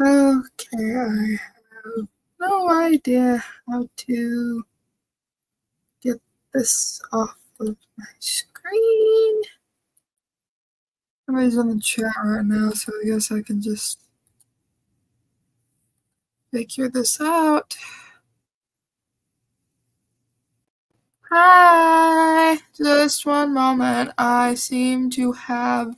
Okay, I have no idea how to get this off of my screen. Somebody's in the chat right now, so I guess I can just figure this out. Hi! Just one moment. I seem to have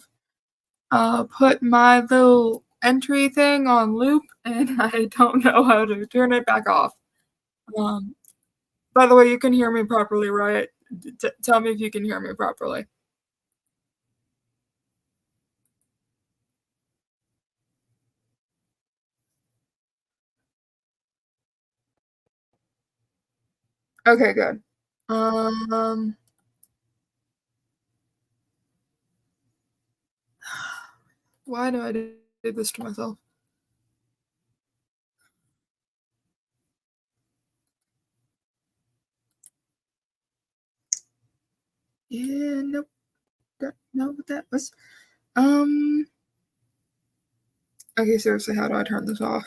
put my little entry thing on loop, and I don't know how to turn it back off. By the way, you can hear me properly, right? Tell me if you can hear me properly. Okay, good. Why do I do this to myself? Yeah, nope. No, that was. Okay, seriously, how do I turn this off?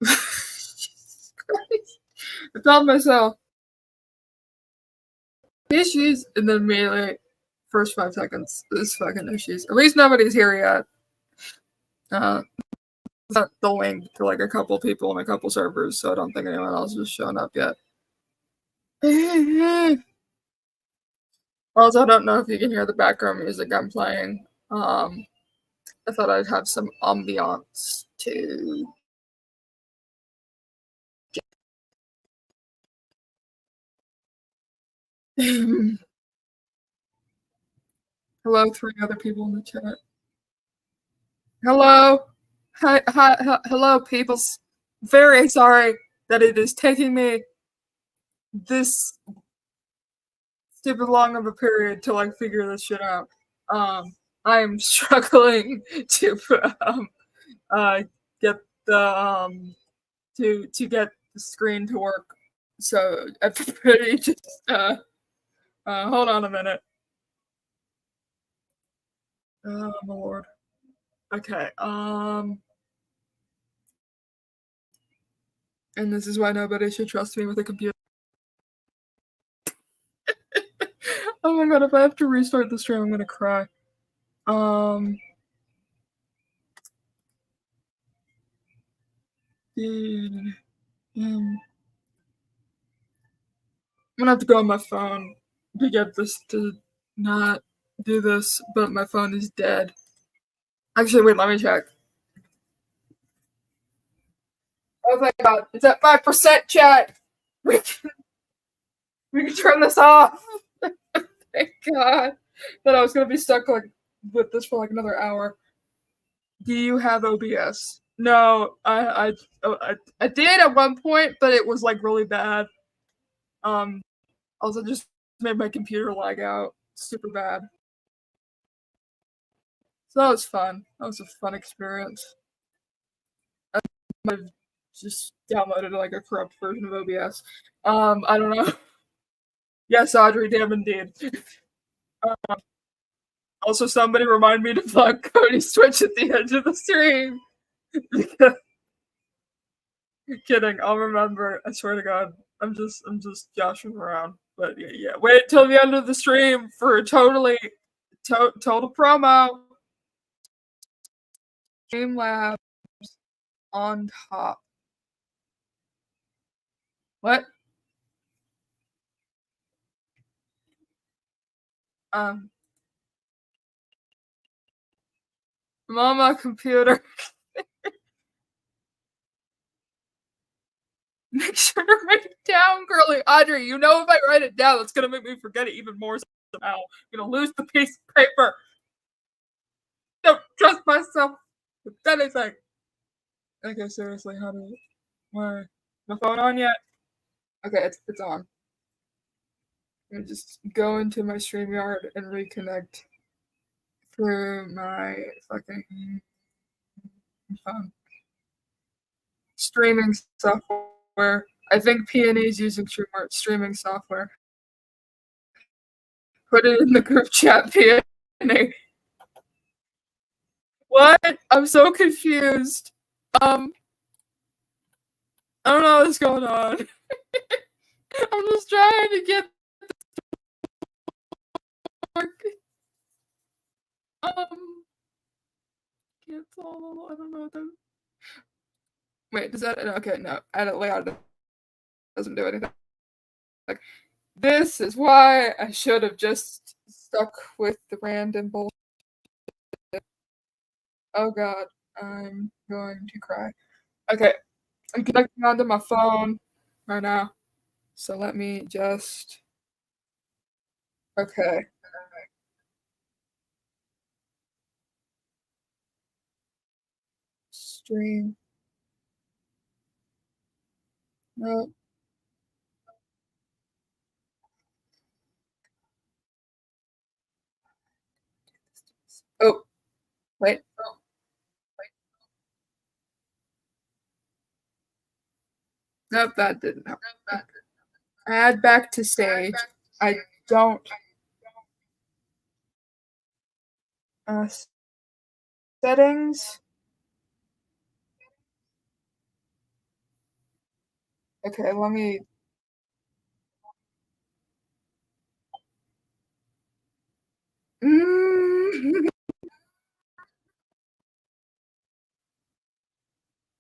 Jesus Christ. I told myself. Issues, and then immediately, first 5 seconds, is fucking issues. At least nobody's here yet. Sent the link to like a couple people on a couple servers, so I don't think anyone else has shown up yet. Also, I don't know if you can hear the background music I'm playing. I thought I'd have some ambiance to. Hello, 3 other people in the chat. Hello. Hi, hello, peoples. Very sorry that it is taking me this stupid long of a period to like figure this shit out. I am struggling to get the to get the screen to work. So everybody just hold on a minute. Oh my lord. Okay. And this is why nobody should trust me with a computer. Oh my god, if I have to restart the stream, I'm gonna cry. I'm gonna have to go on my phone to get this to not do this, but my phone is dead. Actually, wait, let me check. Oh my god, it's at 5%, chat! We can turn this off! Thank god. Thought I was gonna be stuck like with this for like another hour. Do you have OBS? No, I did at one point, but it was like really bad. Also just made my computer lag out super bad. So that was fun. That was a fun experience. I might have just downloaded like a corrupt version of OBS. I don't know. Yes, Audrey, damn indeed. Also, somebody remind me to plug Cody's Twitch at the end of the stream. Kidding, I'll remember. I swear to God, I'm just joshing around. But yeah. Wait till the end of the stream for a total promo. Streamlabs on top. What? Mama computer. Make sure to write it down, girly. Audrey, you know if I write it down, it's gonna make me forget it even more somehow. I'm gonna lose the piece of paper. Don't trust myself with anything. Okay, seriously, how do my phone on yet? Okay, it's on. I'm gonna just go into my StreamYard and reconnect through my fucking phone. Streaming software. I think Peony is using streaming software. Put it in the group chat, Peony. What? I'm so confused. I don't know what's going on. I'm just trying to get cancel. I don't know what that. Wait, does that? Okay, no. Edit layout doesn't do anything. Like, this is why I should have just stuck with the random bullshit. Oh god, I'm going to cry. Okay, I'm connecting onto my phone right now. So let me just. Okay. Stream. No. Oh, wait. Nope, that didn't happen. Add back to stage. I don't. Settings. Okay, let me. Mm.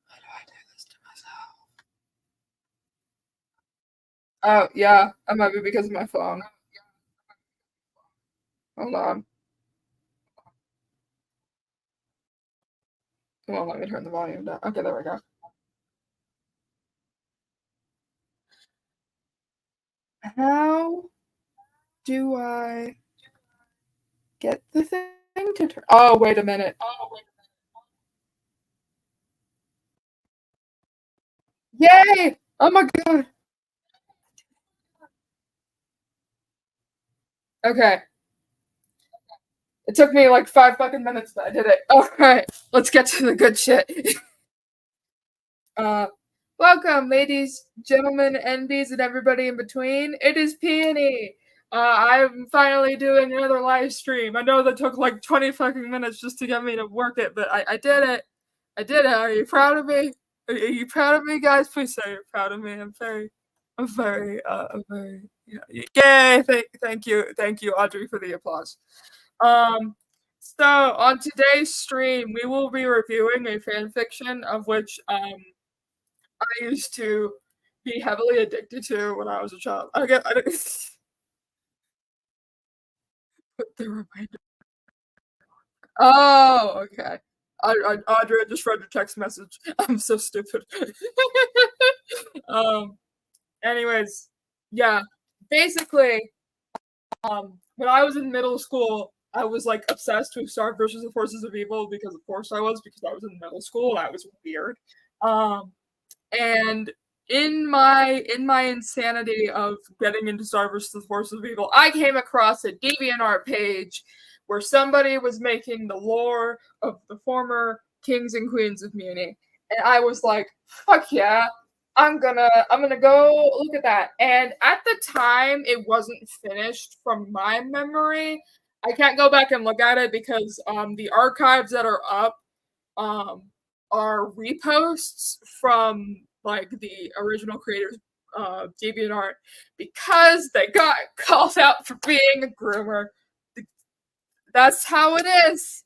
How do I do this to myself? Oh, yeah, that might be because of my phone. Hold on. Come on, let me turn the volume down. Okay, there we go. How do I get the thing to turn? Oh, wait a minute. Yay! Oh my god. Okay. It took me like 5 fucking minutes, but I did it. Alright, let's get to the good shit. Welcome, ladies, gentlemen, NBs, and everybody in between. It is Peony. I'm finally doing another live stream. I know that took like 20 fucking minutes just to get me to work it, but I did it. I did it. Are you proud of me? Are you proud of me, guys? Please say you're proud of me. I'm very, yay! Thank you, Audrey, for the applause. So on today's stream, we will be reviewing a fanfiction of which I used to be heavily addicted to when I was a child. I don't put the reminder. Oh, okay. Audrey just read your text message. I'm so stupid. Anyways, yeah. Basically, when I was in middle school, I was like obsessed with Star versus the Forces of Evil because of course I was in middle school. That was weird. And in my insanity of getting into Star vs. the Forces of Evil, I came across a DeviantArt page where somebody was making the lore of the former kings and queens of Mewni, and I was like, "Fuck yeah, I'm gonna go look at that." And at the time, it wasn't finished from my memory. I can't go back and look at it because the archives that are up um, are reposts from like the original creators DeviantArt because they got called out for being a groomer. That's how it is.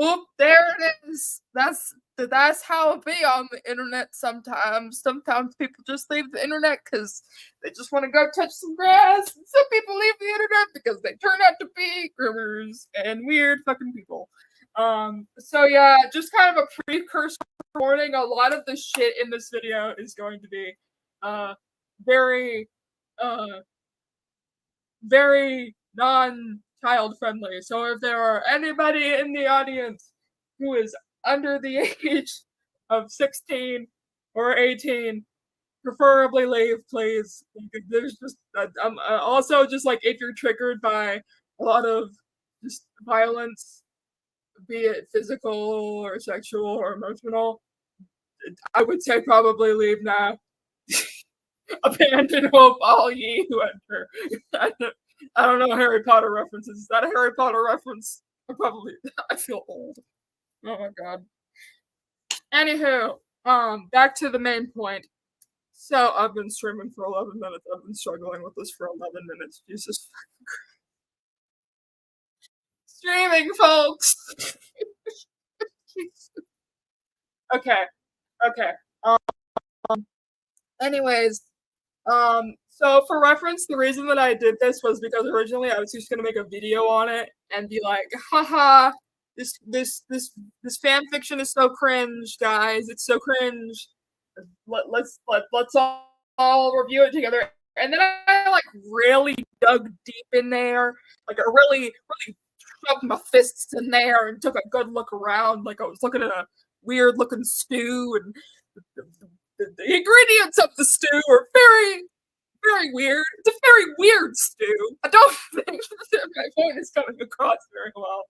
Oop, there it is. That's how it be on the internet sometimes. Sometimes people just leave the internet because they just want to go touch some grass. And some people leave the internet because they turn out to be groomers and weird fucking people. So yeah, just kind of a precursor warning. A lot of the shit in this video is going to be very uh very non-child friendly. So if there are anybody in the audience who is under the age of 16 or 18, preferably leave, please. There's just also just like if you're triggered by a lot of just violence, be it physical or sexual or emotional, I would say probably leave now. Abandon hope, all ye who enter. I don't know Harry Potter references. Is that a Harry Potter reference? I feel old. Oh my god. Anywho, back to the main point. So I've been streaming for 11 minutes. I've been struggling with this for 11 minutes. Jesus. Streaming, folks! Okay, okay. Anyways, so for reference, the reason that I did this was because originally I was just gonna make a video on it and be like, haha, this fan fiction is so cringe, guys. It's so cringe. Let's all review it together. And then I like really dug deep in there. Like I really shoved my fists in there and took a good look around. Like I was looking at a weird looking stew, and the ingredients of the stew are very weird. It's a very weird stew. I don't think my point is coming across very well.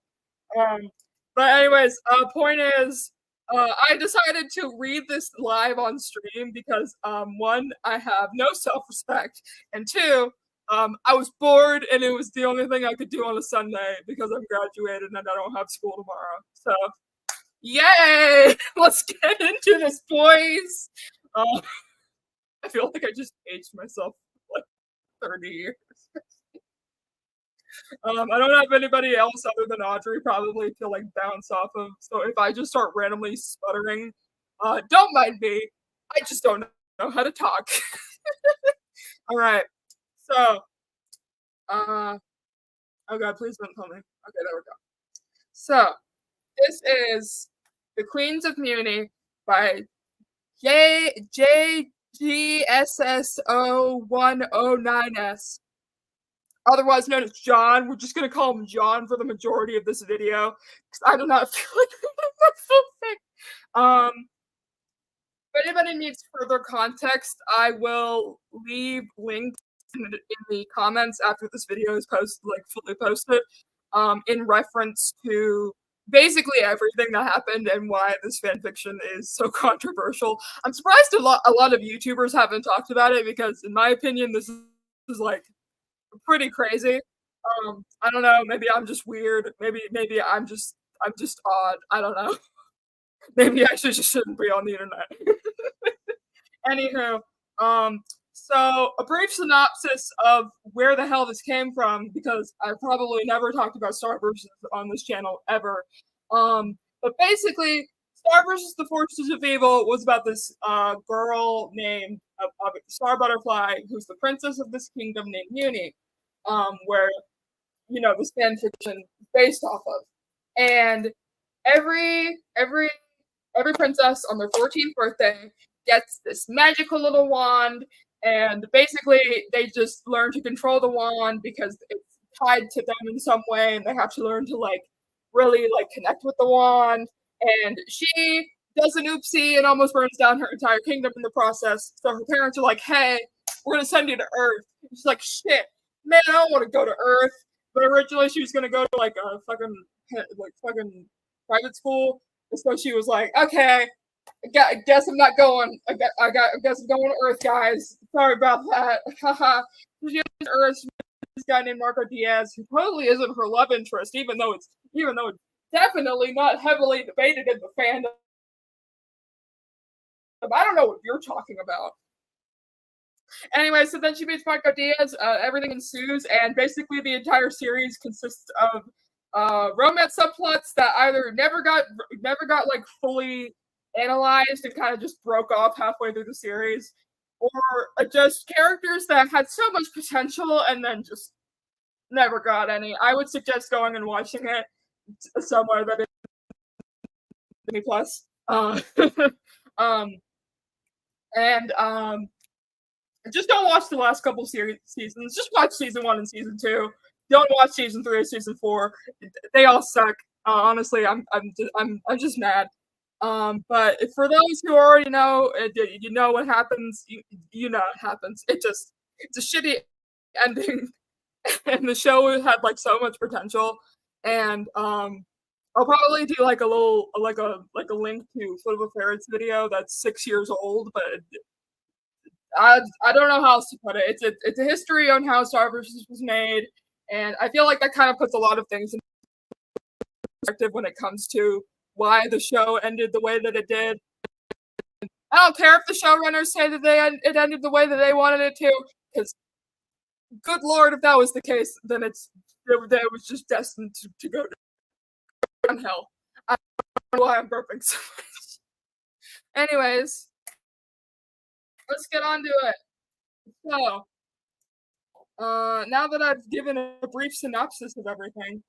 But anyways, point is, I decided to read this live on stream because one, I have no self-respect, and two, I was bored and it was the only thing I could do on a Sunday because I'm graduated and I don't have school tomorrow. So, yay! Let's get into this, boys. I feel like I just aged myself like 30 years. I don't have anybody else other than Audrey probably to like bounce off of. So if I just start randomly sputtering, don't mind me. I just don't know how to talk. All right. So, oh god, please don't tell me. Okay, there we go. So this is The Queens of Mewni by JGSSO109S. Otherwise known as John. We're just gonna call him John for the majority of this video, because I do not feel like that's so sick. If anybody needs further context, I will leave links in the comments after this video is posted, like fully posted, in reference to basically everything that happened and why this fanfiction is so controversial. I'm surprised a lot of YouTubers haven't talked about it because, in my opinion, this is like pretty crazy. I don't know. Maybe I'm just weird. Maybe I'm just odd. I don't know. Maybe I actually just shouldn't be on the internet. Anywho, so a brief synopsis of where the hell this came from, because I've probably never talked about Star vs. on this channel ever. But basically, Star vs. the Forces of Evil was about this girl named Star Butterfly, who's the princess of this kingdom named Mewni, where this fanfiction is based off of. And every princess on their 14th birthday gets this magical little wand, and basically they just learn to control the wand because it's tied to them in some way, and they have to learn to really connect with the wand. And she does an oopsie and almost burns down her entire kingdom in the process. So her parents are like, "Hey, we're gonna send you to Earth." And she's like, "Shit, man, I don't want to go to Earth." But originally she was gonna go to a fucking private school. And so she was like, "Okay, I guess I'm not going. I guess I'm going to Earth, guys. Sorry about that." Haha. She's going to Earth. This guy named Marco Diaz, who totally isn't her love interest, even though it's definitely not heavily debated in the fandom. I don't know what you're talking about. Anyway, so then she meets Marco Diaz. Everything ensues, and basically the entire series consists of romance subplots that either never got fully analyzed and kind of just broke off halfway through the series, or just characters that had so much potential and then just never got any. I would suggest going and watching it somewhere that is Disney Plus. Just don't watch the last couple seasons. Just watch season 1 and season 2. Don't watch season 3 or season 4. They all suck. Honestly, I'm just mad. But for those who already know, you know what happens. You know what happens. It's a shitty ending, and the show had so much potential. And I'll probably do a link to Foot of a Ferret's video that's 6 years old, but I don't know how else to put it. It's a history on how Star vs. was made, and I feel like that kind of puts a lot of things in perspective when it comes to why the show ended the way that it did. I don't care if the showrunners say that it ended the way that they wanted it to, because good lord, if that was the case, then it was just destined to go downhill. I don't know why I'm burping so much. Anyways, let's get on to it. So, now that I've given a brief synopsis of everything,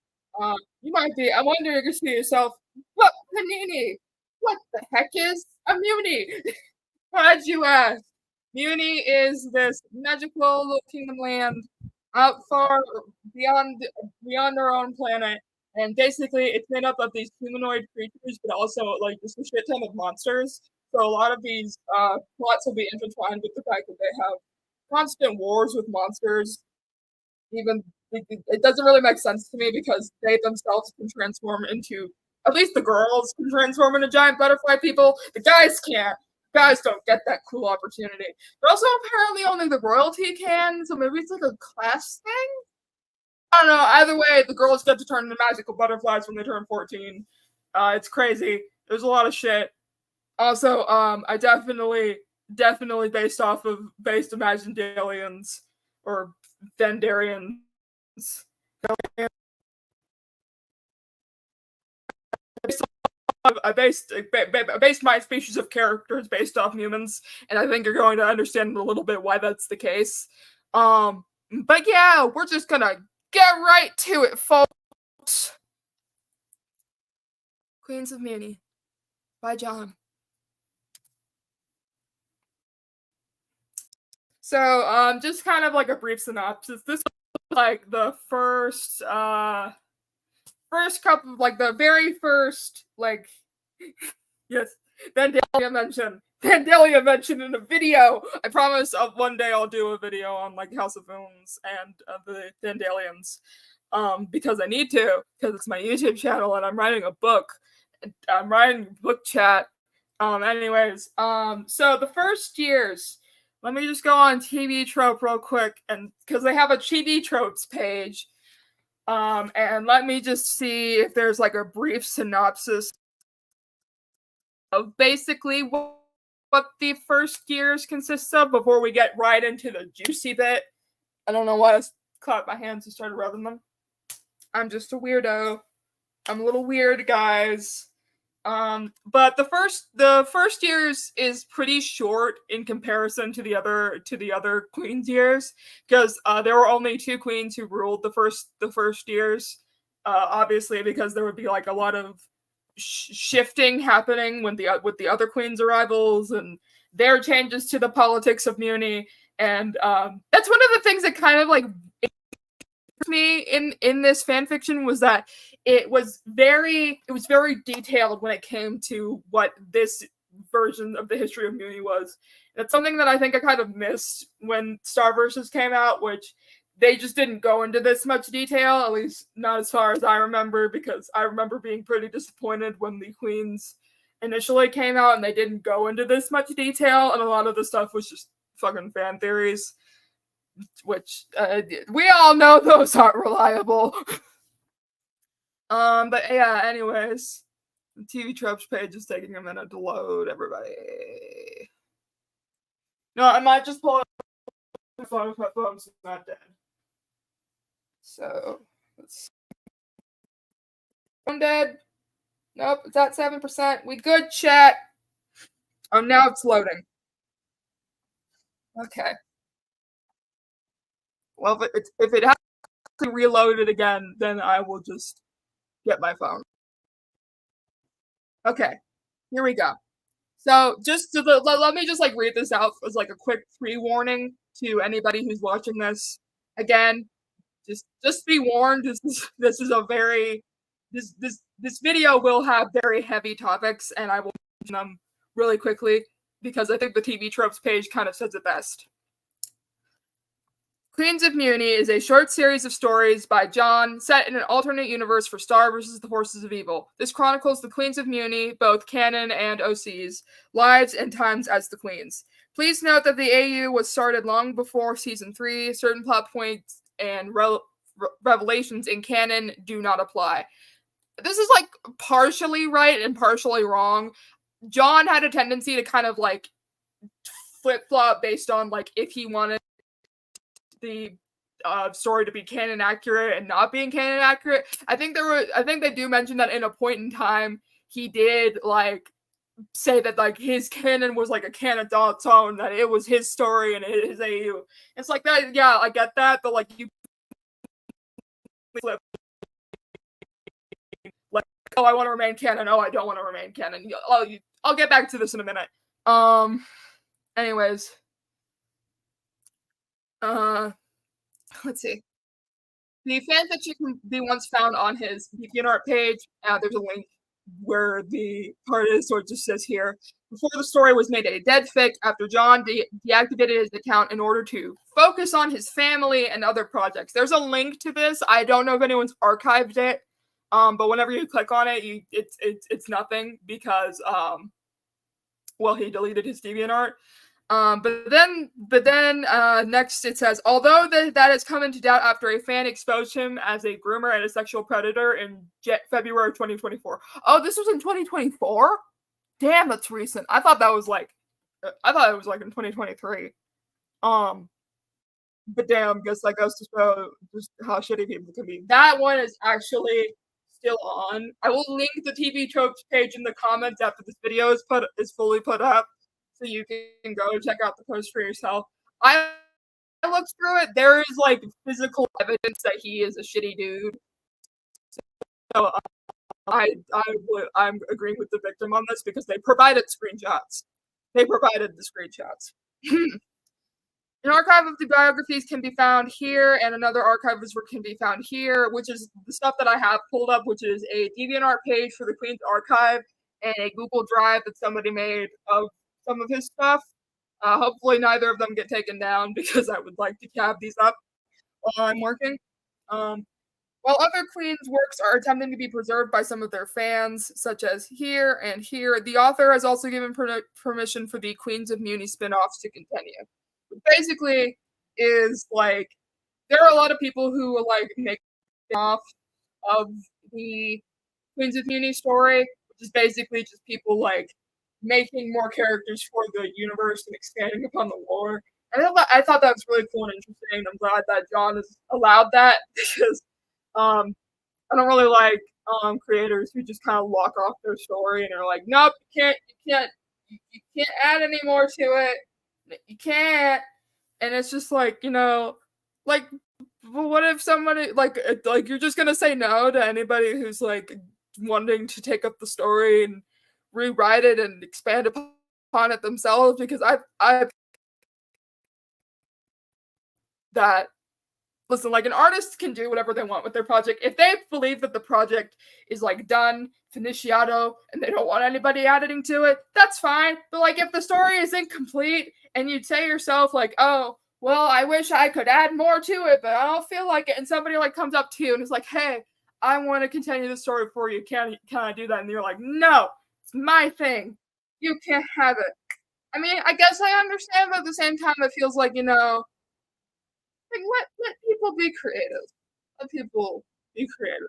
you might be, I wonder if you see yourself, what, Panini? What the heck is a Mewni? Glad you asked. Mewni is this magical kingdom land out far beyond our own planet, and basically it's made up of these humanoid creatures, but also like just a shit ton of monsters. So a lot of these plots will be intertwined with the fact that they have constant wars with monsters. Even it doesn't really make sense to me because they themselves can transform into, at least the girls can transform into giant butterfly people. The guys can't. Guys don't get that cool opportunity. But also apparently only the royalty can, so maybe it's like a class thing? I don't know. Either way, the girls get to turn into magical butterflies when they turn 14. It's crazy. There's a lot of shit. Also, I definitely based Imagined Aliens or Fandarians. I based my species of characters based off humans, and I think you're going to understand a little bit why that's the case. But yeah, we're just gonna get right to it, folks. Queens of Mewni by John. So, just kind of like a brief synopsis. This was like the first couple, like the very first, like, yes, Vandalia mentioned in a video. I promise one day I'll do a video on like House of Moons and the Vandalians, because I need to, because it's my YouTube channel and I'm writing a book. I'm writing book chat. Anyways, so the first years. Let me just go on TV Trope real quick, and because they have a TV Tropes page, and let me just see if there's like a brief synopsis of basically what the first years consists of before we get right into the juicy bit. I don't know why I clapped my hands and started rubbing them. I'm just a weirdo. I'm a little weird, guys. But the first years is pretty short in comparison to the other queens years, because there were only 2 queens who ruled the first years. Obviously, because there would be like a lot of shifting happening with the other queens' arrivals and their changes to the politics of Mewni, and that's one of the things that kind of like me in this fanfiction was that it was very detailed when it came to what this version of the history of Mewni was. That's something that I think I kind of missed when Star Versus came out, which they just didn't go into this much detail, at least not as far as I remember, because I remember being pretty disappointed when the queens initially came out and they didn't go into this much detail, and a lot of the stuff was just fucking fan theories, which we all know those aren't reliable. But yeah, anyways, the TV Tropes page is taking a minute to load, everybody. No, I might just pull up my phone if my phone's not dead. So, let's see. Phone dead. Nope, it's at 7%. We good, chat. Oh, now it's loading. Okay. Well, if it has to reload it again, then I will just get my phone. Okay, here we go. So just let me just like read this out as like a quick pre-warning to anybody who's watching this. Again, just be warned. This is a very this video will have very heavy topics, and I will mention them really quickly because I think the TV Tropes page kind of says it best. Queens of Mewni is a short series of stories by John set in an alternate universe for Star versus the Forces of Evil. This chronicles the Queens of Mewni, both canon and OC's, lives and times as the queens. Please note that the AU was started long before Season 3. Certain plot points and revelations in canon do not apply. this is like partially right and partially wrong. John had a tendency to kind of like flip flop based on like if he wanted the story to be canon accurate and not being canon accurate. I think they do mention that in a point in time he did like say that like his canon was like a canon on its own, that it was his story and his AU. It's like that, yeah, I get that, but like you flip like, oh, I want to remain canon. Oh, I don't want to remain canon. I'll get back to this in a minute. Anyways, let's see. The fanfiction can be once found on his deviantart page. There's a link where the part is, so it just says here, before the story was made a dead fic after John deactivated his account in order to focus on his family and other projects. There's a link to this. I don't know if anyone's archived it, but whenever you click on it, it's nothing because well, he deleted his DeviantArt. But then next it says, although that has come into doubt after a fan exposed him as a groomer and a sexual predator in February 2024. Oh, this was in 2024? Damn, that's recent. I thought it was like in 2023. But damn, guess that goes to show just how shitty people can be. That one is actually still on. I will link the TV tropes page in the comments after this video is fully put up, so you can go check out the post for yourself. I looked through it. There is like physical evidence that he is a shitty dude. So I'm agreeing with the victim on this because they provided screenshots. They provided the screenshots. An archive of the biographies can be found here, and another archive can be found here, which is the stuff that I have pulled up, which is a DeviantArt page for the Queen's Archive and a Google Drive that somebody made of some of his stuff. Hopefully neither of them get taken down because I would like to cab these up while I'm working. While other Queen's works are attempting to be preserved by some of their fans, such as here and here, the author has also given permission for the Queens of Mewni spinoffs to continue. Basically is like there are a lot of people who will like make off of the Queens of Mewni story, which is basically just people like making more characters for the universe and expanding upon the lore. And I thought that was really cool and interesting. I'm glad that John has allowed that because I don't really like creators who just kind of lock off their story and are like, nope, you can't add any more to it. You can't. And it's just like, like, what if somebody like you're just gonna say no to anybody who's like wanting to take up the story and rewrite it and expand upon it themselves? Because I've that listen, like an artist can do whatever they want with their project. If they believe that the project is like done, finiciato, and they don't want anybody adding to it, that's fine. But like if the story is incomplete and you'd say yourself like, oh, well, I wish I could add more to it, but I don't feel like it. And somebody like comes up to you and is like, hey, I want to continue the story for you. Can I do that? And you're like, no, it's my thing. You can't have it. I mean, I guess I understand, but at the same time, it feels like, like let people be creative. Let people be creative.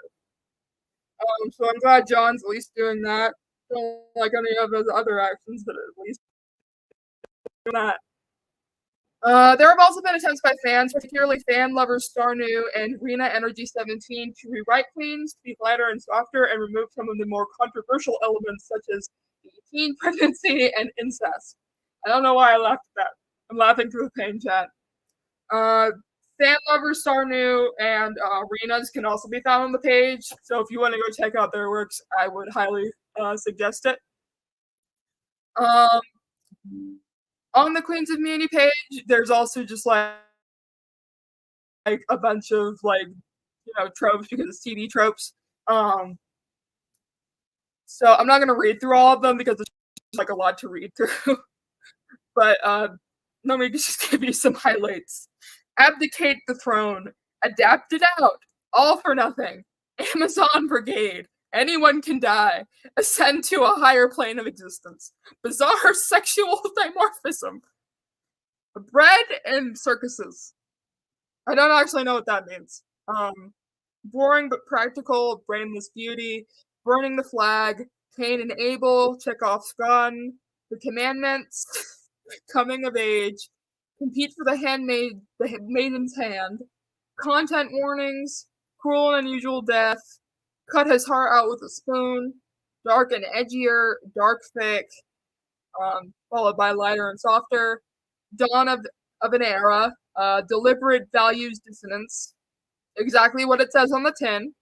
So I'm glad John's at least doing that. Don't like any of his other actions, but at least doing that. There have also been attempts by fans, particularly fan lovers Starnew and Rena Energy 17, to rewrite Queens to be lighter and softer and remove some of the more controversial elements such as teen pregnancy and incest. I don't know why I laughed at that. I'm laughing through the pain chat. Fan lovers Starnew and Rena's can also be found on the page. So if you want to go check out their works, I would highly suggest it. On the Queens of Mewni page, there's also just like a bunch of like tropes because it's TV tropes. So I'm not gonna read through all of them because it's like a lot to read through. But let me just give you some highlights. Abdicate the throne. Adapt it out. All for nothing. Amazon Brigade. Anyone can die. Ascend to a higher plane of existence. Bizarre sexual dimorphism. Bread and circuses. I don't actually know what that means. Boring but practical, brainless beauty, burning the flag, Cain and Abel, Chekhov's gun, the commandments, coming of age, compete for the maiden's hand, content warnings, cruel and unusual death, cut his heart out with a spoon, dark and edgier, dark fic, followed by lighter and softer, dawn of an era, deliberate values dissonance, exactly what it says on the tin.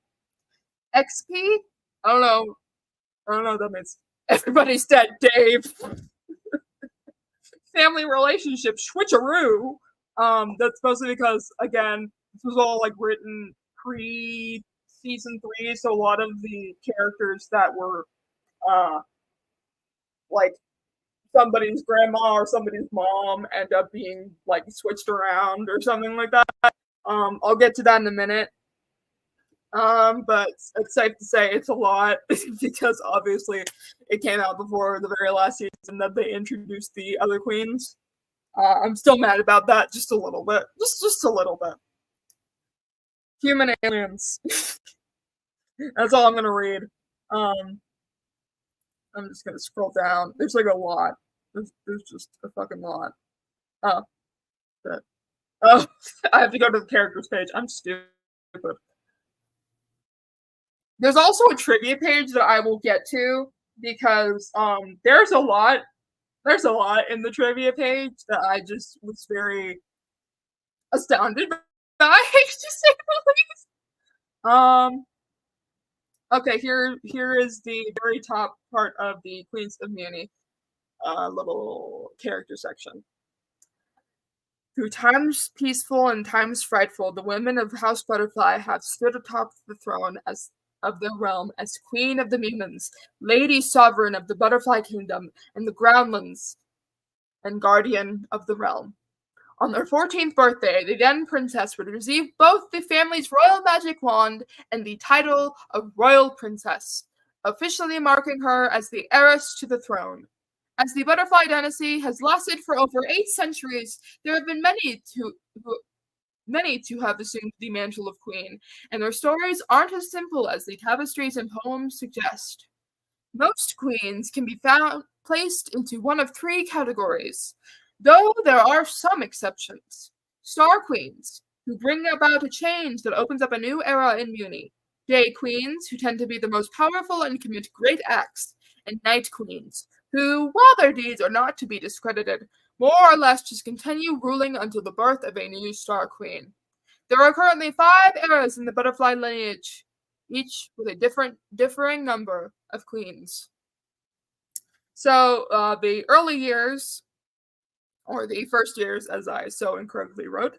XP? I don't know what that means. Everybody's dead, Dave. Family relationship switcheroo. That's mostly because, again, this was all like written pre-season 3, so a lot of the characters that were like somebody's grandma or somebody's mom end up being like switched around or something like that. I'll get to that in a minute. But it's safe to say it's a lot because obviously it came out before the very last season that they introduced the other queens. I'm still mad about that just a little bit. Just a little bit. Human aliens. That's all I'm gonna read. I'm just gonna scroll down. There's like a lot. There's just a fucking lot. Oh. Shit. Oh, I have to go to the characters page. I'm stupid. There's also a trivia page that I will get to because there's a lot in the trivia page that I just was very astounded by, to say the least. Okay, here is the very top part of the Queens of Mewni little character section. Through times peaceful and times frightful, the women of House Butterfly have stood atop the throne of their realm as Queen of the Mewmons, Lady Sovereign of the Butterfly Kingdom, and the Groundlands, and Guardian of the Realm. On their 14th birthday, the then princess would receive both the family's royal magic wand and the title of Royal Princess, officially marking her as the heiress to the throne. As the Butterfly dynasty has lasted for over 8 centuries, there have been many to have assumed the mantle of queen, and their stories aren't as simple as the tapestries and poems suggest. Most queens can be placed into one of 3 categories, though there are some exceptions. Star queens, who bring about a change that opens up a new era in Mewni. Day queens, who tend to be the most powerful and commit great acts. And night queens, who, while their deeds are not to be discredited, more or less just continue ruling until the birth of a new star queen. There are currently 5 eras in the butterfly lineage, each with a differing number of queens. So, the early years, or the first years, as I so incorrectly wrote,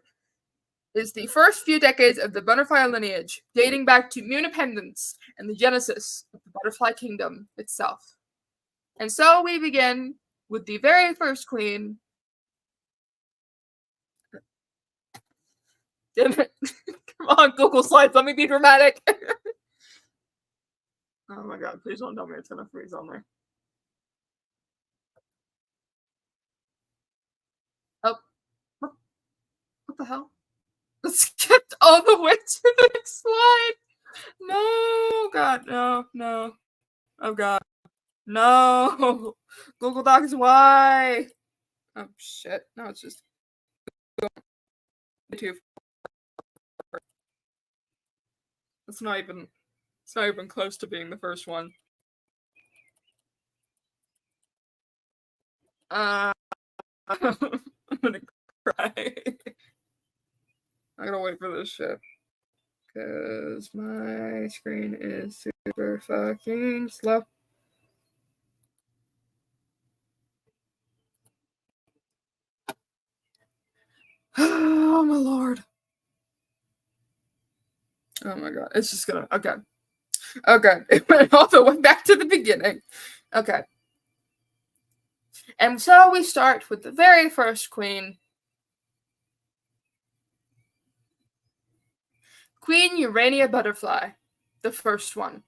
is the first few decades of the butterfly lineage, dating back to Munipendence and the genesis of the butterfly kingdom itself. And so we begin with the very first queen. Damn it. Come on, Google Slides, let me be dramatic. Oh my god, please don't tell me it's gonna freeze on there. Oh. What the hell? Let's get all the way to the next slide. No, God, no. Oh god. No. Google Docs, why? Oh shit. No, it's just too. It's not even close to being the first one. I'm gonna cry. I gotta wait for this shit. Because my screen is super fucking slow. Oh my lord. Oh my god. It's just gonna. Okay. It went all the way back to the beginning. Okay. And so we start with the very first queen. Queen Urania Butterfly. The first one.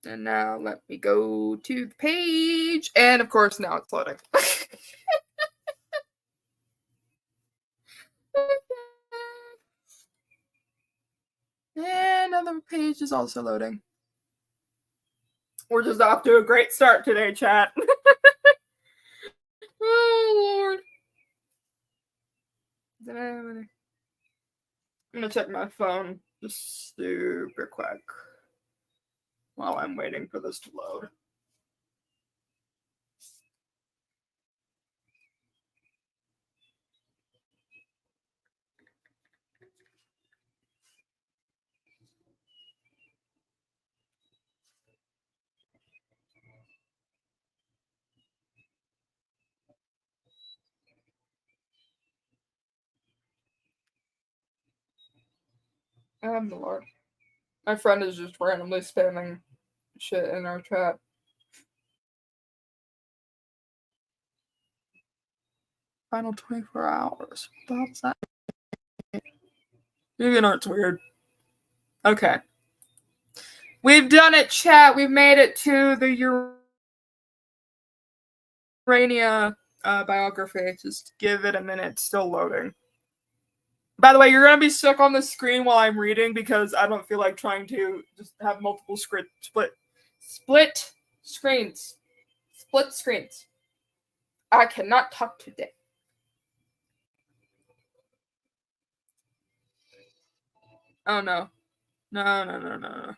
And now let me go to the page. And of course, now it's loading. another page is also loading. We're just off to a great start today, chat. Oh, Lord. I'm gonna check my phone just super quick while I'm waiting for this to load. Oh, Lord. My friend is just randomly spamming shit in our chat. Final 24 hours. What's that? Deviantart's weird. Okay. We've done it, chat. We've made it to the Urania biography. Just give it a minute. It's still loading. By the way, you're going to be stuck on the screen while I'm reading because I don't feel like trying to just have multiple split screens. Split screens. I cannot talk today. Oh, no. No.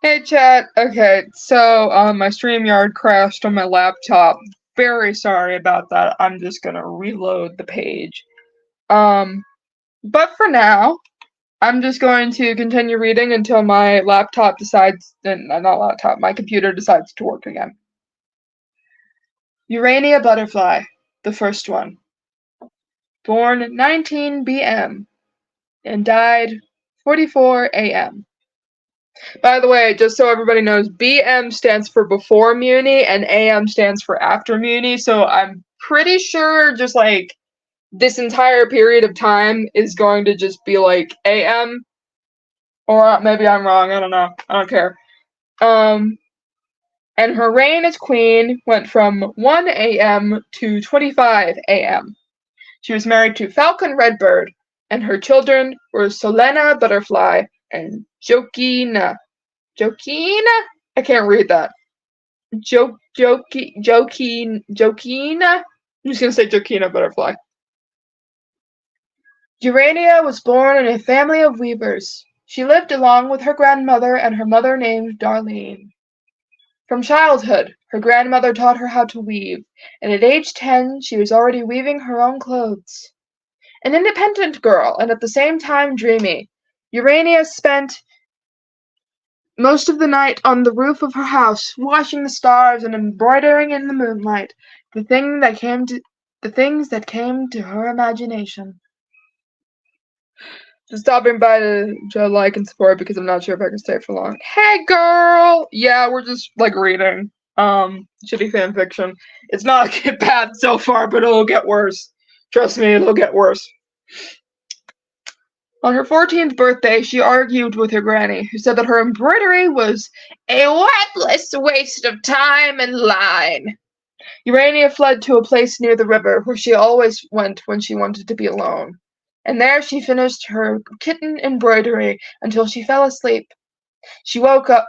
Hey chat, okay, so my StreamYard crashed on my laptop. Very sorry about that. I'm just gonna reload the page. But for now, I'm just going to continue reading until my laptop decides, my computer decides to work again. Urania butterfly, the first one. Born 19 BM and died 44 AM. By the way, just so everybody knows, BM stands for before Mewni and AM stands for after Mewni, so I'm pretty sure just like this entire period of time is going to just be like AM, or maybe I'm wrong, I don't know, I don't care. And her reign as queen went from 1 AM to 25 AM. She was married to Falcon Redbird, and her children were Solena Butterfly and Jokina. Jokina? I can't read that. Jokina? I'm just gonna say Jokina Butterfly. Urania was born in a family of weavers. She lived along with her grandmother and her mother named Darlene. From childhood, her grandmother taught her how to weave, and at age 10, she was already weaving her own clothes. An independent girl, and at the same time dreamy, Urania spent most of the night on the roof of her house, watching the stars and embroidering in the moonlight the things that came to her imagination. Just stopping by to like and support because I'm not sure if I can stay for long. Hey girl! Yeah, we're just like reading shitty fanfiction. It's not bad so far, but it'll get worse. Trust me, it'll get worse. On her 14th birthday, she argued with her granny, who said that her embroidery was a worthless waste of time and line. Urania fled to a place near the river, where she always went when she wanted to be alone. And there she finished her kitten embroidery until she fell asleep. She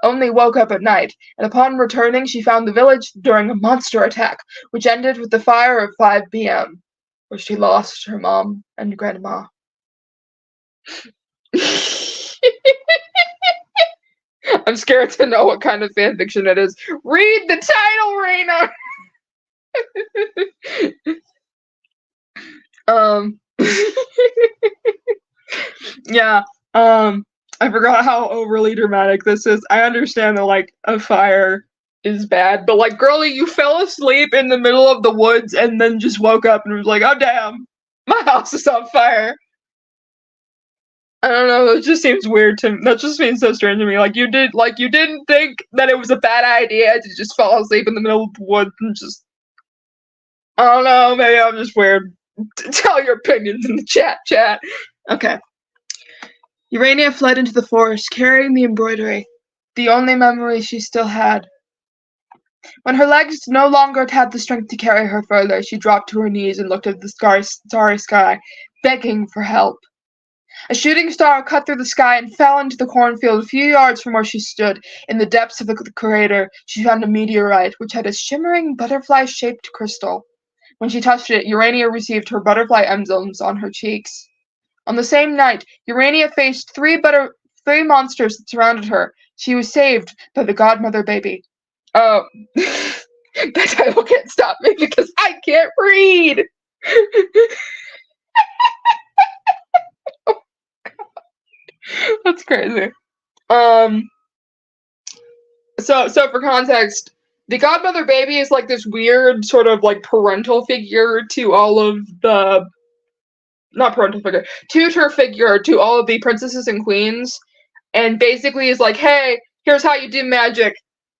only woke up at night, and upon returning she found the village during a monster attack, which ended with the fire of 5 p.m., where she lost her mom and grandma. I'm scared to know what kind of fanfiction it is. Read the title, Raina! Yeah, I forgot how overly dramatic this is. I understand that, like, a fire is bad, but, like, girlie, you fell asleep in the middle of the woods and then just woke up and was like, oh, damn, my house is on fire. I don't know, it just seems weird to me. That just seems so strange to me. You didn't think that it was a bad idea to just fall asleep in the middle of the woods and just, I don't know, maybe I'm just weird. Tell your opinions in the chat. Okay. Urania fled into the forest, carrying the embroidery, the only memory she still had. When her legs no longer had the strength to carry her further, she dropped to her knees and looked at the starry sky, begging for help. A shooting star cut through the sky and fell into the cornfield a few yards from where she stood. In the depths of the crater, she found a meteorite, which had a shimmering butterfly-shaped crystal. When she touched it, Urania received her butterfly emblems on her cheeks. On the same night, Urania faced three monsters that surrounded her. She was saved by the godmother baby. Oh, that title can't stop me because I can't read. Oh, that's crazy. So for context, the godmother baby is like this weird sort of like parental figure to all of the, not parental figure, tutor figure to all of the princesses and queens, and basically is like, hey, here's how you do magic.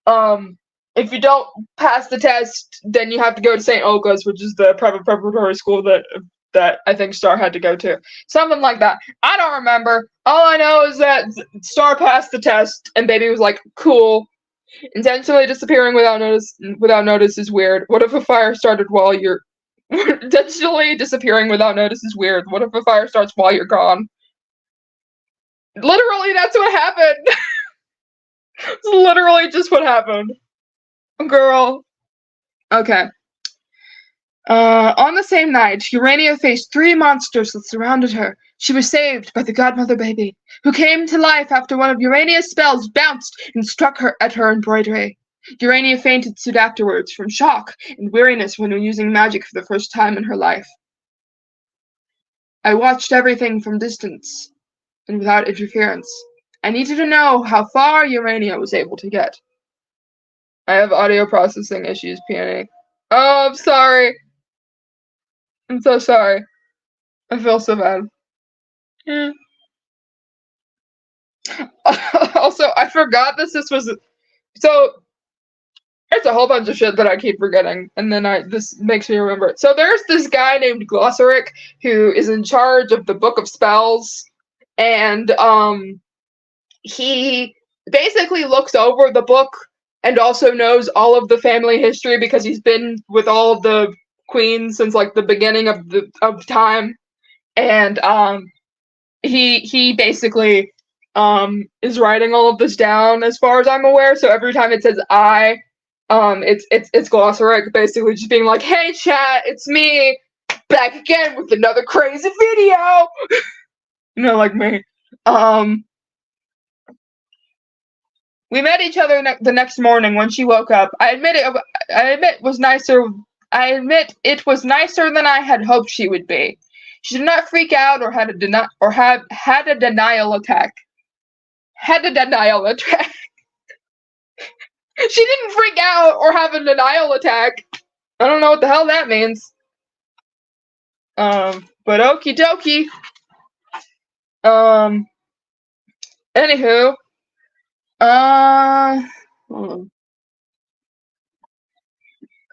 If you don't pass the test, then you have to go to St. Olga's, which is the private preparatory school that I think Star had to go to. Something like that. I don't remember. All I know is that Star passed the test, and baby was like, cool. Intentionally disappearing without notice is weird. What if a fire started while you're intentionally disappearing without notice is weird. What if a fire starts while you're gone? Literally, that's what happened. It's literally just what happened. Girl. Okay. On the same night, Urania faced three monsters that surrounded her. She was saved by the godmother baby, who came to life after one of Urania's spells bounced and struck her at her embroidery. Urania fainted soon afterwards from shock and weariness when using magic for the first time in her life. I watched everything from distance and without interference. I needed to know how far Urania was able to get. I have audio processing issues, Peony. Oh, I'm sorry. I'm so sorry. I feel so bad. Yeah. Also, I forgot this was so. It's a whole bunch of shit that I keep forgetting, and then this makes me remember it. So there's this guy named Glossaric who is in charge of the Book of Spells, and he basically looks over the book and also knows all of the family history because he's been with all of the queens since like the beginning of time, and he basically is writing all of this down as far as I'm aware. So every time it says I, it's Glossaric basically just being like, hey chat, it's me back again with another crazy video. You know, like me. We met each other the next morning when she woke up. I admit it was nicer than I had hoped she would be. She did not freak out or had a denial attack. Had a denial attack. She didn't freak out or have a denial attack. I don't know what the hell that means. But okie dokie. Anywho. Hold on.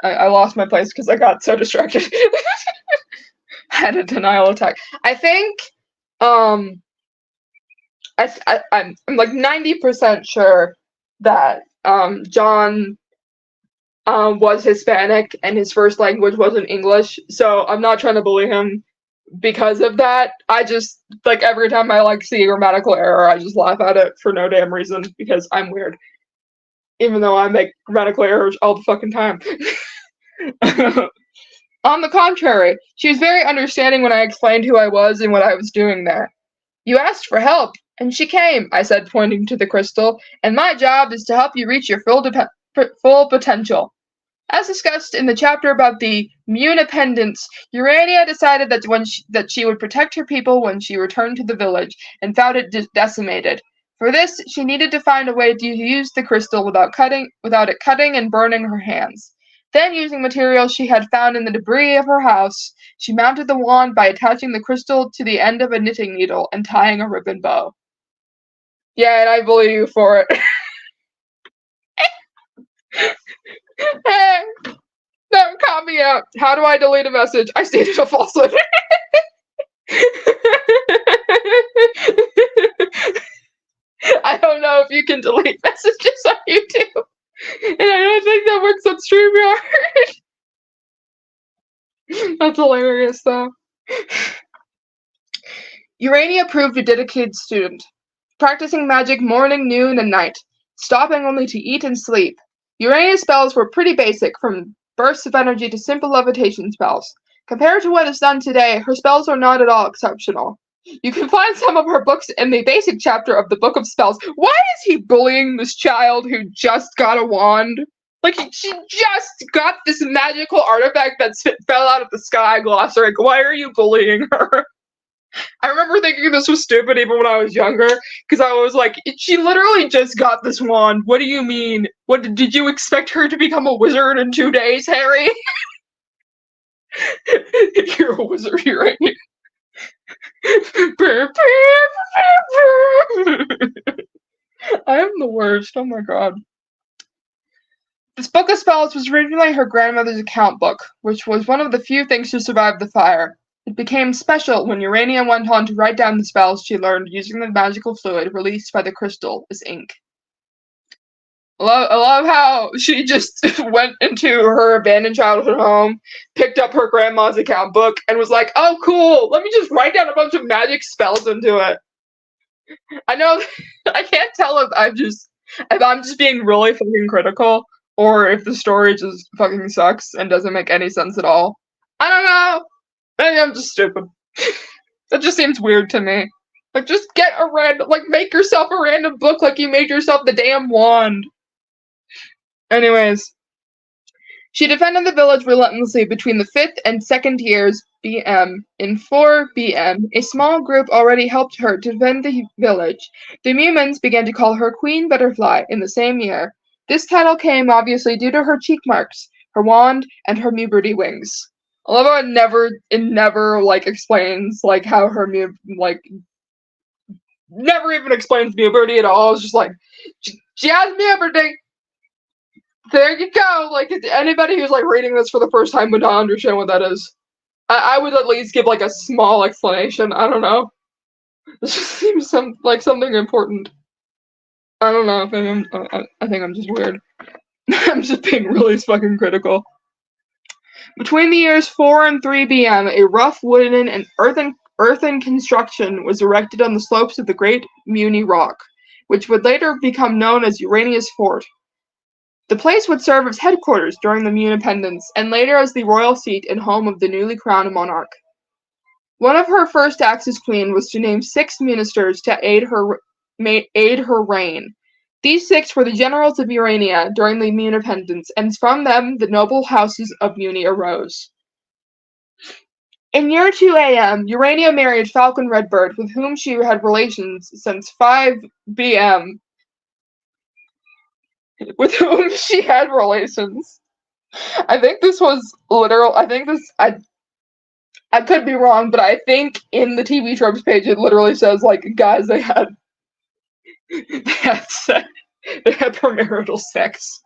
I lost my place because I got so distracted. Had a denial attack. I think, I'm like 90% sure that John was Hispanic and his first language wasn't English, so I'm not trying to bully him because of that, I just, like, every time I, like, see a grammatical error, I just laugh at it for no damn reason, because I'm weird. Even though I make grammatical errors all the fucking time. On the contrary, she was very understanding when I explained who I was and what I was doing there. You asked for help, and she came, I said, pointing to the crystal, and my job is to help you reach your full potential. As discussed in the chapter about the Mewni pendants, Urania decided that she would protect her people when she returned to the village and found it decimated. For this, she needed to find a way to use the crystal without it cutting and burning her hands. Then, using materials she had found in the debris of her house, she mounted the wand by attaching the crystal to the end of a knitting needle and tying a ribbon bow. Yeah, and I believe you for it. Hey, don't call me out. How do I delete a message? I stated a falsehood. I don't know if you can delete messages on YouTube. And I don't think that works on StreamYard. That's hilarious, though. Urania proved a dedicated student, practicing magic morning, noon, and night, stopping only to eat and sleep. Urania's spells were pretty basic, from bursts of energy to simple levitation spells. Compared to what is done today, her spells are not at all exceptional. You can find some of her books in the basic chapter of the Book of Spells. Why is he bullying this child who just got a wand? Like, she just got this magical artifact that fell out of the sky, Glossaric. Why are you bullying her? I remember thinking this was stupid even when I was younger, because I was like, she literally just got this wand. What do you mean? What did you expect her to become a wizard in 2 days, Harry? You're a wizard, Urania. I am the worst. Oh my god. This Book of Spells was originally her grandmother's account book, which was one of the few things to survive the fire. It became special when Urania went on to write down the spells she learned using the magical fluid released by the crystal as ink. I love how she just went into her abandoned childhood home, picked up her grandma's account book, and was like, oh cool, let me just write down a bunch of magic spells into it. I know, I can't tell if I'm just being really fucking critical, or if the story just fucking sucks and doesn't make any sense at all. I don't know. Maybe I'm just stupid. That just seems weird to me. Like, just make yourself a random book like you made yourself the damn wand. Anyways, she defended the village relentlessly between the 5th and 2nd years BM. In 4 BM, a small group already helped her to defend the village. The Mewmans began to call her Queen Butterfly in the same year. This title came obviously due to her cheek marks, her wand, and her Mewberty wings. I love how it never explains how her never even explains Mewberty at all. It's just like, she has Mewberty. There you go. Like, anybody who's reading this for the first time would not understand what that is. I would at least give a small explanation. I don't know. This just seems something important. I don't know. Maybe I think I'm just weird. I'm just being really fucking critical. Between the years 4 and 3 BM, a rough wooden and earthen construction was erected on the slopes of the Great Mewni Rock, which would later become known as Urania's Fort. The place would serve as headquarters during the Mewni Pendants, and later as the royal seat and home of the newly crowned monarch. One of her first acts as queen was to name 6 ministers to aid her reign. These 6 were the generals of Urania during the Mewni Pendants, and from them the noble houses of Mewni arose. In year 2 AM, Urania married Falcon Redbird, with whom she had relations since 5 BM. With whom she had relations. I think this was literal. I could be wrong, but I think in the TV tropes page it literally says guys they had premarital sex.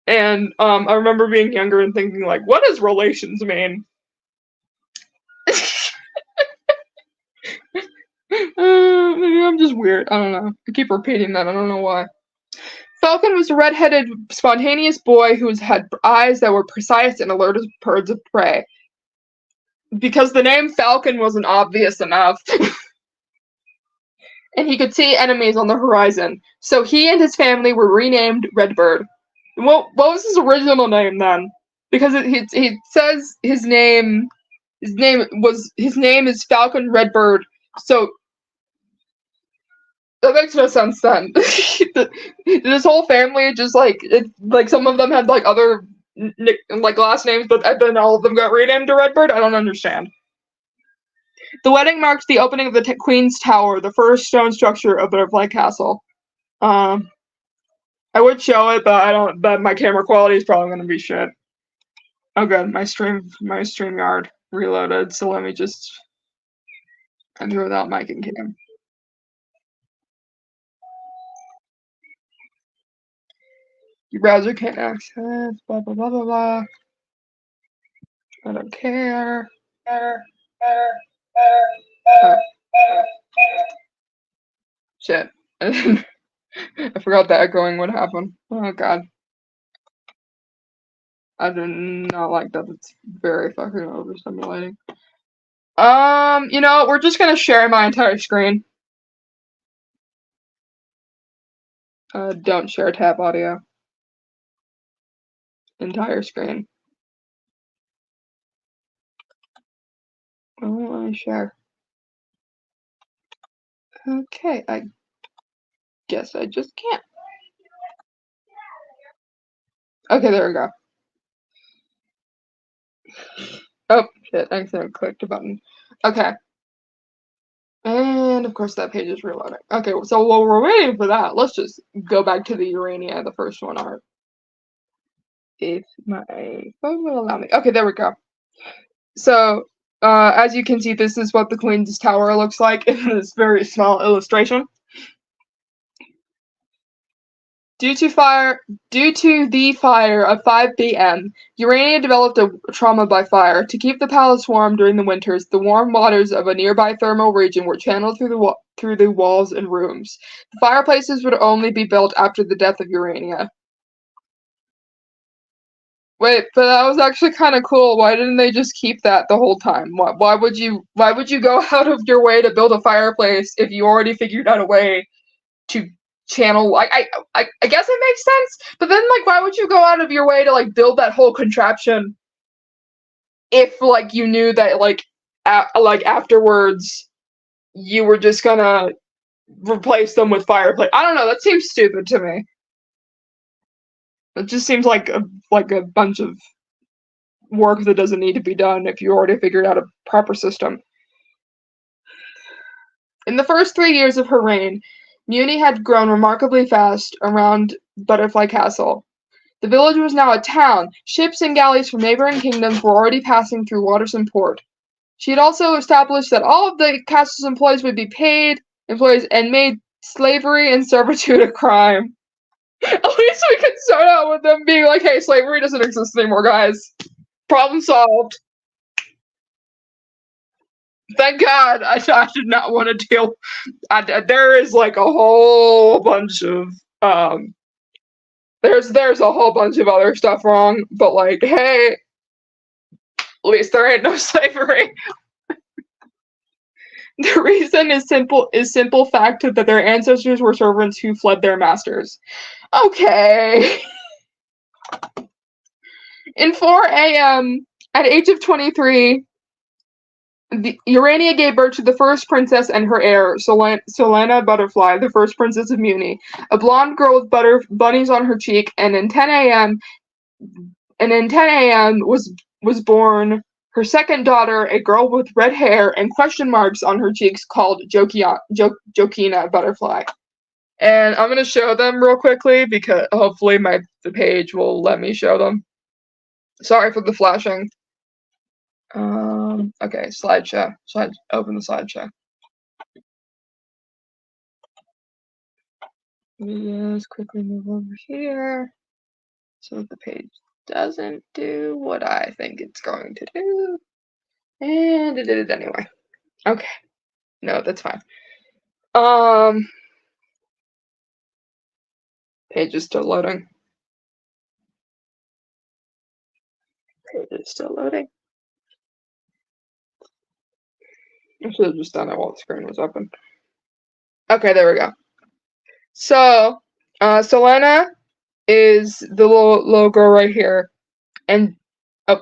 And I remember being younger and thinking what does relations mean? Maybe I'm just weird. I don't know. I keep repeating that. I don't know why. Falcon was a red-headed, spontaneous boy who had eyes that were precise and alert as birds of prey. because the name Falcon wasn't obvious enough. And he could see enemies on the horizon. So he and his family were renamed Redbird. What was his original name then? Because he says his name is Falcon Redbird. So that makes no sense then. His whole family just like some of them had like other last names, but then all of them got renamed to Redbird. I don't understand. The wedding marks the opening of the Queen's Tower, the first stone structure of Butterfly Castle. I would show it, but I don't. But my camera quality is probably going to be shit. Oh, good. My StreamYard reloaded. So let me just enter without mic and cam. Your browser can't access. Blah blah blah blah blah. I don't care. Shit. I forgot that echoing would happen. Oh god. I do not like that. It's very fucking overstimulating. You know, we're just gonna share my entire screen. Don't share tab audio. Entire screen. I won't let me share. Okay, I guess I just can't. Okay, there we go. Oh, shit, I accidentally clicked a button. Okay. And, of course, that page is reloading. Okay, so while we're waiting for that, let's just go back to the Urania, the first one art. If my phone will allow me. Okay, there we go. So, as you can see, this is what the Queen's Tower looks like in this very small illustration. Due to the fire of 5 p.m., Urania developed a trauma by fire. To keep the palace warm during the winters, the warm waters of a nearby thermal region were channeled through the walls and rooms. The fireplaces would only be built after the death of Urania. Wait, but that was actually kind of cool. Why didn't they just keep that the whole time? Why would you go out of your way to build a fireplace if you already figured out a way to channel? I guess it makes sense, but then like why would you go out of your way to like build that whole contraption if like you knew that like afterwards you were just gonna replace them with fireplace? I don't know, that seems stupid to me. It just seems like a bunch of work that doesn't need to be done if you already figured out a proper system. In the first 3 years of her reign, Mewni had grown remarkably fast around Butterfly Castle. The village was now a town. Ships and galleys from neighboring kingdoms were already passing through Waterson Port. She had also established that all of the castle's employees would be paid employees and made slavery and servitude a crime. At least we could start out with them being like, hey, slavery doesn't exist anymore, guys. Problem solved. Thank God. I did not want to deal. There is like a whole bunch of there's a whole bunch of other stuff wrong, but like, hey, at least there ain't no slavery. The reason is simple fact that their ancestors were servants who fled their masters. Okay. In 4 a.m., at age of 23, Urania gave birth to the first princess and her heir, Solana Butterfly, the first princess of Mewni, a blonde girl with bunnies on her cheek, and in 10 a.m. was born her second daughter, a girl with red hair and question marks on her cheeks called Jokina Butterfly. And I'm going to show them real quickly because hopefully the page will let me show them. Sorry for the flashing. Okay, slideshow. Open the slideshow. Just quickly move over here so the page doesn't do what I think it's going to do. And it did it anyway. Okay. No, that's fine. Page is still loading. Page is still loading. I should have just done it while the screen was open. Okay, there we go. So, Selena is the little girl right here, and oh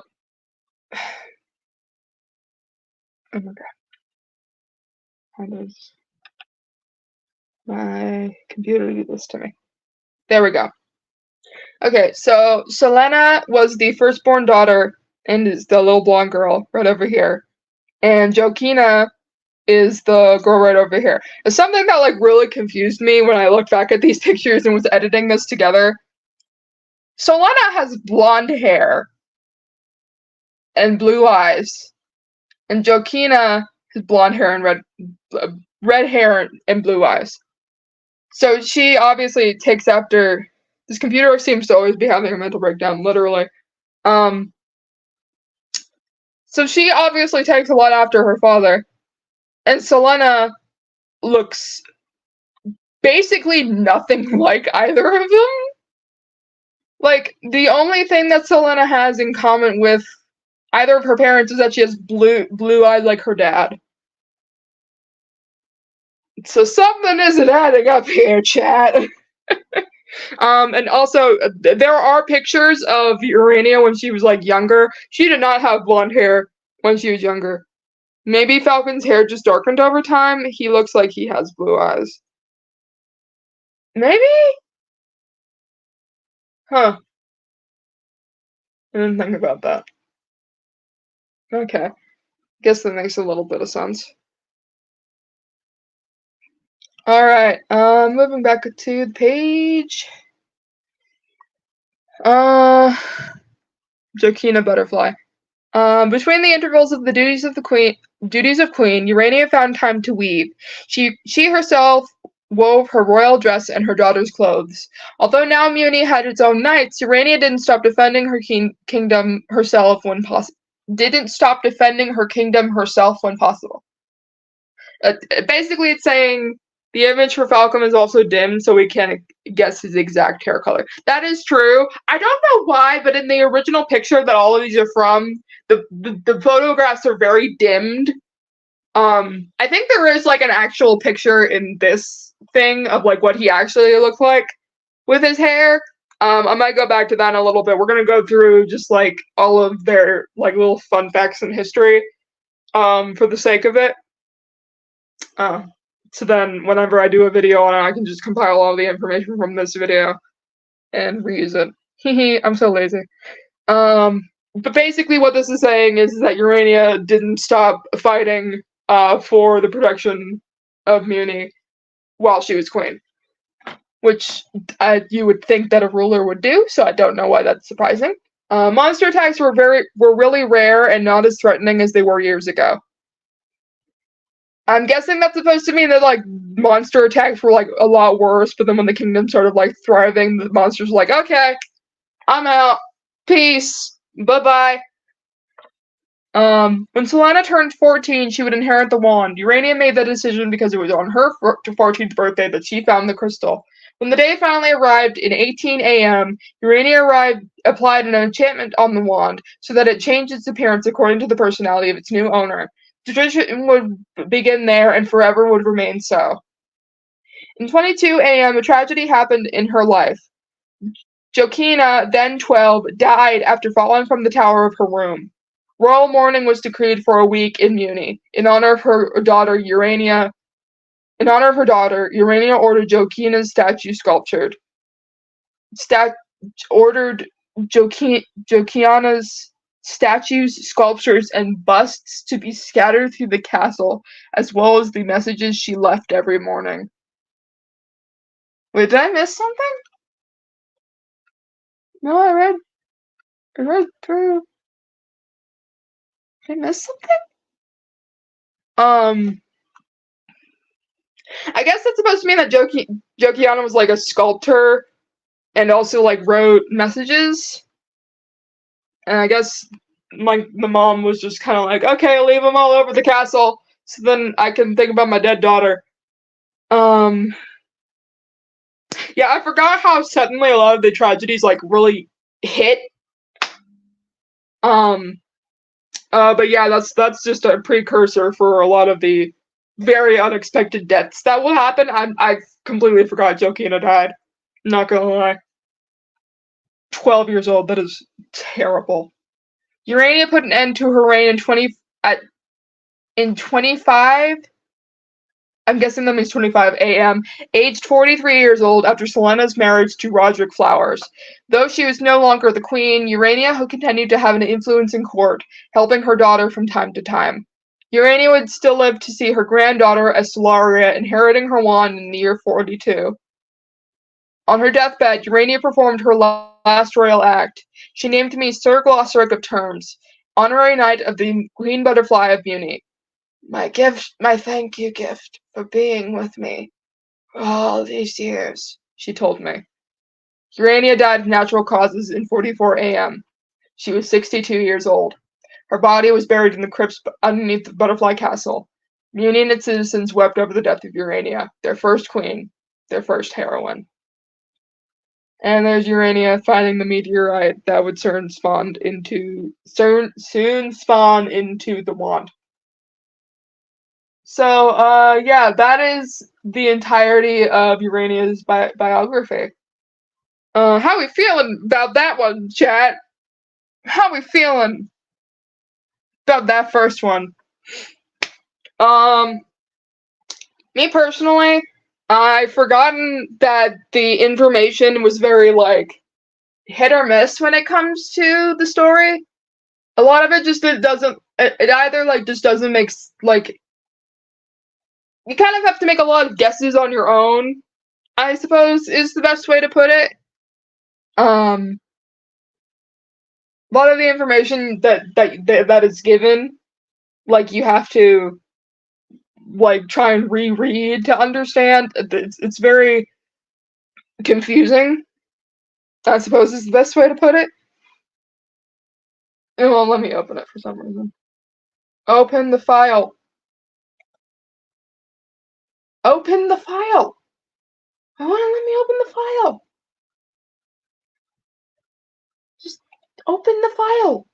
my god, how does my computer do this to me? There we go. Okay, so Selena was the firstborn daughter and is the little blonde girl right over here, and Jokina is the girl right over here. It's something that like really confused me when I looked back at these pictures and was editing this together. Selena has blonde hair and blue eyes, and Jokina has blonde hair and red hair and blue eyes. So she obviously takes after. This computer seems to always be having a mental breakdown, literally. So she obviously takes a lot after her father, and Selena looks basically nothing like either of them. Like, the only thing that Selena has in common with either of her parents is that she has blue eyes like her dad. So something isn't adding up here, chat. And also, there are pictures of Urania when she was, like, younger. She did not have blonde hair when she was younger. Maybe Falcon's hair just darkened over time. He looks like he has blue eyes. Maybe? Huh. I didn't think about that. Okay. Guess that makes a little bit of sense. Alright, moving back to the page. Jokina Butterfly. Between the intervals of the duties of Queen, Urania found time to weave. She herself wove her royal dress and her daughter's clothes. Although now Mewni had its own knights, Urania didn't stop defending her kingdom herself when possible. Basically, it's saying the image for Falcon is also dim, so we can't guess his exact hair color. That is true. I don't know why, but in the original picture that all of these are from, the photographs are very dimmed. I think there is like an actual picture in this thing of like what he actually looked like with his hair. I might go back to that in a little bit. We're gonna go through just like all of their like little fun facts and history, for the sake of it. So then whenever I do a video on it, I can just compile all the information from this video and reuse it. Hehe, I'm so lazy. But basically what this is saying is that Urania didn't stop fighting for the protection of Mewni while she was queen. Which you would think that a ruler would do, so I don't know why that's surprising. Monster attacks were really rare and not as threatening as they were years ago. I'm guessing that's supposed to mean that, like, monster attacks were, like, a lot worse, but then when the kingdom started, like, thriving, the monsters were like, okay, I'm out. Peace. Bye-bye. When Selena turned 14, she would inherit the wand. Urania made that decision because it was on her 14th birthday that she found the crystal. When the day finally arrived in 18 a.m., Urania applied an enchantment on the wand so that it changed its appearance according to the personality of its new owner. The tradition would begin there and forever would remain so. In 22 a.m., a tragedy happened in her life. Jokina, then 12, died after falling from the tower of her room. Royal mourning was decreed for a week in Mewni. In honor of her daughter, Urania ordered Jokina's statue sculptured. Ordered Jokina's statues, sculptures, and busts to be scattered through the castle, as well as the messages she left every morning. Wait, did I miss something? No, I read through. Did I miss something? I guess that's supposed to mean that Jokiana was like a sculptor and also like wrote messages. And I guess the mom was just kind of like, okay, leave them all over the castle so then I can think about my dead daughter. Yeah, I forgot how suddenly a lot of the tragedies like really hit. But yeah, that's just a precursor for a lot of the very unexpected deaths that will happen. I completely forgot Jokina died. Not gonna lie. 12 years old. That is terrible. Urania put an end to her reign in 25. I'm guessing that means 25 a.m., aged 43 years old after Selena's marriage to Roderick Flowers. Though she was no longer the queen, Urania continued to have an influence in court, helping her daughter from time to time. Urania would still live to see her granddaughter Estelaria inheriting her wand in the year 42. On her deathbed, Urania performed her last royal act. She named me Sir Glossaric of Terms, honorary knight of the Queen Butterfly of Mewni. My gift, my thank you gift for being with me for all these years, she told me. Urania died of natural causes in 44 a.m. She was 62 years old. Her body was buried in the crypts underneath the Butterfly Castle. Mewni and its citizens wept over the death of Urania, their first queen, their first heroine. And there's Urania finding the meteorite that would soon spawn into the wand. So, yeah, that is the entirety of Urania's biography. How we feeling about that one, chat? How we feeling about that first one? Me personally, I've forgotten that the information was very, like, hit or miss when it comes to the story. A lot of it just doesn't, it either, like, just doesn't make, like, you kind of have to make a lot of guesses on your own, I suppose, is the best way to put it. A lot of the information that is given, like, you have to, like, try and reread to understand. It's very confusing, I suppose, is the best way to put it. It won't let me open it for some reason. Open the file. Open the file. I want to let me open the file. Just open the file.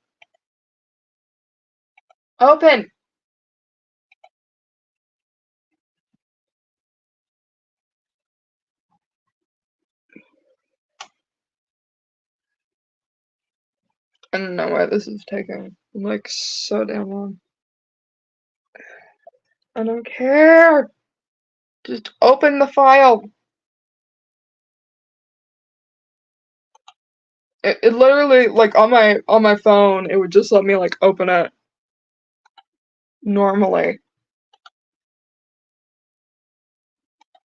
Open. I don't know why this is taking, like, so damn long. I don't care. Just open the file. It literally, like, on my phone, it would just let me, like, open it normally.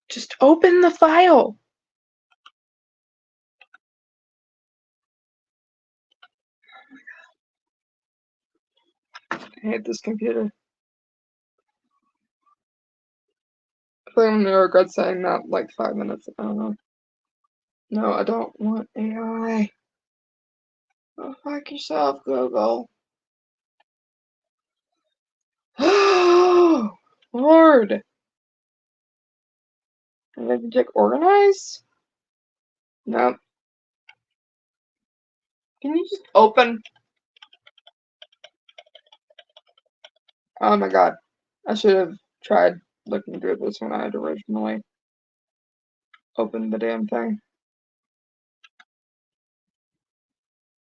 Just open the file. I hate this computer. I think I'm gonna regret saying that like 5 minutes. I don't know. No, I don't want AI. Go fuck yourself, Google. Oh, Lord. Can I check organize? No. Can you just open? Oh my god. I should have tried looking through this when I had originally opened the damn thing.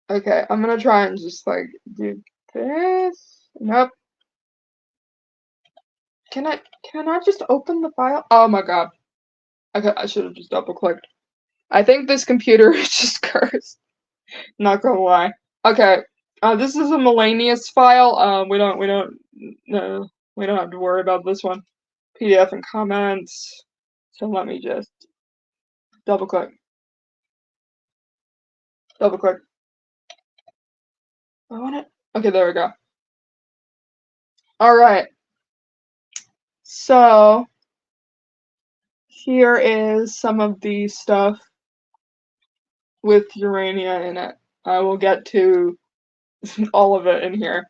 Okay, I'm gonna try and just, like, do this. Nope. Can I not just open the file? Oh my god. Okay, I should have just double clicked. I think this computer is just cursed. Not gonna lie. Okay, this is a miscellaneous file. We don't have to worry about this one. PDF and comments. So let me just double click. Double click. I want it. Okay, there we go. All right. So here is some of the stuff with Urania in it. I will get to all of it in here.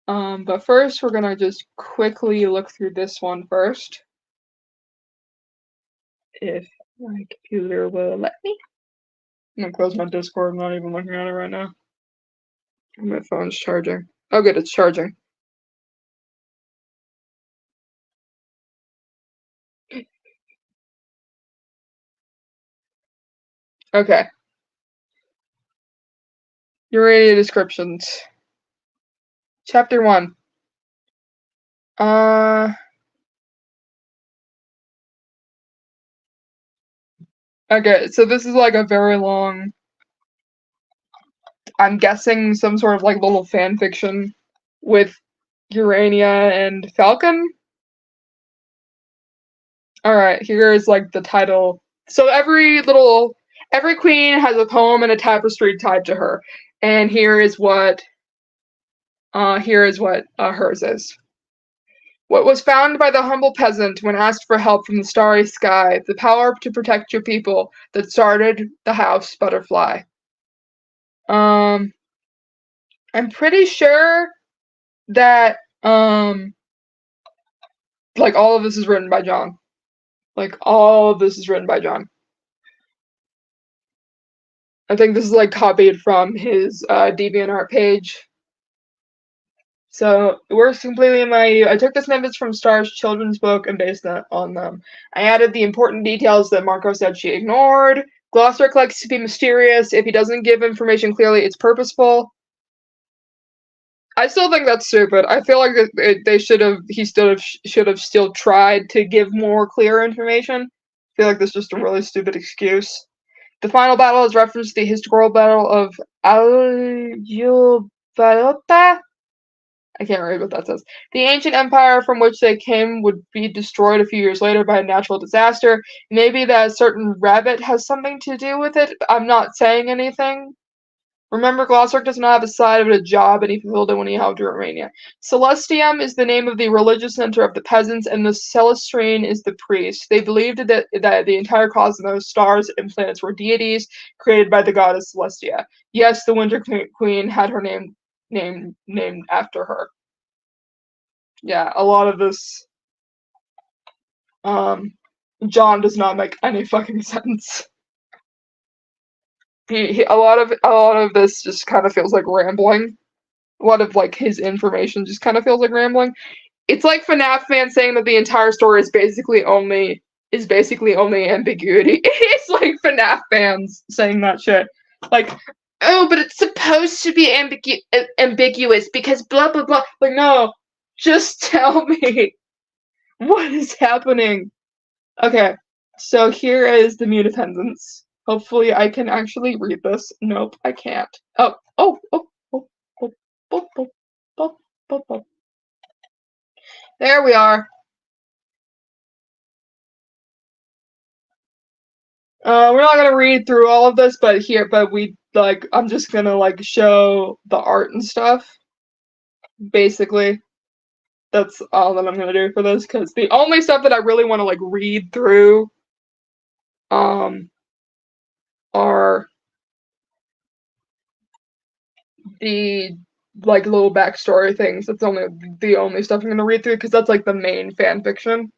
But first we're gonna just quickly look through this one first. If my computer will let me. I'm gonna close my Discord, I'm not even looking at it right now. My phone's charging. Oh good, it's charging. Okay. Urania descriptions. Chapter 1. Okay, so this is like a very long, I'm guessing some sort of like little fan fiction with Urania and Falcon. Alright, here is like the title. So every queen has a poem and a tapestry tied to her. And here is what hers is. What was found by the humble peasant when asked for help from the starry sky, the power to protect your people that started the house butterfly. I'm pretty sure that like all of this is written by John. Like all of this is written by John. I think this is like copied from his DeviantArt page. So it works completely in my. I took the snippets from Star's children's book and based that on them. I added the important details that Marco said she ignored. Glossric likes to be mysterious. If he doesn't give information clearly, it's purposeful. I still think that's stupid. I feel like they should have. He should have still tried to give more clear information. I feel like this is just a really stupid excuse. The final battle is referenced to the historical battle of Aljubarrota. I can't read what that says. The ancient empire from which they came would be destroyed a few years later by a natural disaster. Maybe that certain rabbit has something to do with it. I'm not saying anything. Remember, Glossric does not have a side of a job, and he fulfilled it when he helped Romania. Celestium is the name of the religious center of the peasants, and the Celestrine is the priest. They believed that the entire cosmos, stars, and planets were deities created by the goddess Celestia. Yes, the Winter Queen had her name named after her. Yeah, a lot of this John does not make any fucking sense. A lot of this just kind of feels like rambling. A lot of like his information just kind of feels like rambling. It's like FNAF fans saying that the entire story is basically only ambiguity. It's like FNAF fans saying that shit. Like, oh, but it's supposed to be ambiguous because blah blah blah. Like, no, just tell me what is happening. Okay, so here is the Mewni pendants. Hopefully I can actually read this. Nope, I can't. Oh. There we are. We're not gonna read through all of this, but I'm just gonna like show the art and stuff. Basically, that's all that I'm gonna do for this, because the only stuff that I really want to like read through, are the like little backstory things. That's the only stuff I'm gonna read through, because that's like the main fan fiction.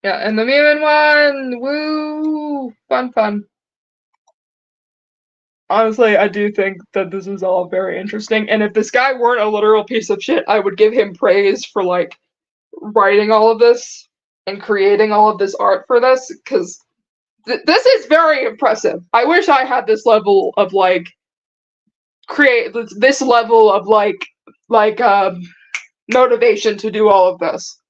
Yeah, and the Mewni one, woo, fun. Honestly, I do think that this is all very interesting, and if this guy weren't a literal piece of shit, I would give him praise for like writing all of this and creating all of this art for this, because this is very impressive. I wish I had this level of like this level of like motivation to do all of this.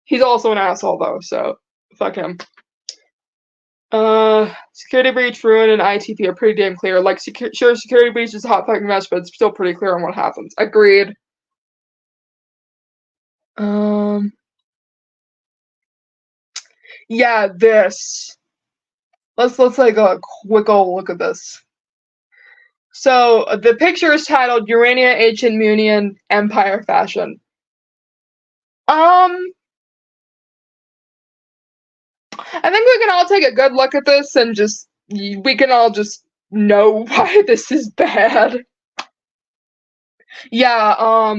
He's also an asshole though, so fuck him. Security breach, ruin, and ITP are pretty damn clear. Like, sure, security breach is a hot fucking mess, but it's still pretty clear on what happens. Agreed. Yeah, this. Let's take a quick old look at this. So the picture is titled Urania Ancient Mewni Empire Fashion. I think we can all take a good look at this and we can all just know why this is bad. Yeah,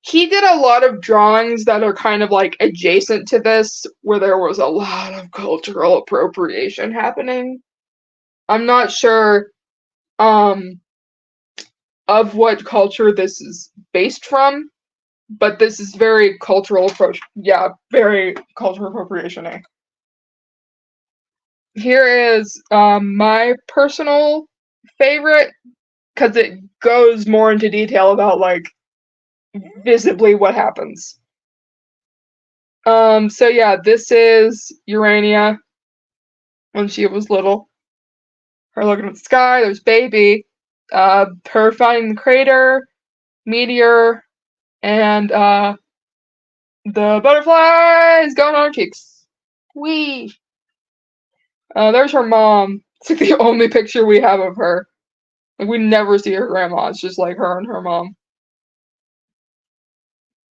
he did a lot of drawings that are kind of like adjacent to this, where there was a lot of cultural appropriation happening. I'm not sure, of what culture this is based from, but this is very cultural approach. Yeah, very cultural appropriation-y. Here is my personal favorite, because it goes more into detail about, like, visibly what happens. So yeah, this is Urania when she was little. Her looking at the sky, there's baby, her finding the crater, meteor, and the butterflies going on her cheeks. Whee! There's her mom. It's like the only picture we have of her. Like, we never see her grandma, it's just like her and her mom.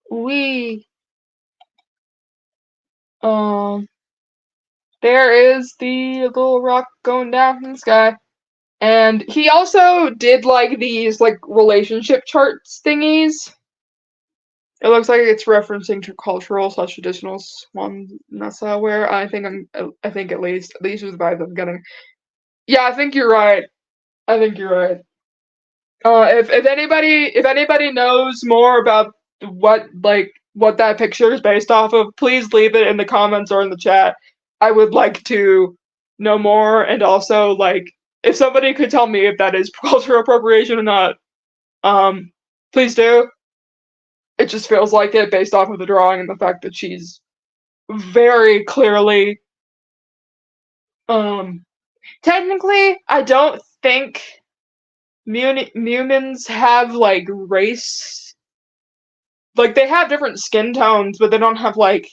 Whee! There is the little rock going down from the sky. And he also did, like, these, like, relationship charts thingies. It looks like it's referencing to cultural / traditional ones. That's where I think at least these are the vibes I'm getting. Yeah, I think you're right. If anybody knows more about what that picture is based off of, please leave it in the comments or in the chat. I would like to know more, and also, like, if somebody could tell me if that is cultural appropriation or not, please do. It just feels like it based off of the drawing and the fact that she's very clearly, technically, I don't think Mewmins have, like, race. Like, they have different skin tones, but they don't have, like,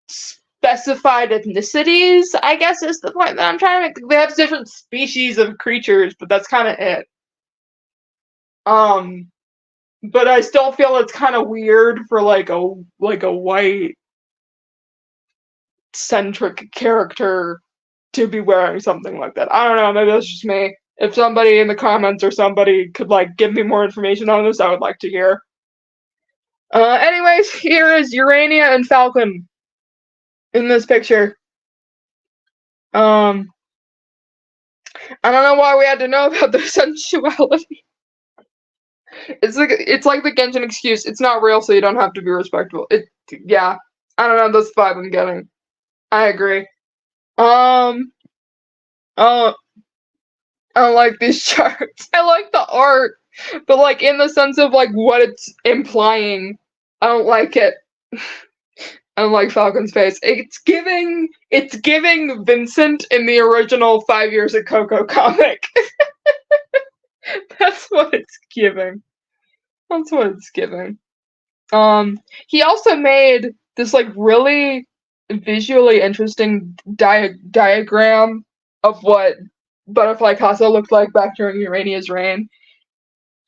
specified ethnicities, I guess is the point that I'm trying to make. They have different species of creatures, but that's kind of it. But I still feel it's kind of weird for, like, a white centric character to be wearing something like that. I don't know, maybe that's just me. If somebody in the comments or somebody could, like, give me more information on this, I would like to hear. Anyways, here is Urania and Falcon in this picture. I don't know why we had to know about their sensuality. It's like the Genshin excuse. It's not real, so you don't have to be respectful. Yeah. I don't know, that's the vibe I'm getting. I agree. I don't like these charts. I like the art, but, like, in the sense of, like, what it's implying, I don't like it. I don't like Falcon's face. It's giving Vincent in the original 5 Years of Coco comic. That's what it's giving. He also made this, like, really visually interesting diagram of what Butterfly Casa looked like back during Urania's reign.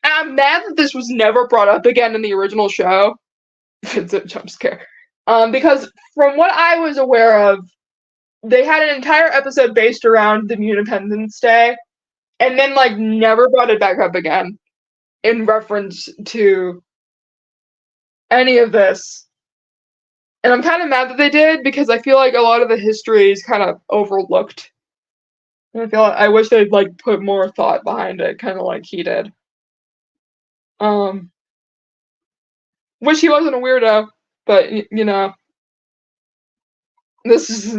And I'm mad that this was never brought up again in the original show. It's a jump scare. Because from what I was aware of, they had an entire episode based around the Independence Day, and then, like, never brought it back up again in reference to any of this. And I'm kind of mad that they did, because I feel like a lot of the history is kind of overlooked. And I wish they'd, like, put more thought behind it, kind of like he did. Wish he wasn't a weirdo, but you know, this is.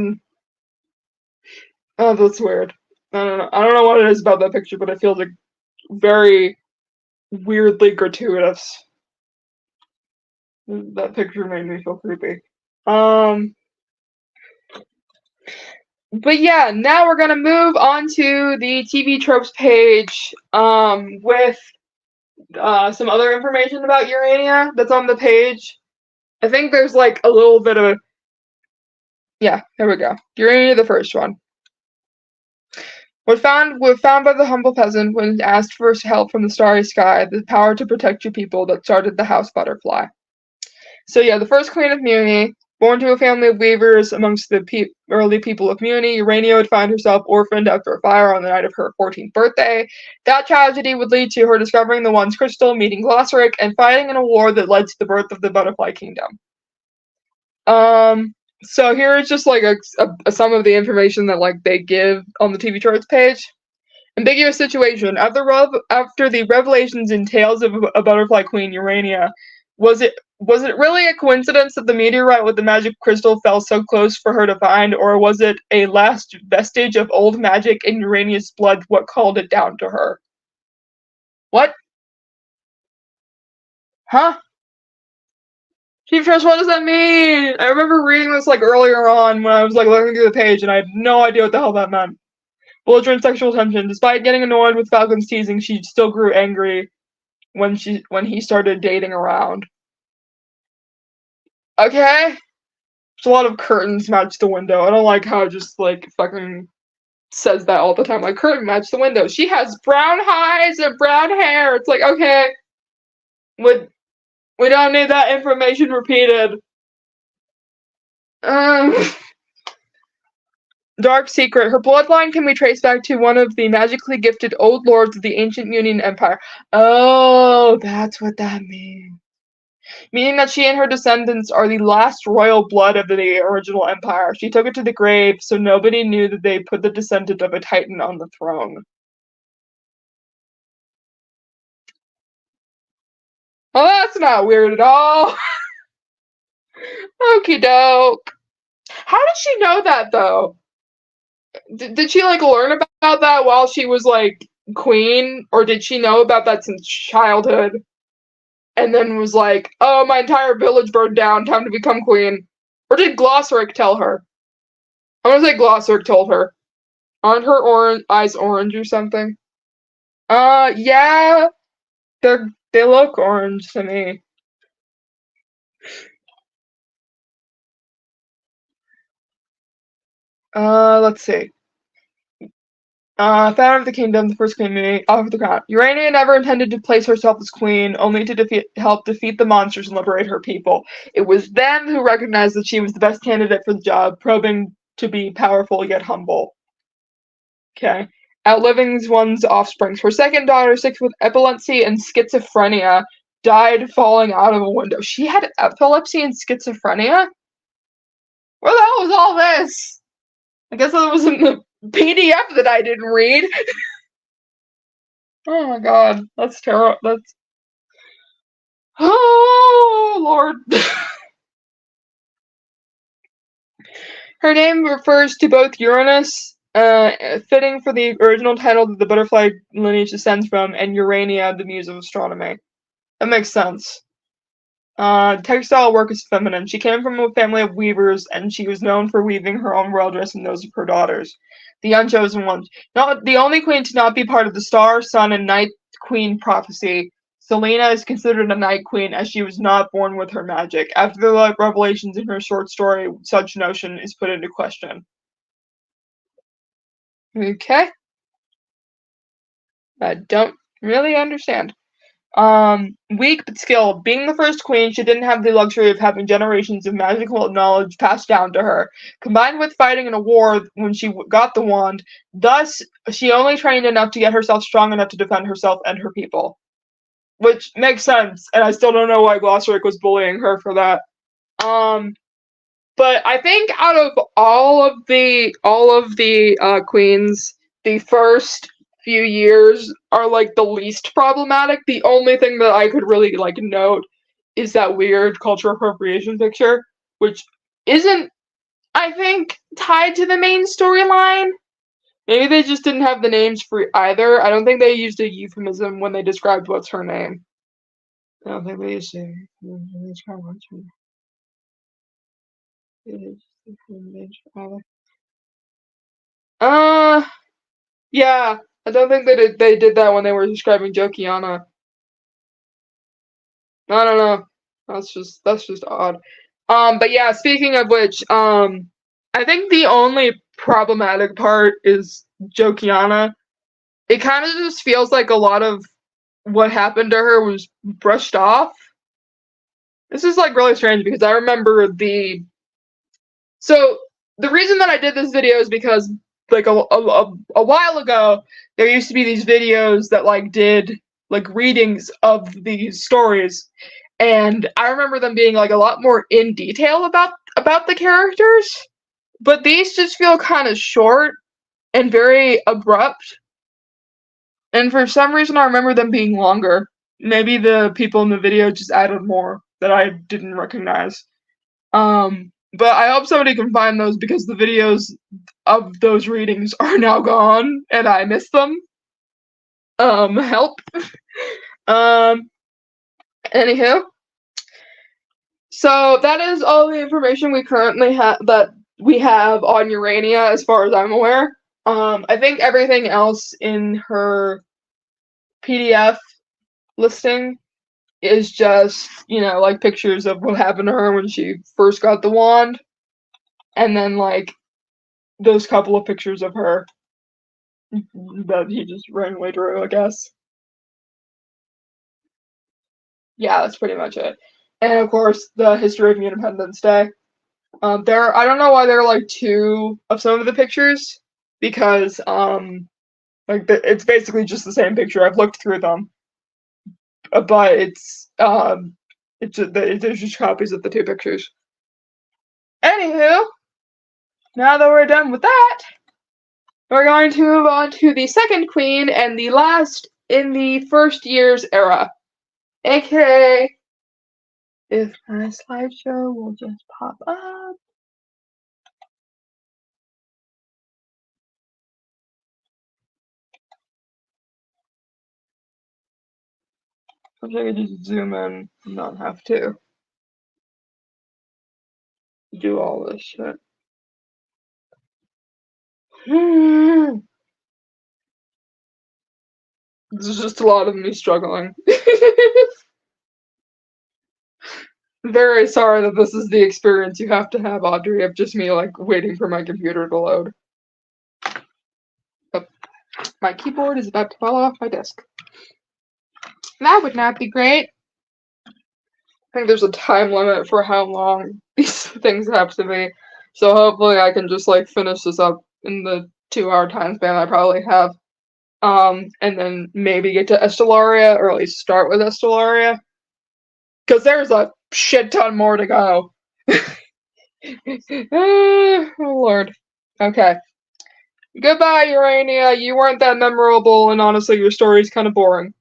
Oh, that's weird. I don't know what it is about that picture, but it feels, like, very weirdly gratuitous. That picture made me feel creepy. But yeah, now we're gonna move on to the TV tropes page, with some other information about Urania that's on the page. I think there's, like, a little bit of. Yeah, here we go. Urania, the first one. Was found by the humble peasant when asked for help from the starry sky, the power to protect your people that started the house butterfly. So yeah, the first queen of Mewni, born to a family of weavers amongst the early people of Mewni, Urania would find herself orphaned after a fire on the night of her 14th birthday. That tragedy would lead to her discovering the One's crystal, meeting Glossaric, and fighting in a war that led to the birth of the Butterfly Kingdom. So here is just, like, some of the information that, like, they give on the TV tropes page. Ambiguous situation. After the revelations in Tales of a Butterfly Queen, Urania, was it really a coincidence that the meteorite with the magic crystal fell so close for her to find, or was it a last vestige of old magic in Urania's blood what called it down to her? What? Huh? Chief Trust, what does that mean? I remember reading this like earlier on when I was like looking through the page and I had no idea what the hell that meant. Belligerent sexual tension. Despite getting annoyed with Falcon's teasing, she still grew angry when he started dating around. Okay. There's a lot of curtains match the window. I don't like how it just like fucking says that all the time. Like, curtain match the window. She has brown eyes and brown hair. It's like, okay. We don't need that information repeated. Dark secret. Her bloodline can be traced back to one of the magically gifted old lords of the ancient Union Empire. Oh, that's what that means. Meaning that she and her descendants are the last royal blood of the original empire. She took it to the grave, so nobody knew that they put the descendant of a titan on the throne. Well, that's not weird at all. Okie doke. How did she know that, though? Did she, like, learn about that while she was, like, queen? Or did she know about that since childhood? And then was like, oh, my entire village burned down, time to become queen. Or did Glossric tell her? I want to say Glossric told her. Aren't her eyes orange or something? Yeah. They look orange to me. Let's see. Founder of the kingdom, the first queen, Mewni, off the crown. Urania never intended to place herself as queen, only to help defeat the monsters and liberate her people. It was them who recognized that she was the best candidate for the job, probing to be powerful yet humble. Okay. Outliving one's offsprings. Her second daughter, sick with epilepsy and schizophrenia, died falling out of a window. She had epilepsy and schizophrenia? Where the hell was all this? I guess it was in the PDF that I didn't read. Oh my god, that's terrible. That's. Oh, Lord. Her name refers to both Uranus, fitting for the original title that the butterfly lineage descends from, and Urania, the muse of astronomy. That makes sense. Textile work is feminine. She came from a family of weavers, and she was known for weaving her own royal dress and those of her daughters. The unchosen ones. Not the only queen to not be part of the Star, Sun, and Night Queen prophecy. Selena is considered a Night Queen as she was not born with her magic. After the revelations in her short story, such notion is put into question. Okay. I don't really understand. Weak but skilled. Being the first queen, she didn't have the luxury of having generations of magical knowledge passed down to her. Combined with fighting in a war when she got the wand, thus, she only trained enough to get herself strong enough to defend herself and her people. Which makes sense, and I still don't know why Glossric was bullying her for that. But I think out of all of the queens, the first few years are like the least problematic. The only thing that I could really like note is that weird cultural appropriation picture, which isn't, I think, tied to the main storyline. Maybe they just didn't have the names for either. I don't think they used a euphemism when they described what's her name. I don't think they used to describe what's her name. Yeah. I don't think they did that when they were describing Jokiana. I don't know. That's just odd. But yeah, speaking of which, I think the only problematic part is Jokiana. It kind of just feels like a lot of what happened to her was brushed off. This is like really strange because I remember so the reason that I did this video is because like a while ago there used to be these videos that like did like readings of these stories, and I remember them being like a lot more in detail about the characters, but these just feel kind of short and very abrupt. And for some reason, I remember them being longer. Maybe the people in the video just added more that I didn't recognize. But I hope somebody can find those because the videos of those readings are now gone and I miss them. Help. um, Anywho. So that is all the information we currently have that we have on Urania as far as I'm aware. I think everything else in her PDF listing is just, like pictures of what happened to her when she first got the wand. And then like those couple of pictures of her that he just randomly drew, I guess. Yeah, that's pretty much it. And of course, the history of Independence Day. I don't know why there are like two of some of the pictures because it's basically just the same picture. I've looked through them, but there's just copies of the two pictures. Anywho, now that we're done with that, we're going to move on to the second queen and the last in the first year's era, aka if my slideshow will just pop up. I wish I could just zoom in and not have to do all this shit. This is just a lot of me struggling. Very sorry that this is the experience you have to have, Audrey, of just me, like, waiting for my computer to load. Oh, my keyboard is about to fall off my desk. That would not be great. I think there's a time limit for how long these things have to be. So hopefully I can just, like, finish this up in the 2-hour time span I probably have. And then maybe get to Estelaria, or at least start with Estelaria. Because there's a shit ton more to go. Oh, Lord. Okay. Goodbye, Urania. You weren't that memorable, and honestly, your story's kind of boring.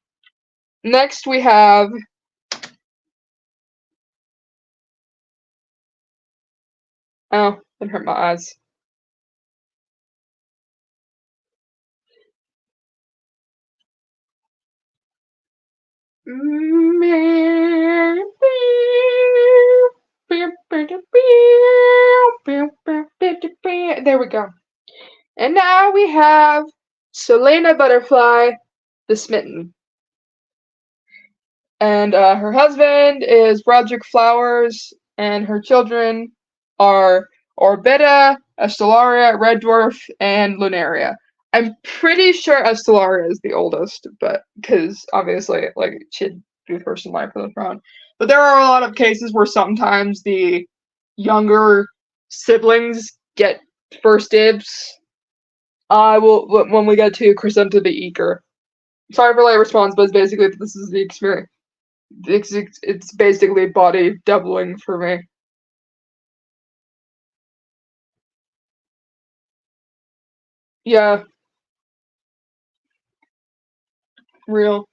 Next, we have... Oh, it hurt my eyes. There we go. And now we have Selena Butterfly, the Smitten. And her husband is Roderick Flowers, and her children are Orbita, Estelaria, Red Dwarf, and Lunaria. I'm pretty sure Estelaria is the oldest, but because obviously, like, she'd be first in line for the throne. But there are a lot of cases where sometimes the younger siblings get first dibs. I will when we get to Crescenta the Eager. Sorry for late response, but it's basically this is the experience. It's basically body doubling for me. Yeah. Real.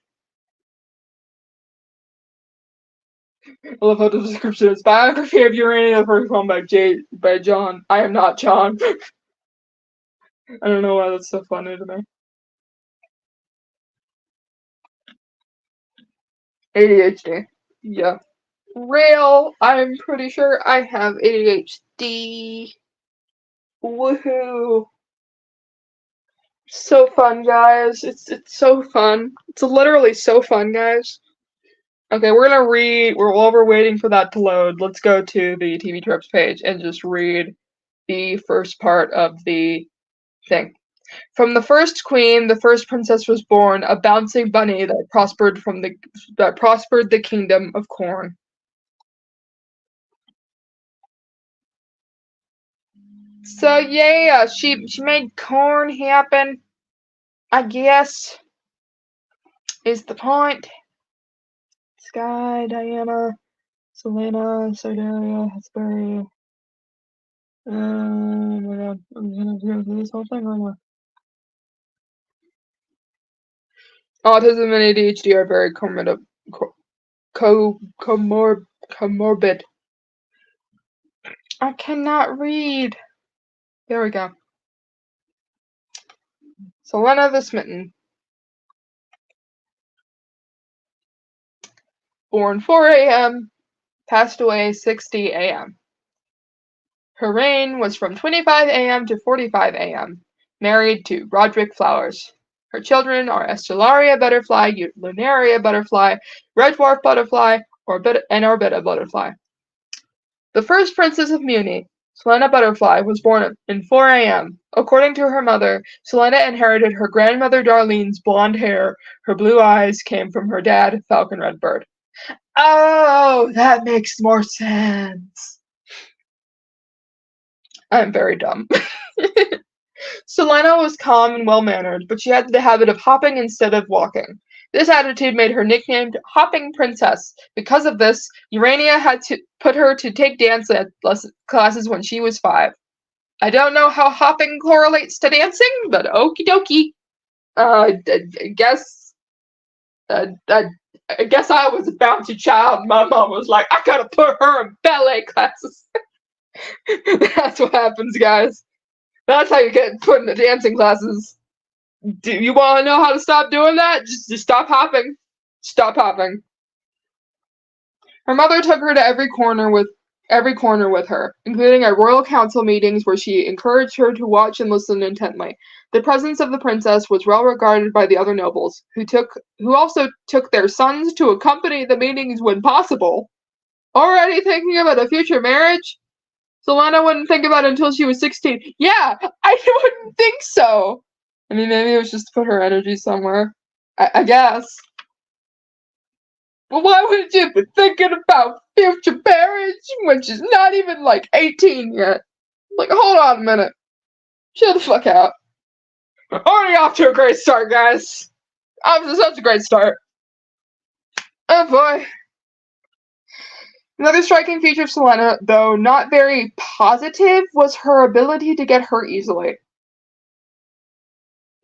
I love how the description is biography of Urania, the first one by John. I am not John. I don't know why that's so funny to me. ADHD. Yeah. Real. I'm pretty sure I have ADHD. Woohoo. So fun, guys. It's so fun. It's literally so fun, guys. Okay, we're gonna read. While we're waiting for that to load, let's go to the TV Tropes page and just read the first part of the thing. From the first queen, the first princess was born, a bouncing bunny that prospered the kingdom of corn. So yeah, she made corn happen, I guess, is the point. Sky, Diana, Selena, Sardaria, Hesperia. Oh my god, I'm gonna go through this whole thing or what? Autism and ADHD are very comorbid. I cannot read. There we go. Selena the Smitten. Born 4 a.m., passed away 6:00 a.m. Her reign was from 25 a.m. to 45 a.m., married to Roderick Flowers. Her children are Estellaria butterfly, Lunaria butterfly, red dwarf butterfly, and Orbita butterfly. The first princess of Mewni, Selena Butterfly, was born in 4 a.m. According to her mother, Selena inherited her grandmother Darlene's blonde hair. Her blue eyes came from her dad, Falcon Redbird. Oh, that makes more sense. I'm very dumb. Selena was calm and well-mannered, but she had the habit of hopping instead of walking. This attitude made her nicknamed Hopping Princess. Because of this, Urania had to put her to take dance classes when she was 5. I don't know how hopping correlates to dancing, but okie dokie. I guess I was a bouncy child, and my mom was like, I gotta put her in ballet classes. That's what happens, guys. That's how you get put into dancing classes. Do you want to know how to stop doing that? Just stop hopping. Stop hopping. Her mother took her to every corner with her, including at royal council meetings where she encouraged her to watch and listen intently. The presence of the princess was well regarded by the other nobles, who also took their sons to accompany the meetings when possible. Already thinking about a future marriage? Selena wouldn't think about it until she was 16. Yeah, I wouldn't think so. I mean, maybe it was just to put her energy somewhere. I guess. But why would you be thinking about future marriage when she's not even, 18 yet? Hold on a minute. Chill the fuck out. Already off to a great start, guys. Off to such a great start. Oh boy. Another striking feature of Selena, though not very positive, was her ability to get hurt easily.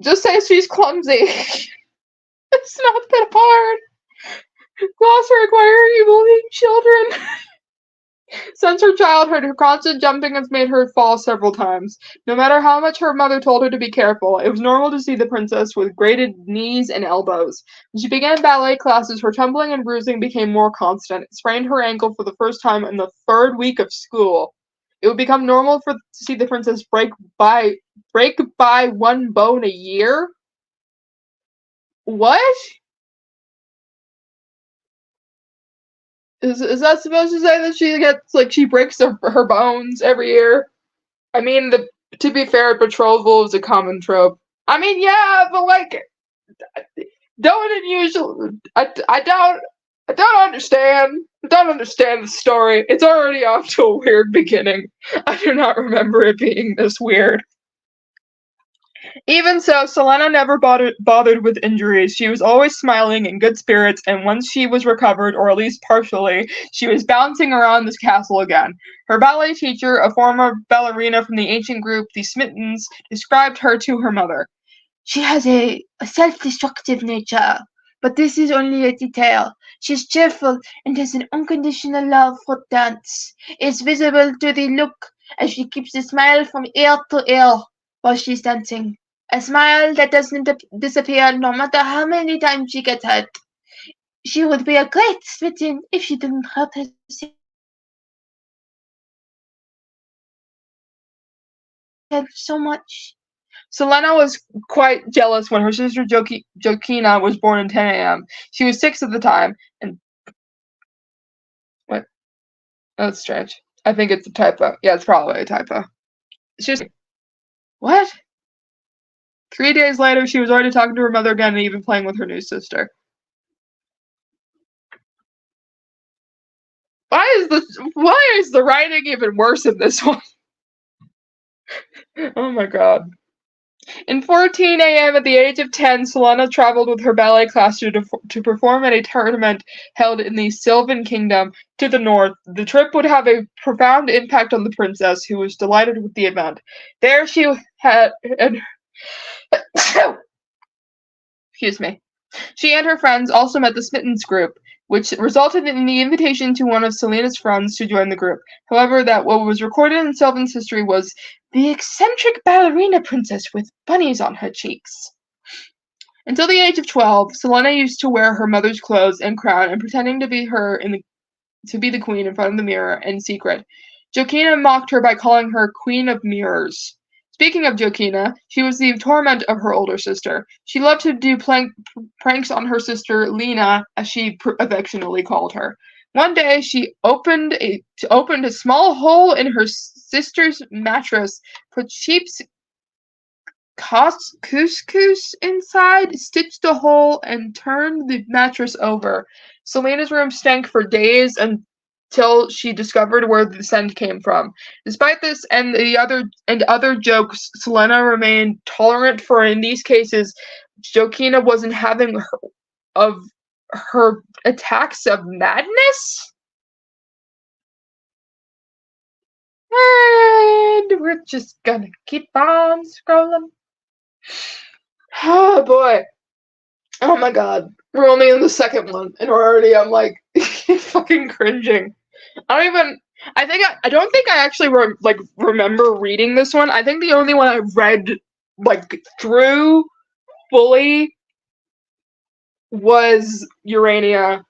Just say she's clumsy. It's not that hard. Gloss require evil children. Since her childhood, her constant jumping has made her fall several times. No matter how much her mother told her to be careful, it was normal to see the princess with grated knees and elbows. When she began ballet classes, her tumbling and bruising became more constant. It sprained her ankle for the first time in the 3rd week of school. It would become normal to see the princess break by 1 bone a year? What? Is that supposed to say that she gets, she breaks her bones every year? I mean, to be fair, betrothal is a common trope. I mean, yeah, but, don't it usually... I don't understand. I don't understand the story. It's already off to a weird beginning. I do not remember it being this weird. Even so, Selena never bothered with injuries. She was always smiling in good spirits, and once she was recovered, or at least partially, she was bouncing around this castle again. Her ballet teacher, a former ballerina from the ancient group, the Smittens, described her to her mother. She has a self-destructive nature, but this is only a detail. She's cheerful and has an unconditional love for dance. It's visible to the look as she keeps a smile from ear to ear while she's dancing. A smile that doesn't disappear no matter how many times she gets hurt. She would be a great Smitten if she didn't hurt herself so much. Selena was quite jealous when her sister Jokina was born at 10 a.m. She was 6 at the time, and... What? That's strange. I think it's a typo. Yeah, it's probably a typo. What? 3 days later, she was already talking to her mother again and even playing with her new sister. Why is the writing even worse in this one? Oh my god. In 14 a.m. at the age of 10, Selena traveled with her ballet class to perform at a tournament held in the Sylvan Kingdom to the north. The trip would have a profound impact on the princess, who was delighted with the event. There she had... Excuse me. She and her friends also met the Smittens group, which resulted in the invitation to one of Selena's friends to join the group. However, that what was recorded in Sylvan's history was the eccentric ballerina princess with bunnies on her cheeks. Until the age of 12, Selena used to wear her mother's clothes and crown and pretending to be the queen in front of the mirror in secret. Jokina mocked her by calling her Queen of Mirrors. Speaking of Jokina, she was the torment of her older sister. She loved to do pranks on her sister Lena, as she affectionately called her. One day, she opened a small hole in her sister's mattress, put sheep's couscous inside, stitched the hole, and turned the mattress over. Selena's room stank for days until she discovered where the scent came from. Despite this and other jokes, Selena remained tolerant, for in these cases, Jokina wasn't having her attacks of madness. And we're just gonna keep on scrolling. Oh boy. Oh my god. We're only in the second one, and already I'm like fucking cringing. I don't think I actually remember reading this one. I think the only one I read through fully was Urania,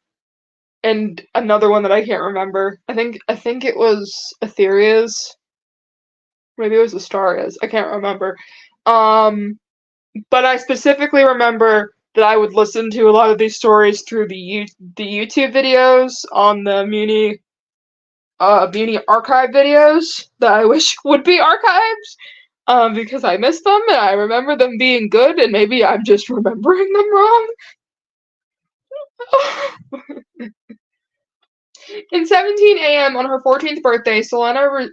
and another one that I can't remember. I think it was Etheria's. Maybe it was Astaria's. I can't remember. But I specifically remember that I would listen to a lot of these stories through the YouTube videos on the Mewni archive videos that I wish would be archives, because I missed them and I remember them being good, and maybe I'm just remembering them wrong. In 17 a.m. on her 14th birthday, Selena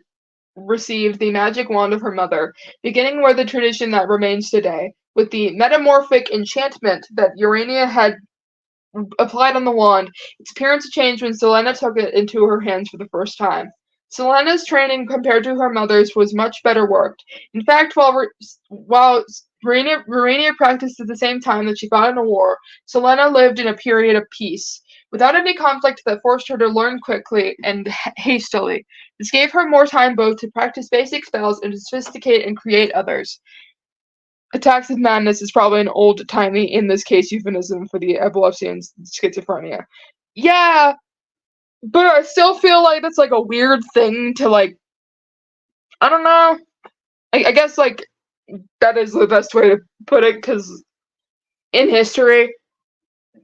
received the magic wand of her mother, beginning with the tradition that remains today. With the metamorphic enchantment that Urania had applied on the wand, its appearance changed when Selena took it into her hands for the first time. Selena's training compared to her mother's was much better worked. In fact, while Urania practiced at the same time that she fought in a war, Selena lived in a period of peace, without any conflict that forced her to learn quickly and hastily. This gave her more time both to practice basic spells and to sophisticate and create others. Attacks of madness is probably an old-timey, in this case, euphemism for the epilepsy and schizophrenia. Yeah, but I still feel like that's a weird thing to I don't know. I guess that is the best way to put it, because in history,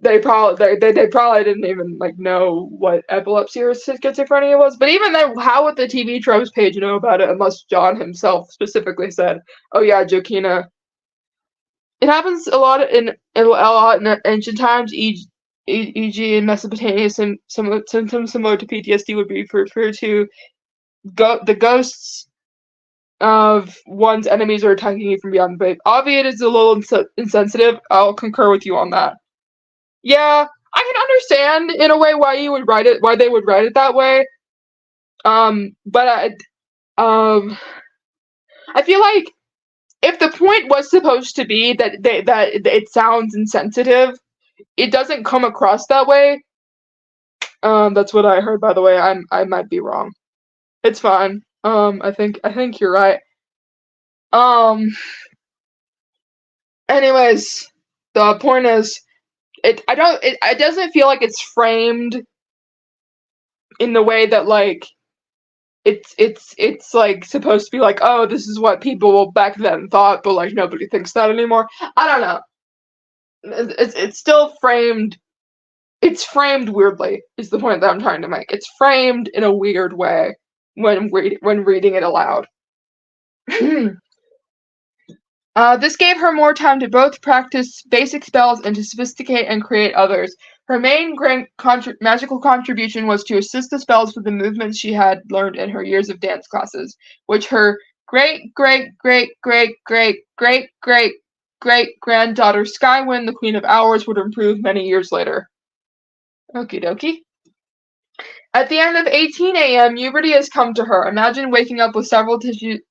they probably didn't even know what epilepsy or schizophrenia was. But even then, how would the TV tropes page know about it unless John himself specifically said, "Oh yeah, Jokina." It happens a lot in ancient times, e.g. in Mesopotamia. Some symptoms similar to PTSD would be referred to the ghosts of one's enemies are attacking you from beyond the grave. Albeit it's a little insensitive, I'll concur with you on that. Yeah, I can understand in a way why they would write it that way. But I feel like if the point was supposed to be that it sounds insensitive, it doesn't come across that way. That's what I heard, by the way. I might be wrong. It's fine. I think you're right. Anyways, the point is, it doesn't feel like it's framed in the way that it's supposed to be oh, this is what people back then thought, but nobody thinks that anymore. I don't know. It's still framed. It's framed weirdly, is the point that I'm trying to make. It's framed in a weird way when reading it aloud. This gave her more time to both practice basic spells and to sophisticate and create others. Her main magical contribution was to assist the spells with the movements she had learned in her years of dance classes, which her great-great-great-great-great-great-great-granddaughter Skywyn, the Queen of Hours, would improve many years later. Okie dokie. At the end of 18 a.m., puberty has come to her. Imagine waking up with several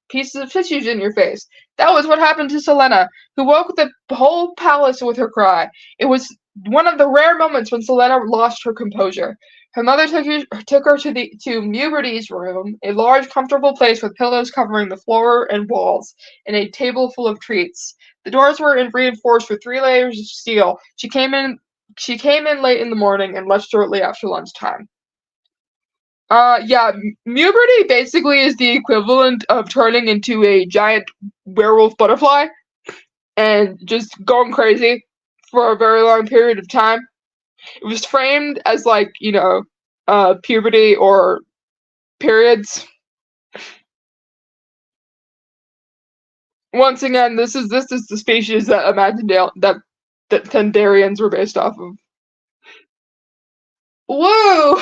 pieces of tissues in your face. That was what happened to Selena, who woke the whole palace with her cry. It was one of the rare moments when Selena lost her composure. Her mother took her to Mewni's room, a large, comfortable place with pillows covering the floor and walls, and a table full of treats. The doors were reinforced with 3 layers of steel. She came in late in the morning and left shortly after lunchtime. Yeah, Mewni basically is the equivalent of turning into a giant werewolf butterfly and just going crazy for a very long period of time. It was framed as puberty or periods. Once again, this is the species that that Thendarians were based off of. Whoa!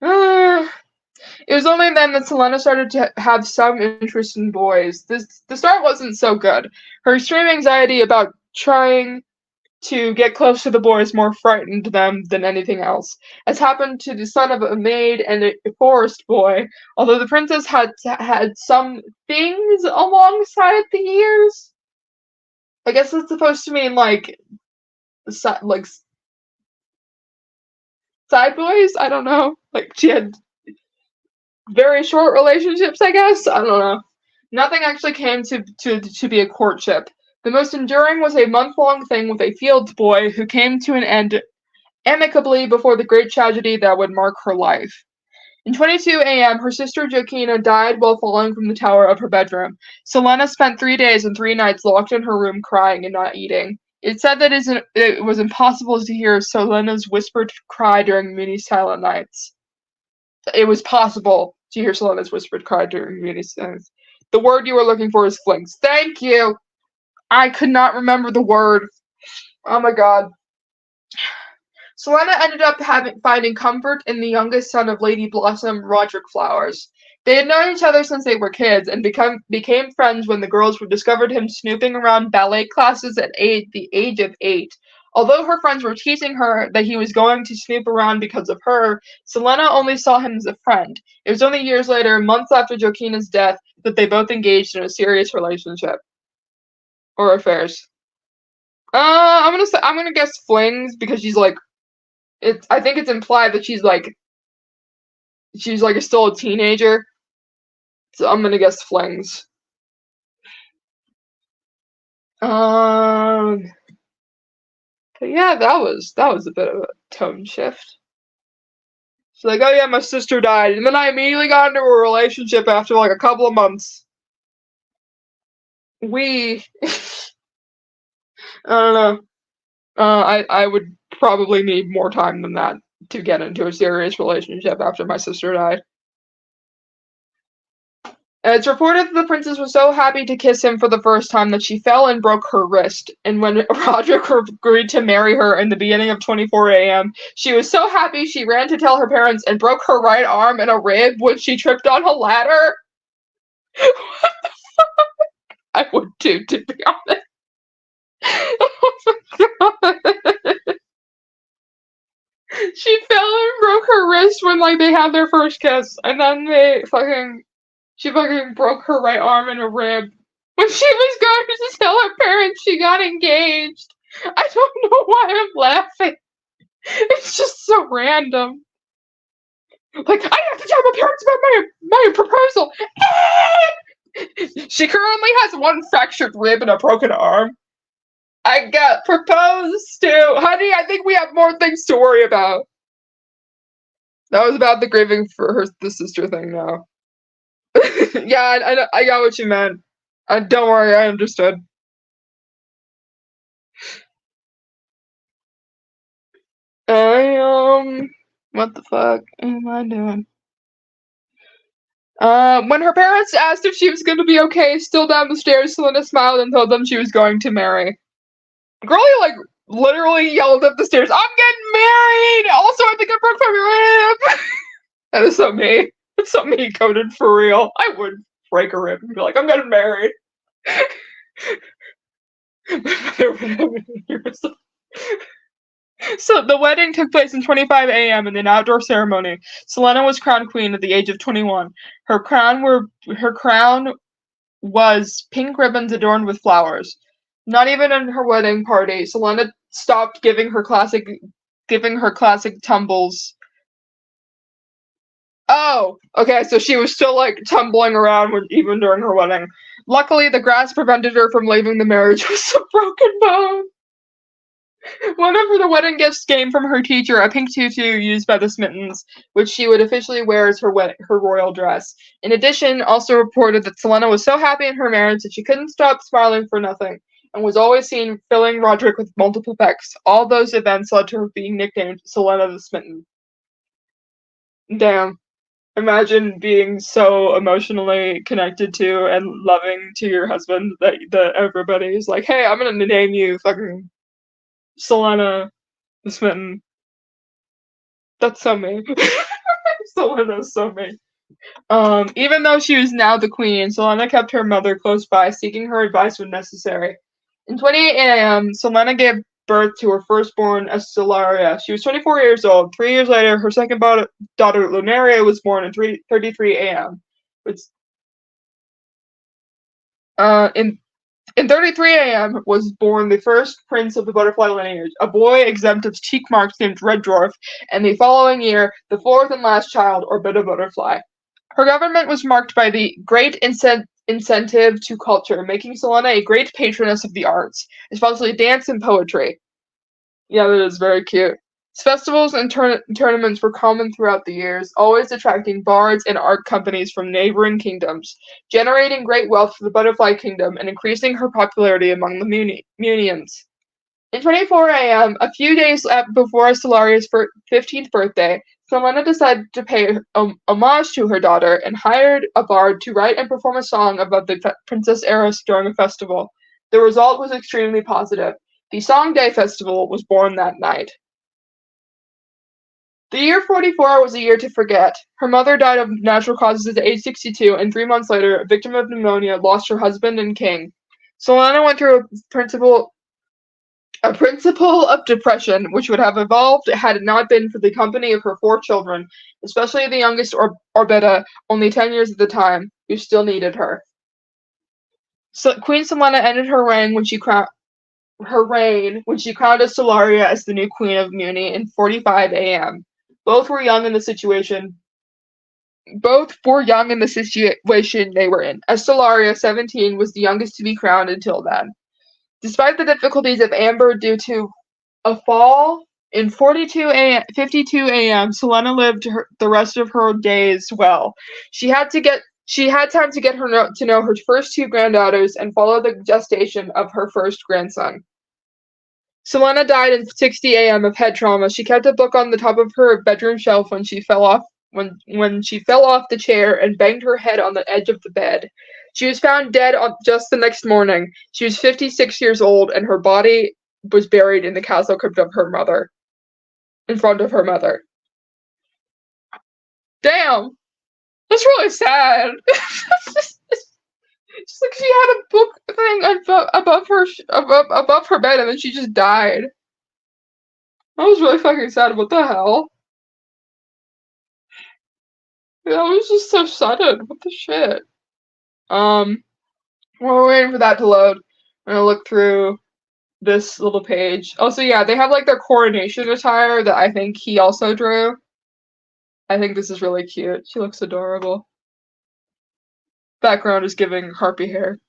It was only then that Selena started to have some interest in boys. The start wasn't so good. Her extreme anxiety about trying to get close to the boys more frightened them than anything else, as happened to the son of a maid and a forest boy, although the princess had some things alongside the years. I guess it's supposed to mean like side boys? I don't know. Like she had very short relationships, I guess. I don't know. Nothing actually came to be a courtship. The most enduring was a month-long thing with a field boy who came to an end amicably before the great tragedy that would mark her life. In 22 a.m., her sister Joaquina died while falling from the tower of her bedroom. Selena spent 3 days and 3 nights locked in her room crying and not eating. It's said that it was impossible to hear Selena's whispered cry during Mewni's silent nights. It was possible to hear Selena's whispered cry during Mewni's silent nights. The word you were looking for is flings. Thank you! I could not remember the word. Oh my god. Selena ended up finding comfort in the youngest son of Lady Blossom, Roderick Flowers. They had known each other since they were kids and became friends when the girls discovered him snooping around ballet classes at the age of 8. Although her friends were teasing her that he was going to snoop around because of her, Selena only saw him as a friend. It was only years later, months after Joaquina's death, that they both engaged in a serious relationship. Or affairs. I'm gonna guess flings because she's like I think it's implied that she's still a teenager. So I'm gonna guess flings. But yeah, that was a bit of a tone shift. She's like, oh yeah, my sister died, and then I immediately got into a relationship after like a couple of months. I don't know. I would probably need more time than that to get into a serious relationship after my sister died. It's reported that the princess was so happy to kiss him for the first time that she fell and broke her wrist. And when Roderick agreed to marry her in the beginning of 24 a.m., she was so happy she ran to tell her parents and broke her right arm and a rib when she tripped on a ladder. What the fuck? I would too, to be honest. Oh my god. She fell and broke her wrist when they had their first kiss, and then she fucking broke her right arm and a rib when she was going to tell her parents she got engaged. I don't know why I'm laughing. It's just so random. I have to tell my parents about my proposal. She currently has one fractured rib and a broken arm. I got proposed to. Honey, I think we have more things to worry about. That was about the grieving for the sister thing now. Yeah, I got what you meant. Don't worry, I understood. What the fuck am I doing? When her parents asked if she was going to be okay, still down the stairs, Selena smiled and told them she was going to marry. Girlie, literally yelled up the stairs, I'm getting married! Also, I think I broke my rib! That is so me. It's so me coded for real. I would break a rib and be like, I'm getting married. So the wedding took place in 25 a.m. in an outdoor ceremony. Selena was crowned queen at the age of 21. Her crown was pink ribbons adorned with flowers. Not even in her wedding party. Selena stopped giving her classic tumbles. Oh, okay, so she was still like tumbling around even during her wedding. Luckily, the grass prevented her from leaving the marriage with a broken bone. One of the wedding gifts came from her teacher, a pink tutu used by the Smittens, which she would officially wear as her royal dress. In addition, also reported that Selena was so happy in her marriage that she couldn't stop smiling for nothing, and was always seen filling Roderick with multiple pecks. All those events led to her being nicknamed Selena the Smitten. Damn. Imagine being so emotionally connected to and loving to your husband that everybody's like, hey, I'm gonna name you fucking Selena the Smitten. That's so me. Selena's so me. Even though she was now the queen, Selena kept her mother close by, seeking her advice when necessary. In 28 a.m., Selena gave birth to her firstborn, Estelaria. She was 24 years old. 3 years later, her second daughter, Lunaria, was born in 33 a.m. In 33 a.m. was born the first prince of the butterfly lineage, a boy exempt of cheek marks named Red Dwarf, and the following year, the fourth and last child, Orbita Butterfly. Her government was marked by the great incentive to culture, making Selena a great patroness of the arts, especially dance and poetry. Yeah, that is very cute. Festivals and tournaments were common throughout the years, always attracting bards and art companies from neighboring kingdoms, generating great wealth for the Butterfly Kingdom and increasing her popularity among the Munians. In 24 a.m., a few days before Stellaria's 15th birthday, Selena decided to pay homage to her daughter and hired a bard to write and perform a song about the Princess Eris during a festival. The result was extremely positive. The Song Day Festival was born that night. The year 44 was a year to forget. Her mother died of natural causes at age 62, and 3 months later, a victim of pneumonia, lost her husband and king. Selena went through a principle of depression, which would have evolved had it not been for the company of her 4 children, especially the youngest, Orbita, only 10 years at the time, who still needed her. So Queen Selena ended her reign when she crowned Stellaria as the new queen of Mewni in 45 a.m. Both were young in the situation they were in, as Stellaria, 17, was the youngest to be crowned until then. Despite the difficulties of Amber due to a fall in 52 a.m., Selena lived the rest of her days well. She had time to get to know her first 2 granddaughters and follow the gestation of her first grandson. Selena died at 60 a.m. of head trauma. She kept a book on the top of her bedroom shelf when she fell off the chair and banged her head on the edge of the bed. She was found dead just the next morning. She was 56 years old, and her body was buried in the castle crypt of her mother, in front of her mother. Damn, that's really sad. It's like she had a book thing above her bed, and then she just died. I was really fucking sad. What the hell? That was just so sudden. What the shit? While we're waiting for that to load, I'm gonna look through this little page. Also, yeah, they have like their coronation attire that I think he also drew. I think this is really cute. She looks adorable. Background is giving harpy hair.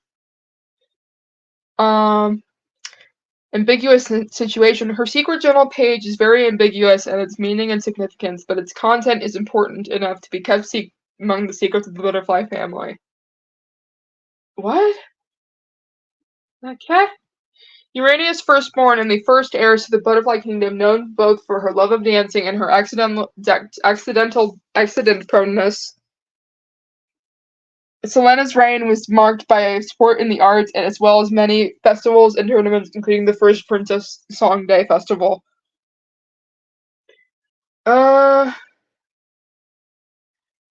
Ambiguous situation. Her secret journal page is very ambiguous in its meaning and significance, but its content is important enough to be kept among the secrets of the butterfly family. What? Okay. Urania's firstborn and the first heiress to the butterfly kingdom, known both for her love of dancing and her accident proneness. Selena's reign was marked by sport in the arts, and as well as many festivals and tournaments, including the first Princess Song Day Festival.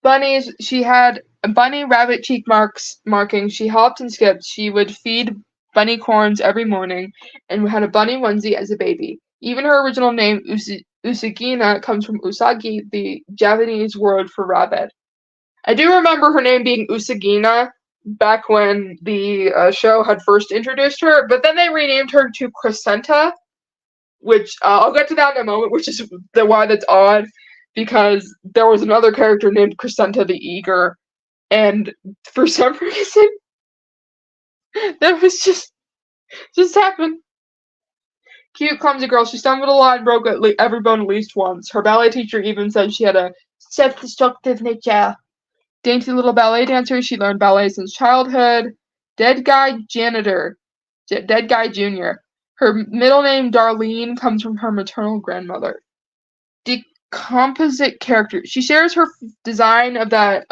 Bunnies. She had bunny rabbit cheek markings. She hopped and skipped. She would feed bunny corns every morning, and had a bunny onesie as a baby. Even her original name, Usagina, comes from usagi, the Japanese word for rabbit. I do remember her name being Usagina, back when the show had first introduced her, but then they renamed her to Crescenta, which I'll get to that in a moment, which is the why that's odd, because there was another character named Crescenta the Eager, and for some reason, that was just happened. Cute, clumsy girl, she stumbled a lot and broke every bone at least once. Her ballet teacher even said she had a self-destructive nature. Dainty little ballet dancer, she learned ballet since childhood. Dead Guy Janitor, Dead Guy Jr. Her middle name, Darlene, comes from her maternal grandmother. Decomposite character. She shares her design of the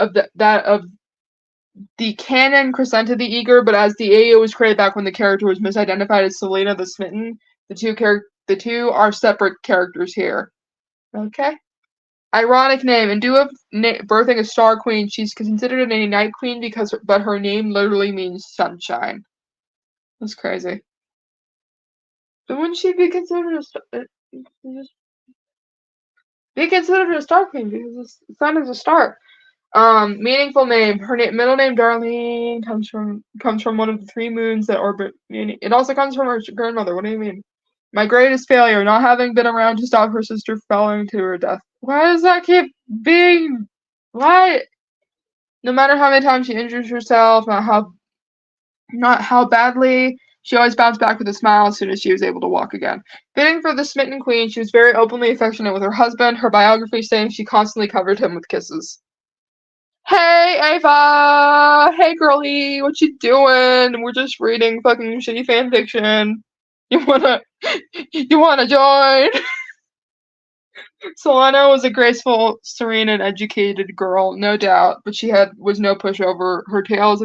canon Crescenta the Eager, but as the AO was created back when the character was misidentified as Selena the Smitten, the two are separate characters here. Okay. Ironic name. In lieu of birthing a star queen, she's considered a night queen but her name literally means sunshine. That's crazy. But wouldn't she be considered a star queen because the sun is a star? Meaningful name. Her middle name Darlene comes from one of the 3 moons that orbit Mewni. It also comes from her grandmother. What do you mean? My greatest failure, not having been around to stop her sister falling to her death. Why does that keep being? Why? No matter how many times she injures herself, not how badly, she always bounced back with a smile as soon as she was able to walk again. Fitting for the smitten queen, she was very openly affectionate with her husband. Her biography saying she constantly covered him with kisses. Hey, Ava! Hey, girlie! What you doing? We're just reading fucking shitty fanfiction. You wanna join? Solana was a graceful, serene, and educated girl, no doubt, but she was no pushover. Her tales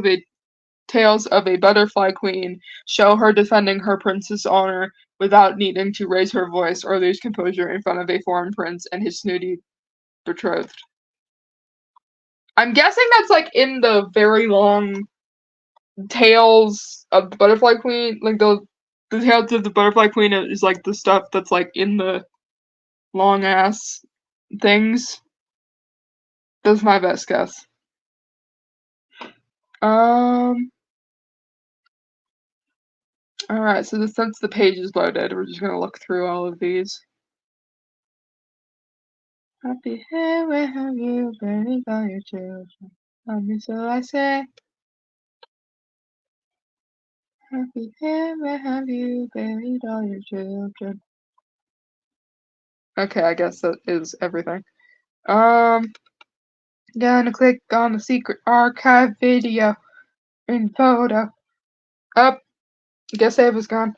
of a butterfly queen show her defending her prince's honor without needing to raise her voice or lose composure in front of a foreign prince and his snooty betrothed. I'm guessing that's like in the very long tales of the butterfly queen, like the tales of the butterfly queen is like the stuff that's like in the long ass things. That's my best guess. Alright, so since the page is loaded, we're just gonna look through all of these. Happy hair, where have you buried all your children? So I say. Happy hair, where have you buried all your children? Okay, I guess that is everything. Gonna click on the secret archive video and photo. Up. Guess Ava's gone.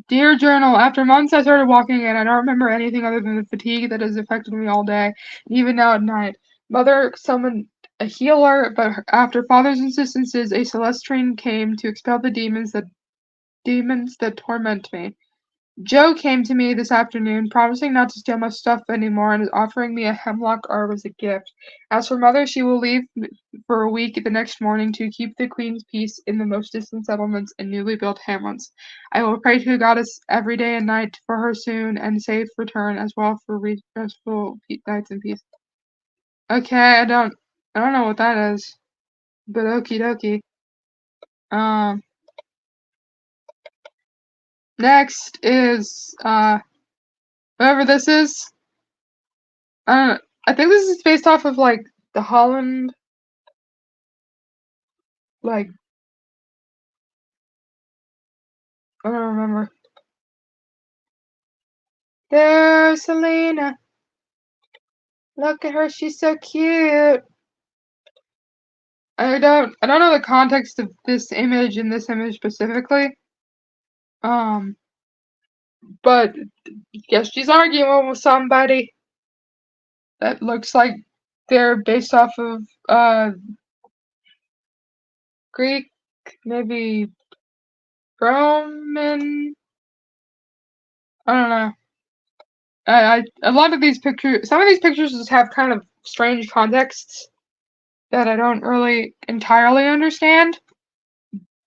Dear Journal, after months I started walking again. I don't remember anything other than the fatigue that has affected me all day, and even now at night. Mother summoned a healer, but after Father's insistences, a Celestine came to expel the demons that torment me. Joe came to me this afternoon, promising not to steal my stuff anymore and offering me a hemlock herb as a gift. As for Mother, she will leave for a week the next morning to keep the Queen's peace in the most distant settlements and newly built hamlets. I will pray to Goddess every day and night for her soon and safe return, as well for restful nights in peace. Okay, I don't know what that is, but okie dokie. Next is whatever this is. I think this is based off of like the Holland, like I don't remember. There's Selena. Look at her, she's so cute. I don't know the context of this image and this image specifically. But yes, she's arguing with somebody that looks like they're based off of Greek, maybe Roman. I don't know. A lot of these pictures, some of these pictures just have kind of strange contexts that I don't really entirely understand.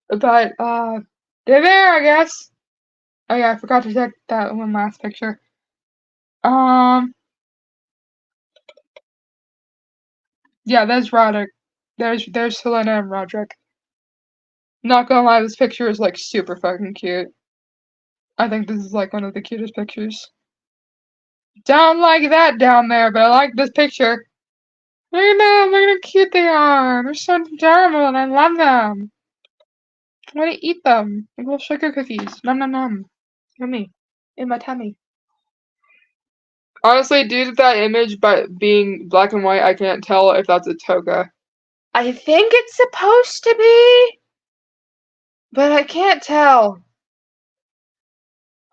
But they're there, I guess. Oh yeah, I forgot to check that one last picture. Yeah, there's Roderick. There's Selena and Roderick. Not gonna lie, this picture is like super fucking cute. I think this is like one of the cutest pictures. Don't like that down there, but I like this picture. Look at them, look at how cute they are. They're so adorable and I love them. I want to eat them. Like little sugar cookies. Nom nom nom. Yummy. In my tummy. Honestly, due to that image but being black and white, I can't tell if that's a toga. I think it's supposed to be, but I can't tell.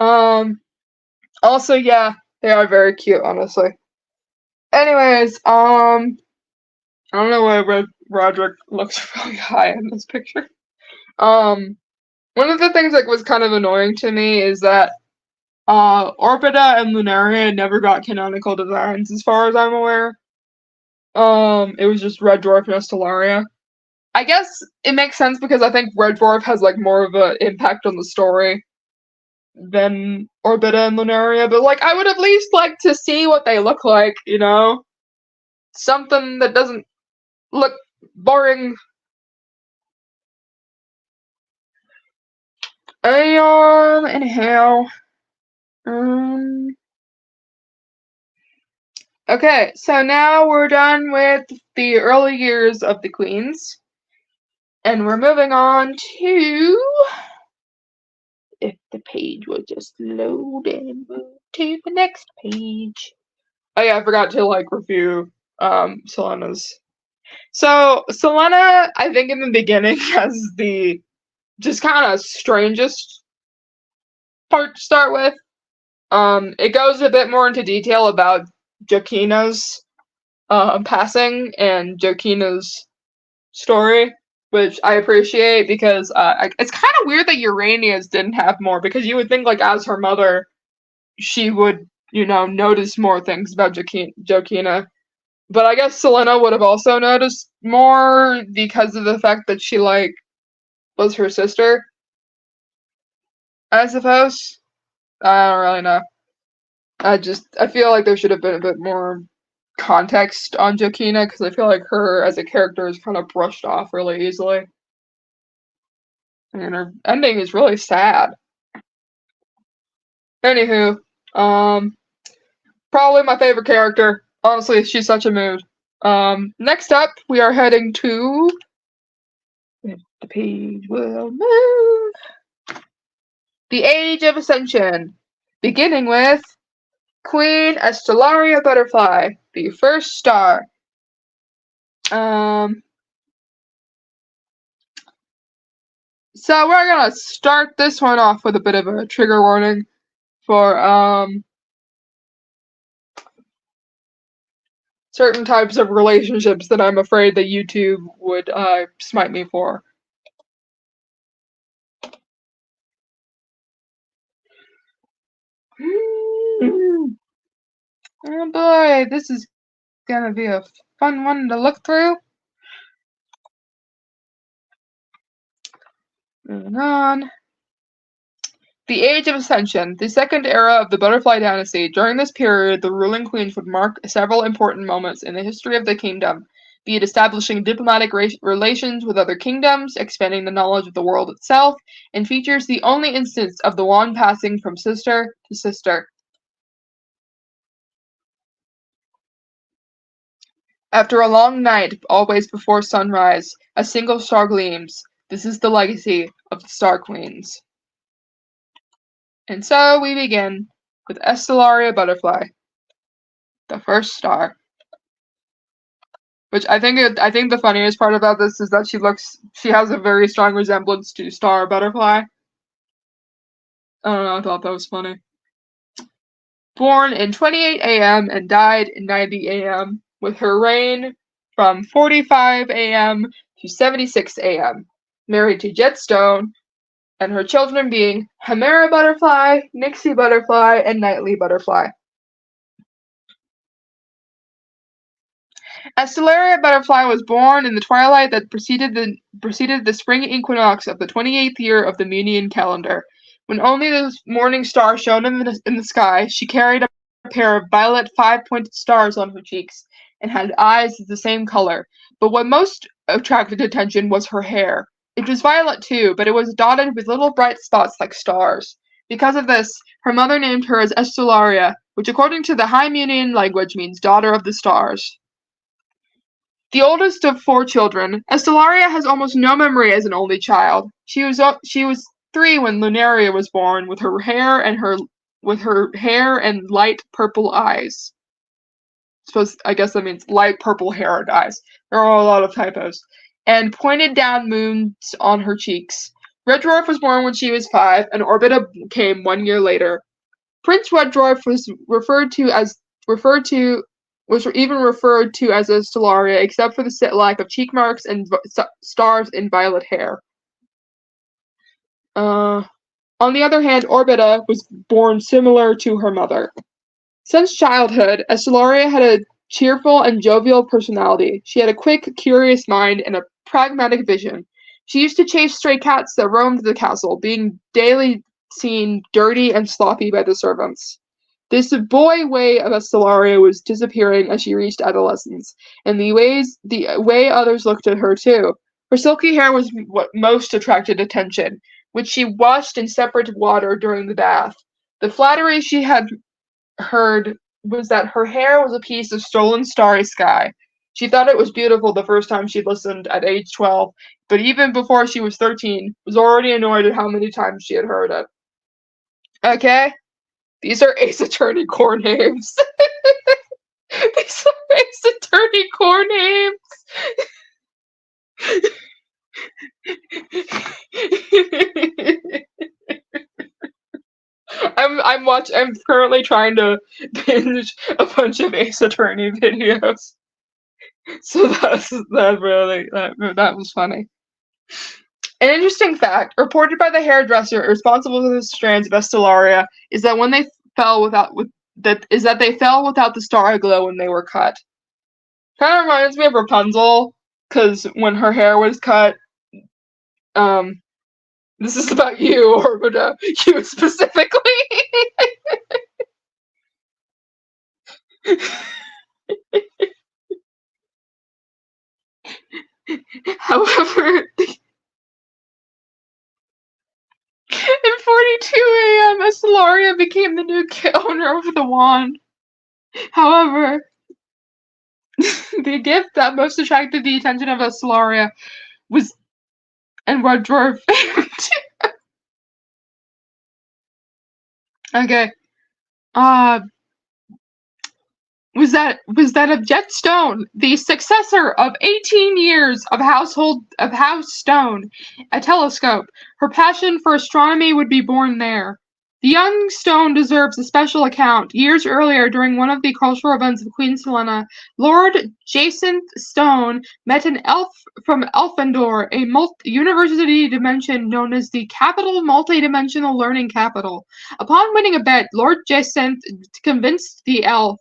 Also, yeah, they are very cute, honestly. Anyways, I don't know why Roderick looks really high in this picture. One of the things that was kind of annoying to me is that Orbita and Lunaria never got canonical designs, as far as I'm aware. It was just Red Dwarf and Stellaria. I guess it makes sense because I think Red Dwarf has like more of an impact on the story than Orbita and Lunaria, but like I would at least like to see what they look like, you know? Something that doesn't look boring. Anyhow. Okay, so now we're done with the early years of the queens. And we're moving on to, if the page will just load and move to the next page. Oh yeah, I forgot to like review Selena's. So Selena, I think in the beginning has the just kind of strangest part to start with. It goes a bit more into detail about Jokina's passing and Jokina's story, which I appreciate because it's kind of weird that Urania's didn't have more, because you would think like as her mother, she would, you know, notice more things about Jokina. But I guess Selena would have also noticed more because of the fact that she like was her sister, I suppose. I don't really know. I feel like there should have been a bit more context on Jokina, because I feel like her as a character is kind of brushed off really easily. And her ending is really sad. Anywho, probably my favorite character. Honestly, she's such a mood. Next up, we are heading to, if the page will move, the Age of Ascension, beginning with Queen Estellaria Butterfly, the first star. So we're gonna start this one off with a bit of a trigger warning for certain types of relationships that I'm afraid that YouTube would smite me for. Oh boy, this is gonna be a fun one to look through. Moving on. The Age of Ascension, the second era of the Butterfly Dynasty. During this period, the ruling queens would mark several important moments in the history of the kingdom, be it establishing diplomatic relations with other kingdoms, expanding the knowledge of the world itself, and features the only instance of the wand passing from sister to sister. After a long night, always before sunrise, a single star gleams. This is the legacy of the Star Queens. And so we begin with Estellaria Butterfly, the first star. Which I think the funniest part about this is that she has a very strong resemblance to Star Butterfly. I don't know, I thought that was funny. Born in 28 AM and died in 90 AM, with her reign from 45 AM to 76 AM. Married to Jetstone, and her children being Hemera Butterfly, Nixie Butterfly, and Nightly Butterfly. Estellaria Butterfly was born in the twilight that preceded the spring equinox of the 28th year of the Mewnian calendar. When only the morning star shone in the sky, she carried a pair of violet 5-pointed stars on her cheeks, and had eyes the same color. But what most attracted attention was her hair. It was violet too, but it was dotted with little bright spots like stars. Because of this, her mother named her as Estelaria, which according to the High Mewnian language means daughter of the stars. The oldest of 4 children, Estelaria has almost no memory as an only child. She was 3 when Lunaria was born, with her hair and light purple eyes. I guess that means light purple hair and eyes. There are a lot of typos. And pointed down moons on her cheeks. Red Dwarf was born when she was 5, and Orbita came 1 year later. Prince Red Dwarf was even referred to as a Stellaria, except for the lack of cheek marks and stars in violet hair. On the other hand, Orbita was born similar to her mother. Since childhood, Estelaria had a cheerful and jovial personality. She had a quick, curious mind and a pragmatic vision. She used to chase stray cats that roamed the castle, being daily seen dirty and sloppy by the servants. This boy way of Estelaria was disappearing as she reached adolescence, and the way others looked at her too. Her silky hair was what most attracted attention, which she washed in separate water during the bath. The flattery she had heard was that her hair was a piece of stolen starry sky. She thought it was beautiful the first time she listened at age 12, but even before she was 13, was already annoyed at how many times she had heard it. Okay? These are Ace Attorney core names. These are Ace Attorney core names. I'm currently trying to binge a bunch of Ace Attorney videos. So that was funny. An interesting fact, reported by the hairdresser responsible for the strands of Estelaria, is that they fell without the star glow when they were cut. Kind of reminds me of Rapunzel, because when her hair was cut, this is about you, or you specifically. However, at 42 a.m., Estelaria became the new owner of the wand. However, the gift that most attracted the attention of Estelaria was, and Red Dwarf. Okay. Was that of Jet Stone, the successor of 18 years of House Stone, a telescope. Her passion for astronomy would be born there. The young Stone deserves a special account. Years earlier, during one of the cultural events of Queen Selena, Lord Jacinth Stone met an elf from Elfendor, a university dimension known as the Capital Multidimensional Learning Capital. Upon winning a bet, Lord Jacinth convinced the elf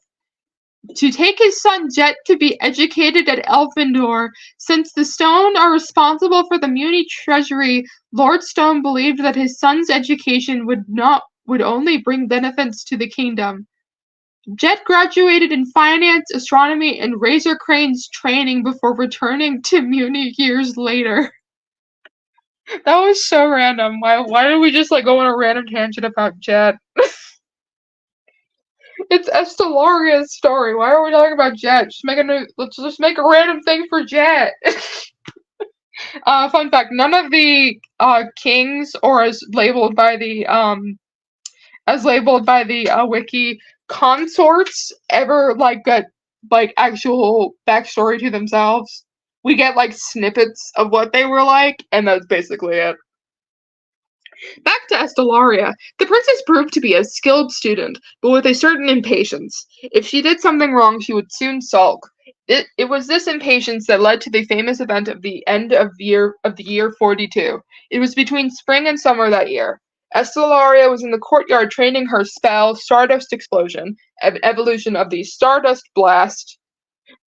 to take his son Jet to be educated at Elfendor. Since the Stone are responsible for the Mewni treasury, Lord Stone believed that his son's education would only bring benefits to the kingdom. Jet graduated in finance, astronomy, and Razor Crane's training before returning to Mewni years later. That was so random. Why did we just go on a random tangent about Jet? It's Estelaria's story. Why are we talking about Jet? Let's just make a random thing for Jet. Fun fact: none of the kings, or as labeled by the wiki, consorts ever get actual backstory to themselves. We get snippets of what they were like, and that's basically it. Back to Estelaria. The princess proved to be a skilled student, but with a certain impatience. If she did something wrong, she would soon sulk. It was this impatience that led to the famous event of the end of the year 42. It was between spring and summer that year. Estelaria was in the courtyard training her spell, Stardust Explosion, an evolution of the Stardust Blast.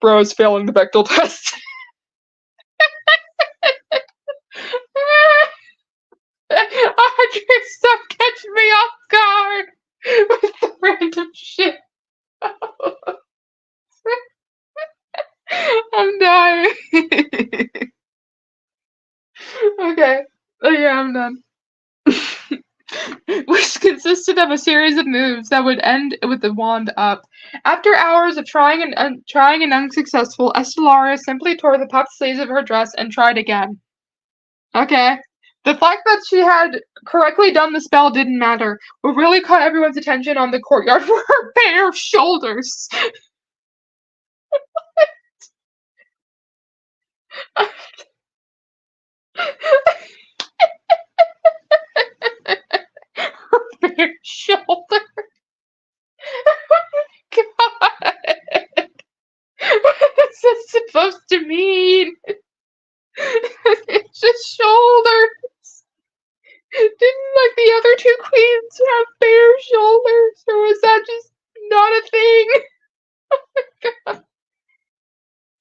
Bros failing the Bechdel test. Audrey, stop catching me off guard with the random shit. I'm dying. Okay. Yeah, I'm done. Which consisted of a series of moves that would end with the wand up. After hours of trying and unsuccessful, Estelaria simply tore the puffed sleeves of her dress and tried again. Okay. The fact that she had correctly done the spell didn't matter. What really caught everyone's attention on the courtyard were her bare shoulders. Her bare shoulder. God. What is this supposed to mean? It's just shoulders. Didn't like the other two queens have bare shoulders, or was that just not a thing? Oh my God.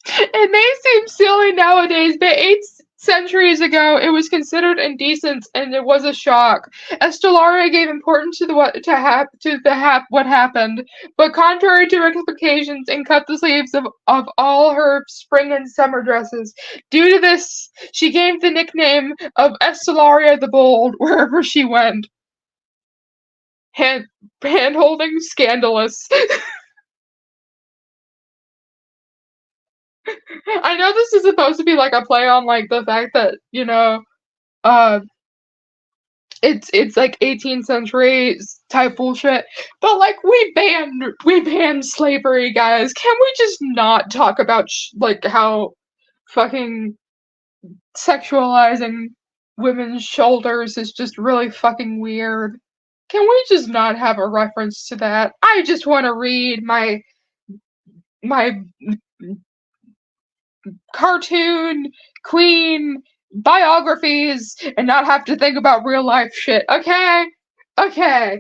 It may seem silly nowadays, but 8 centuries ago it was considered indecent, and it was a shock. Estelaria gave importance to what happened, but contrary to expectations, and cut the sleeves of all her spring and summer dresses. Due to this, she gained the nickname of Estelaria the Bold wherever she went. Hand-holding scandalous. I know this is supposed to be like a play on like the fact that, uh it's like 18th century type bullshit, but like we banned slavery, guys. Can we just not talk about like how fucking sexualizing women's shoulders is just really fucking weird? Can we just not have a reference to that? I just want to read my cartoon queen biographies and not have to think about real life shit. Okay? Okay.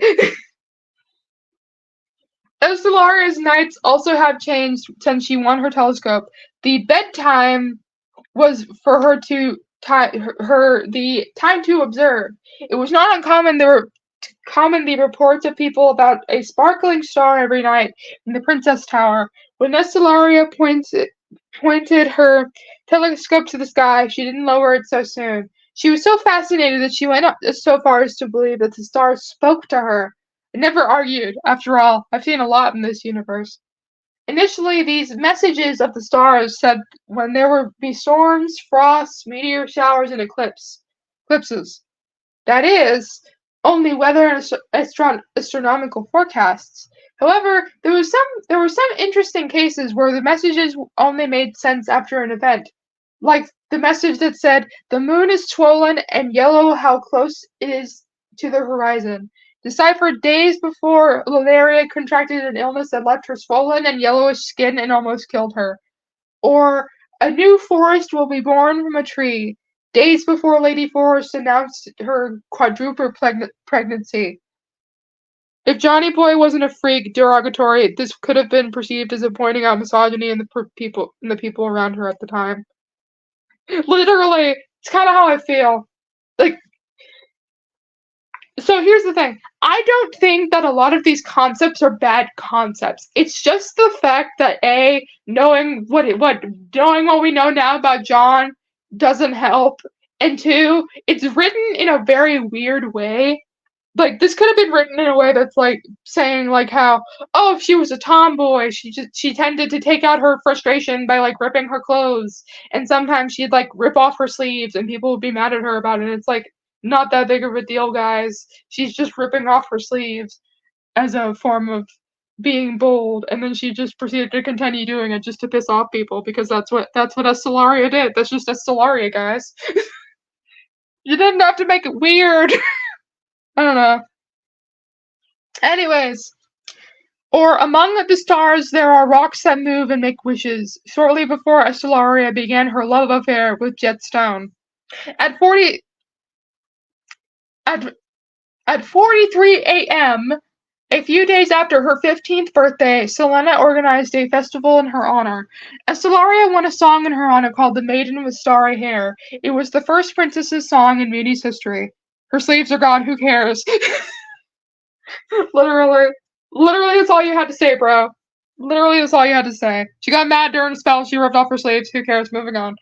Estelaria's nights also have changed since she won her telescope. The bedtime was for her to the time to observe. It was not uncommon the reports of people about a sparkling star every night in the Princess Tower. When Estelaria pointed her telescope to the sky, she didn't lower it so soon. She was so fascinated that she went up so far as to believe that the stars spoke to her. It never argued. After all, I've seen a lot in this universe. Initially, these messages of the stars said when there would be storms, frosts, meteor showers, and eclipses. That is, only weather and astronomical forecasts. However, there were some interesting cases where the messages only made sense after an event, like the message that said the moon is swollen and yellow how close it is to the horizon, deciphered days before Lalaria contracted an illness that left her swollen and yellowish skin and almost killed her, or a new forest will be born from a tree, days before Lady Forest announced her quadruple pregnancy. If Johnny Boy wasn't a freak derogatory, this could have been perceived as a pointing out misogyny in the people around her at the time. Literally, it's kind of how I feel. Like, so here's the thing. I don't think that a lot of these concepts are bad concepts. It's just the fact that knowing what we know now about John doesn't help, and two, it's written in a very weird way. Like, this could have been written in a way that's like saying like how, oh, if she was a tomboy, she tended to take out her frustration by like ripping her clothes, and sometimes she'd like rip off her sleeves and people would be mad at her about it. And it's like not that big of a deal, guys. She's just ripping off her sleeves as a form of being bold, and then she just proceeded to continue doing it just to piss off people because that's what Estelaria did. That's just Estelaria, guys. You didn't have to make it weird. I don't know. Anyways, or among the stars there are rocks that move and make wishes. Shortly before Estelaria began her love affair with Jetstone. At 43 a.m., a few days after her 15th birthday, Selena organized a festival in her honor. Estelaria won a song in her honor called The Maiden with Starry Hair. It was the first princess's song in Mewni's history. Her sleeves are gone, who cares? Literally, that's all you had to say, bro. Literally, that's all you had to say. She got mad during a spell. She ripped off her sleeves. Who cares? Moving on.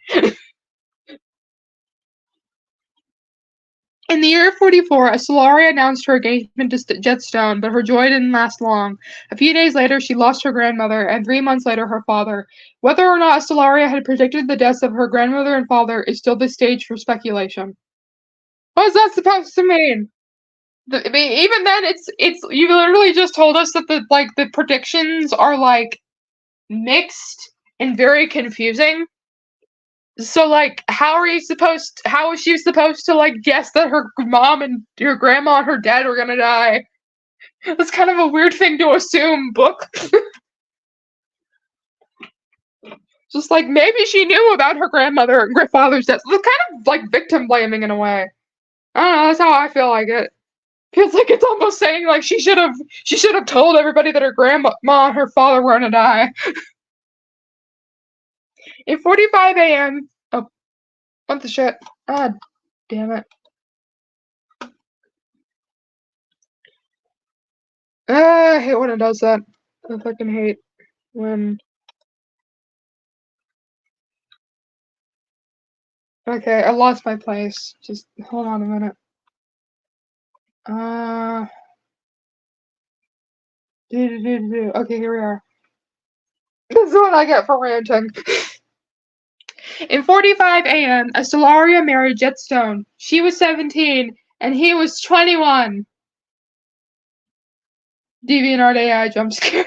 In the year 44, Stellaria announced her engagement to Jetstone, but her joy didn't last long. A few days later, she lost her grandmother, and 3 months later, her father. Whether or not Stellaria had predicted the deaths of her grandmother and father is still the stage for speculation. What is that supposed to mean? I mean, even then, it's you literally just told us that the predictions are mixed and very confusing. So how is she supposed to guess that her mom and her grandma and her dad were gonna die? That's kind of a weird thing to assume, book. Just maybe she knew about her grandmother and grandfather's death. It's kind of victim blaming in a way. I don't know, that's how I feel like it. Feels like it's almost saying she should have told everybody that her grandma and her father were gonna die. At 45 a.m. Oh, what the shit? God damn it. I hate when it does that. I fucking hate when. Okay, I lost my place. Just hold on a minute. Okay, here we are. This is what I get for ranting. In 45 a.m., Stellaria married Jetstone. She was 17, and he was 21. DeviantArt AI jump scare.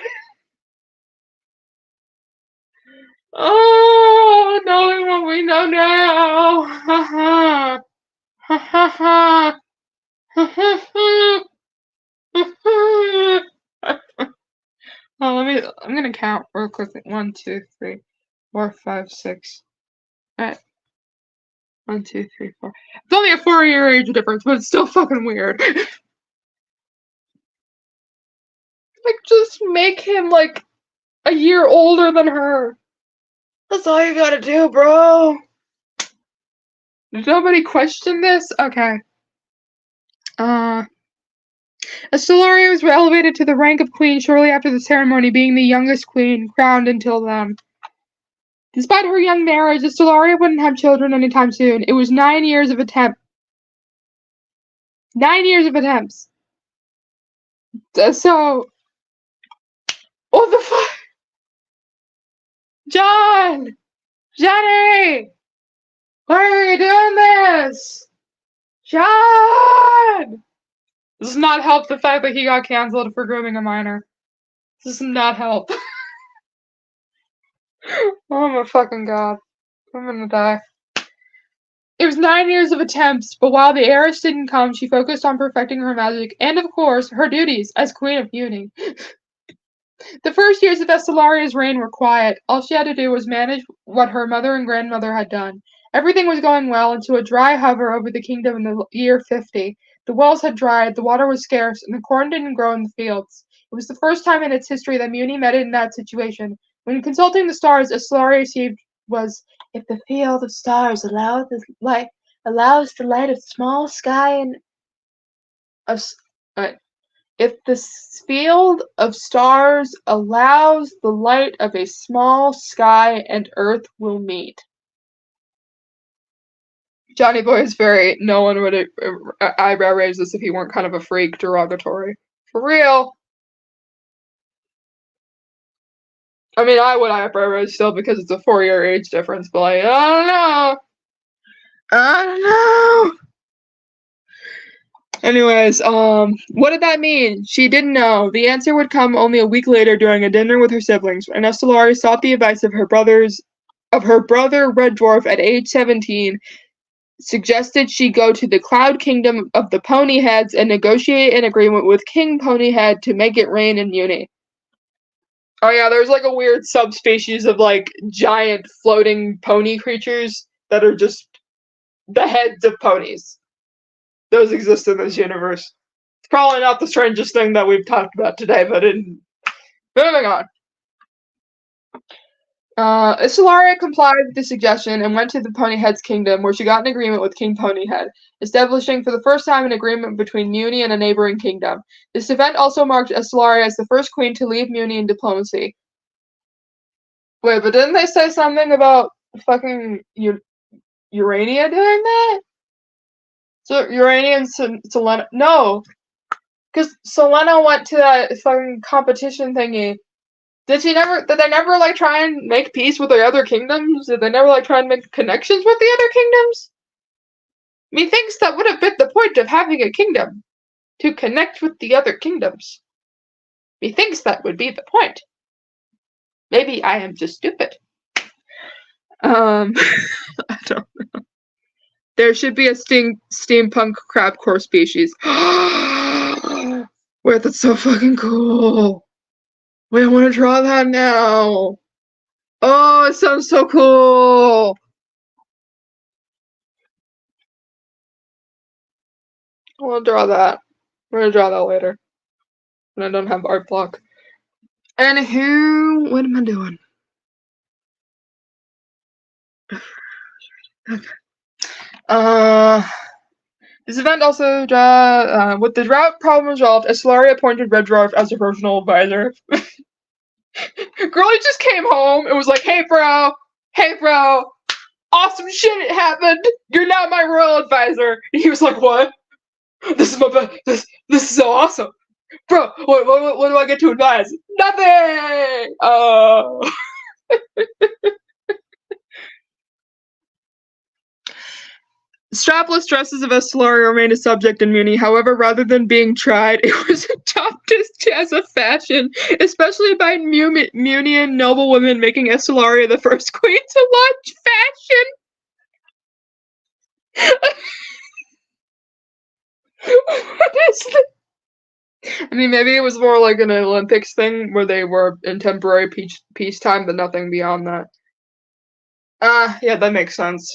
Oh, knowing what we know now. Ha ha. Ha ha ha. Ha ha ha. Oh, I'm gonna count real quickly. 1, 2, 3, 4, 5, 6. Alright. 1, 2, 3, 4. It's only a 4-year age difference, but it's still fucking weird. Just make him a year older than her. That's all you gotta do, bro. Did nobody question this? Okay. Stellaria was elevated to the rank of queen shortly after the ceremony, being the youngest queen crowned until then. Despite her young marriage, Stellaria wouldn't have children anytime soon. It was 9 years of attempt. 9 years of attempts. So, what the fuck? John! Johnny! Why are you doing this? John! This does not help the fact that he got cancelled for grooming a minor. This does not help. Oh my fucking god. I'm gonna die. It was 9 years of attempts, but while the heiress didn't come, she focused on perfecting her magic and, of course, her duties as Queen of Mewni. The first years of Stellaria's reign were quiet. All she had to do was manage what her mother and grandmother had done. Everything was going well until a dry hover over the kingdom in the year 50. The wells had dried, the water was scarce, and the corn didn't grow in the fields. It was the first time in its history that Mewni met it in that situation. When consulting the stars, Stellaria received was, if the field of stars allows the light of small sky and if the field of stars allows the light of a small sky and earth will meet. Johnny Boy is very, no one would eyebrow raise this if he weren't kind of a freak derogatory. For real. I mean, I would eyebrow raise still because it's a 4-year age difference, but I don't know. I don't know. Anyways, what did that mean? She didn't know. The answer would come only a week later during a dinner with her siblings, and Stellaria sought the advice of her brother Red Dwarf at age 17, suggested she go to the Cloud Kingdom of the Ponyheads and negotiate an agreement with King Ponyhead to make it rain in Mewni. Oh yeah, there's a weird subspecies of giant floating pony creatures that are just the heads of ponies. Those exist in this universe. It's probably not the strangest thing that we've talked about today, but moving on. Stellaria complied with the suggestion and went to the Ponyhead's kingdom, where she got an agreement with King Ponyhead, establishing for the first time an agreement between Mewni and a neighboring kingdom. This event also marked Stellaria as the first queen to leave Mewni in diplomacy. Wait, but didn't they say something about fucking Urania doing that? So Urania and Selena? No, because Selena went to that fucking competition thingy. Did they never like try and make peace with the other kingdoms? Did they never like try and make connections with the other kingdoms? Methinks that would have been the point of having a kingdom, to connect with the other kingdoms. Methinks that would be the point. Maybe I am just stupid. I don't know. There should be a steampunk crabcore species. Wait, that's so fucking cool. Wait, I want to draw that now. Oh, it sounds so cool. I want to draw that. We're gonna draw that later. When I don't have art block. Anywho, what am I doing? Okay. This event also, with the drought problem resolved, Estelaria appointed Red Dwarf as her personal advisor. Girlie just came home and was like, hey bro, awesome shit happened, you're now my royal advisor. And he was like, what? This is so awesome. Bro, what do I get to advise? Nothing! Strapless dresses of Estelaria remained a subject in Mewni. However, rather than being tried, it was adopted as a fashion, especially by Munian noblewomen, making Estelaria the first queen to launch fashion. What is this? I mean, maybe it was more like an Olympics thing where they were in temporary peacetime, but nothing beyond that. Yeah, that makes sense.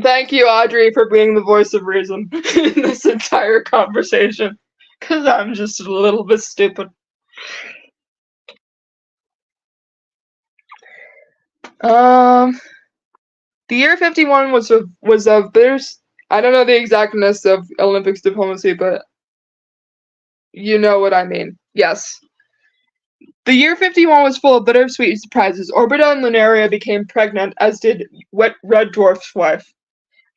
Thank you, Audrey, for being the voice of reason in this entire conversation. Because I'm just a little bit stupid. The year 51 was of there's I don't know the exactness of Olympics diplomacy, but you know what I mean. Yes. The year 51 was full of bittersweet surprises. Orbita and Lunaria became pregnant, as did Red Dwarf's wife.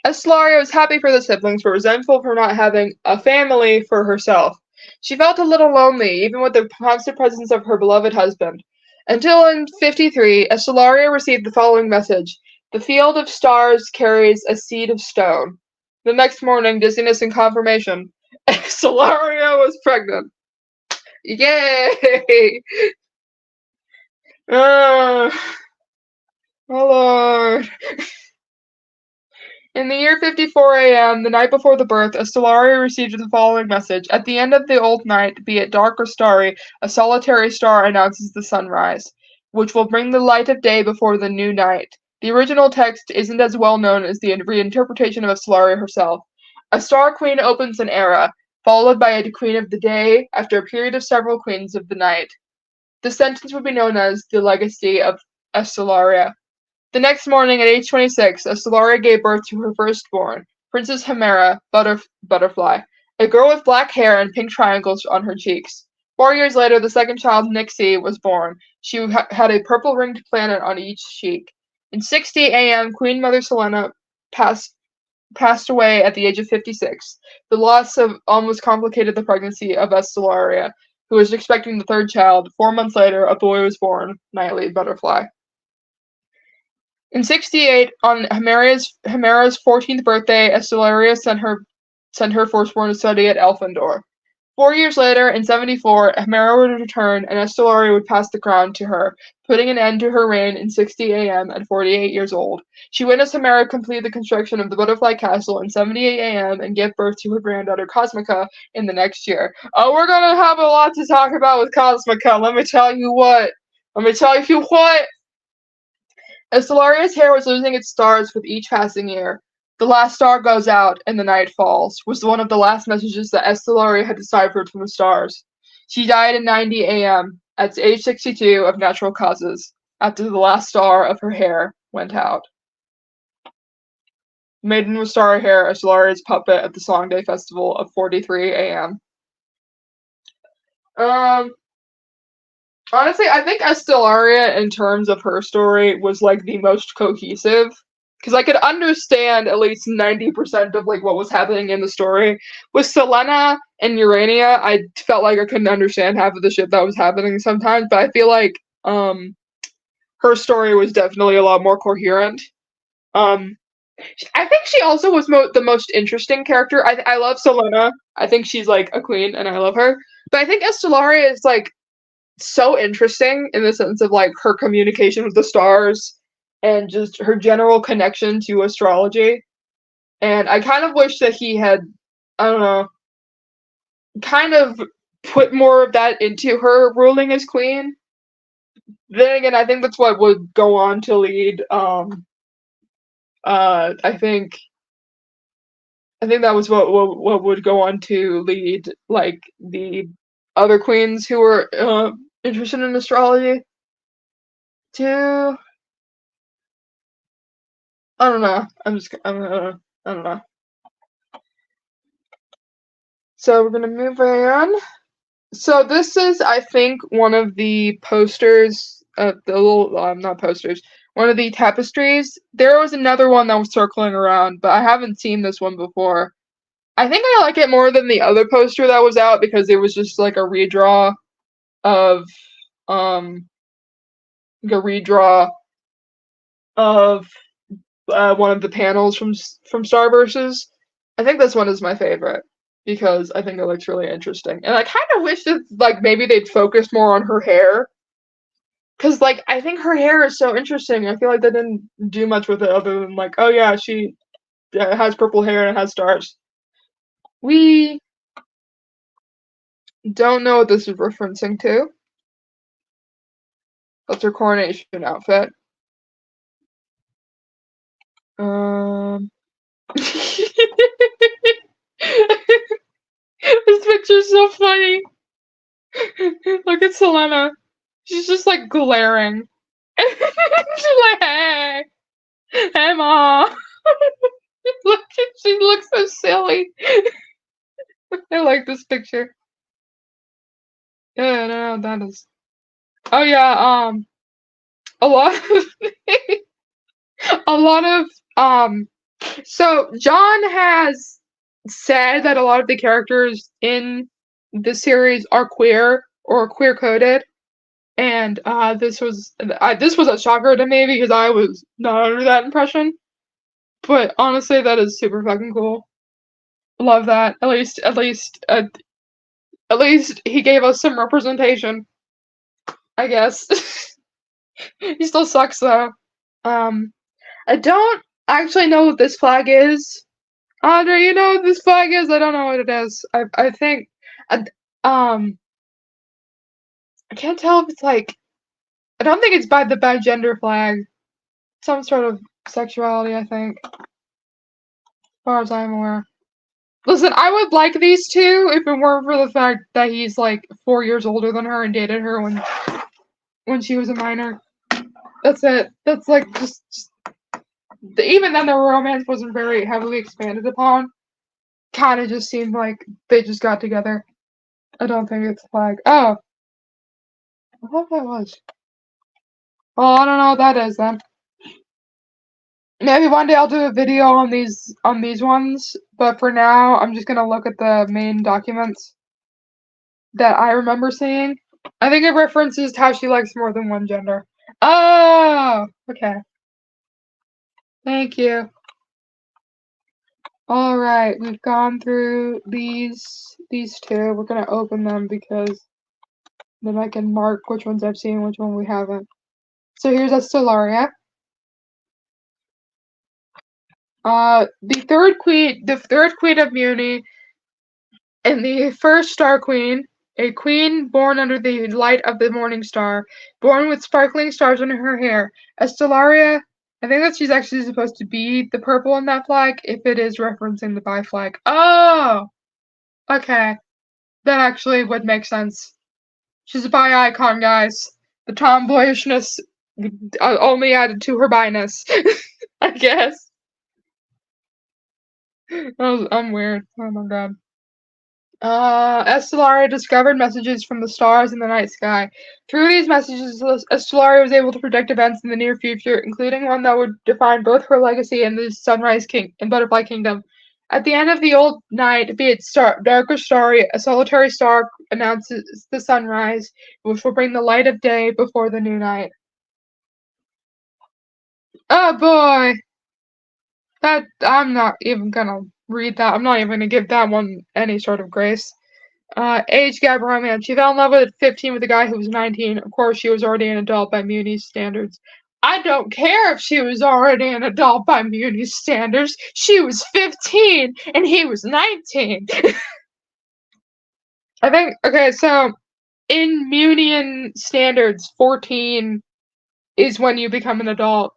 Estelaria was happy for the siblings, but resentful for not having a family for herself. She felt a little lonely, even with the constant presence of her beloved husband. Until in 53, Estelaria received the following message: the field of stars carries a seed of stone. The next morning, dizziness and confirmation. Estelaria was pregnant. Yay! Oh Lord. In the year 54 a.m., the night before the birth, Estelaria received the following message: at the end of the old night, be it dark or starry, a solitary star announces the sunrise, which will bring the light of day before the new night. The original text isn't as well known as the reinterpretation of Estelaria herself. A star queen opens an era, followed by a queen of the day, after a period of several queens of the night. The sentence would be known as the legacy of Estelaria. The next morning, at age 26, Estelaria gave birth to her firstborn, Princess Hemera Butterfly, a girl with black hair and pink triangles on her cheeks. 4 years later, the second child, Nixie, was born. She had a purple-ringed planet on each cheek. In 60 a.m., Queen Mother Selena passed away at the age of 56. The loss almost complicated the pregnancy of Estelaria, who was expecting the third child. 4 months later, a boy was born, Nightly Butterfly. In 68, on Hemera's 14th birthday, Estelaria sent her firstborn to study at Elfindor. 4 years later, in 74, Hemera would return, and Estelaria would pass the crown to her, putting an end to her reign in 60 a.m. at 48 years old. She witnessed Hemera complete the construction of the Butterfly Castle in 78 a.m. and give birth to her granddaughter Cosmica in the next year. Oh, we're gonna have a lot to talk about with Cosmica. Let me tell you what. Estelaria's hair was losing its stars with each passing year. The last star goes out, and the night falls, was one of the last messages that Estelaria had deciphered from the stars. She died at 90 a.m., at age 62, of natural causes, after the last star of her hair went out. Maiden with starry hair, Estelaria's puppet at the Song Day Festival of 43 a.m. Honestly, I think Estellaria, in terms of her story, was like the most cohesive because I could understand at least 90% of like what was happening in the story. With Selena and Urania, I felt like I couldn't understand half of the shit that was happening sometimes, but I feel like her story was definitely a lot more coherent. Um, I think she also was the most interesting character. I love Selena. I think she's like a queen, and I love her. But I think Estellaria is like so interesting in the sense of like her communication with the stars and just her general connection to astrology. And I kind of wish that he had, I don't know, kind of put more of that into her ruling as queen. Then again, I think that's what would go on to lead. I think that was what would go on to lead like the other queens who were interested in astrology to. I don't know. I don't know. So we're gonna move on. So this is, I think, one of the posters, the little, not posters, one of the tapestries. There was another one that was circling around, but I haven't seen this one before. I think I like it more than the other poster that was out because it was just like a redraw of, like a redraw of one of the panels from Starbursts. I think this one is my favorite because I think it looks really interesting, and I kind of wish that like maybe they'd focus more on her hair because like I think her hair is so interesting. I feel like they didn't do much with it other than like, oh yeah, she has purple hair and it has stars. We don't know what this is referencing to. That's her coronation outfit. Um. This picture's so funny. Look at Selena. She's just like glaring. She's like, hey, hey, mom. Look, she looks so silly. I like this picture. Yeah, no, that is. Oh yeah, a lot of, a lot of, So John has said that a lot of the characters in the series are queer or queer coded. And this was a shocker to me because I was not under that impression. But honestly, that is super fucking cool. Love that. At least he gave us some representation. I guess. He still sucks though. Um, I don't actually know what this flag is. Andre, you know what this flag is? I don't know what it is. I think, I, I can't tell if it's like. I don't think it's by the gender flag. Some sort of sexuality, I think. As far as I'm aware. Listen, I would like these two if it weren't for the fact that he's like 4 years older than her and dated her when she was a minor. That's it. That's like just even then their romance wasn't very heavily expanded upon. Kind of just seemed like they just got together. I don't think it's a flag. Oh, I thought that was. Well, I don't know what that is then. Maybe one day I'll do a video on these ones, but for now I'm just gonna look at the main documents that I remember seeing. I think it references how she likes more than one gender. Oh, okay. Thank you. All right, we've gone through these two. We're gonna open them because then I can mark which ones I've seen, which one we haven't. So here's Stellaria. The third queen of Mewni, and the first star queen, a queen born under the light of the morning star, born with sparkling stars in her hair. Stellaria, I think that she's actually supposed to be the purple in that flag, if it is referencing the bi flag. Oh, okay. That actually would make sense. She's a bi icon, guys. The tomboyishness only added to her bi-ness, I guess. I'm weird. Oh my god. Estelaria discovered messages from the stars in the night sky. Through these messages, Estelaria was able to predict events in the near future, including one that would define both her legacy and the Sunrise King and Butterfly Kingdom. At the end of the old night, be it dark or starry, a solitary star announces the sunrise, which will bring the light of day before the new night. Oh boy! That I'm not even gonna read that. I'm not even gonna give that one any sort of grace. Age gap romance. She fell in love at 15 with a guy who was 19. Of course, she was already an adult by Mewni's standards. I don't care if she was already an adult by Mewni's standards. She was 15 and he was 19. I think, okay, so in Munian standards, 14 is when you become an adult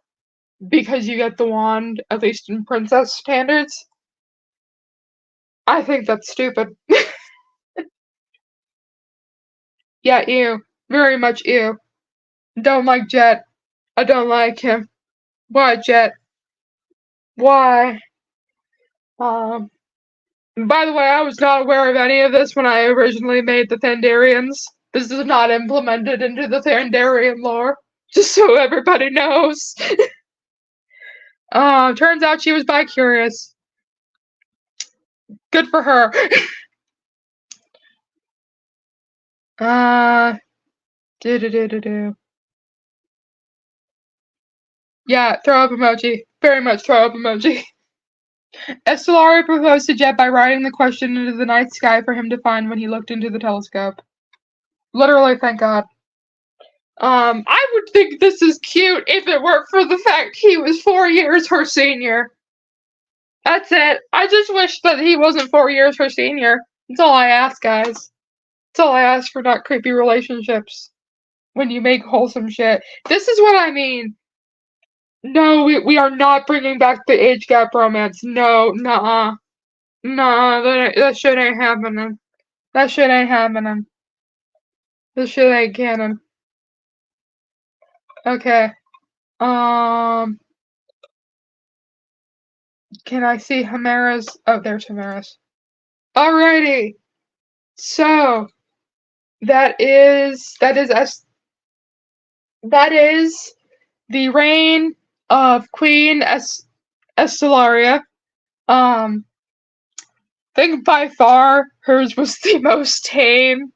because you get the wand, at least in princess standards. I think that's stupid. Yeah, ew. Very much ew. Don't like Jet. I don't like him. Why, Jet? Why? By the way, I was not aware of any of this when I originally made the Thandarians. This is not implemented into the Thandarian lore. Just so everybody knows. Turns out she was bi-curious. Good for her. Do. Yeah, throw up emoji. Very much throw up emoji. Estelaria proposed to Jet by writing the question into the night sky for him to find when he looked into the telescope. Literally, thank God. I would think this is cute if it weren't for the fact he was 4 years her senior. That's it. I just wish that he wasn't 4 years her senior. That's all I ask, guys. That's all I ask for not creepy relationships. When you make wholesome shit. This is what I mean. No, we are not bringing back the age gap romance. No, nuh-uh. Nah, that shit ain't happening. That shit ain't happening. This shit ain't canon. Okay. Can I see Chimera's? Oh, there's Chimera's. Alrighty. So that is the reign of Queen Estelaria. I think by far hers was the most tame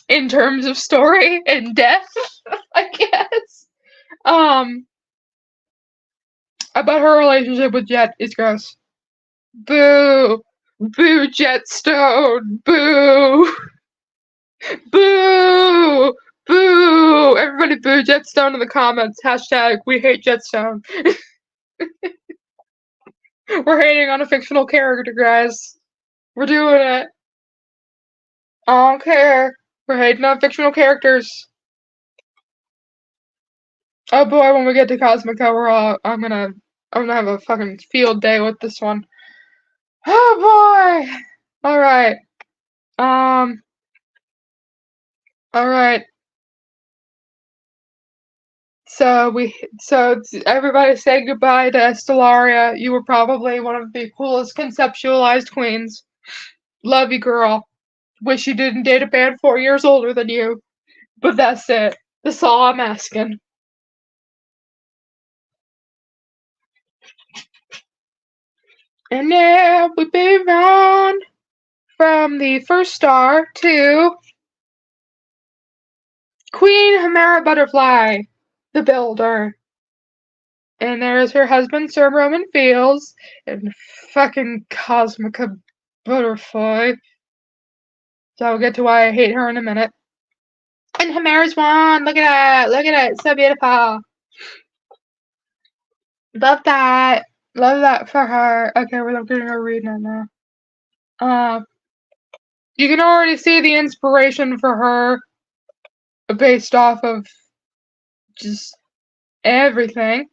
in terms of story and death, I guess. About her relationship with Jet is gross. Boo! Boo Jetstone! Boo! Boo! Boo! Everybody boo Jetstone in the comments. Hashtag we hate Jetstone. We're hating on a fictional character, guys. We're doing it. I don't care. We're hating on fictional characters. Oh boy, when we get to Cosmico, I'm gonna have a fucking field day with this one. Oh boy! Alright. Alright. So everybody say goodbye to Estelaria. You were probably one of the coolest conceptualized queens. Love you, girl. Wish you didn't date a man 4 years older than you. But that's it. That's all I'm asking. And now we move on from the first star to Queen Chimera Butterfly, the builder. And there's her husband, Sir Roman Fields, and fucking Cosmica Butterfly. So I'll get to why I hate her in a minute. And Chimera's wand, look at it, so beautiful. Love that for her. Okay, we're getting her reading it now. You can already see the inspiration for her based off of just everything.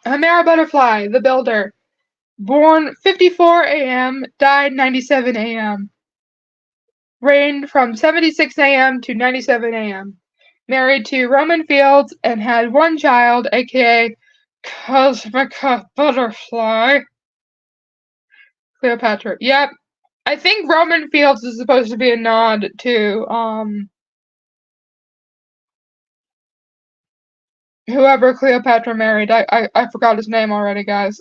Chimera Butterfly, the builder. Born 54 a.m., died 97 a.m. Reigned from 76 a.m. to 97 a.m. Married to Roman Fields and had one child, aka Cosmica Butterfly. Cleopatra. Yep. I think Roman Fields is supposed to be a nod to whoever Cleopatra married. I forgot his name already, guys.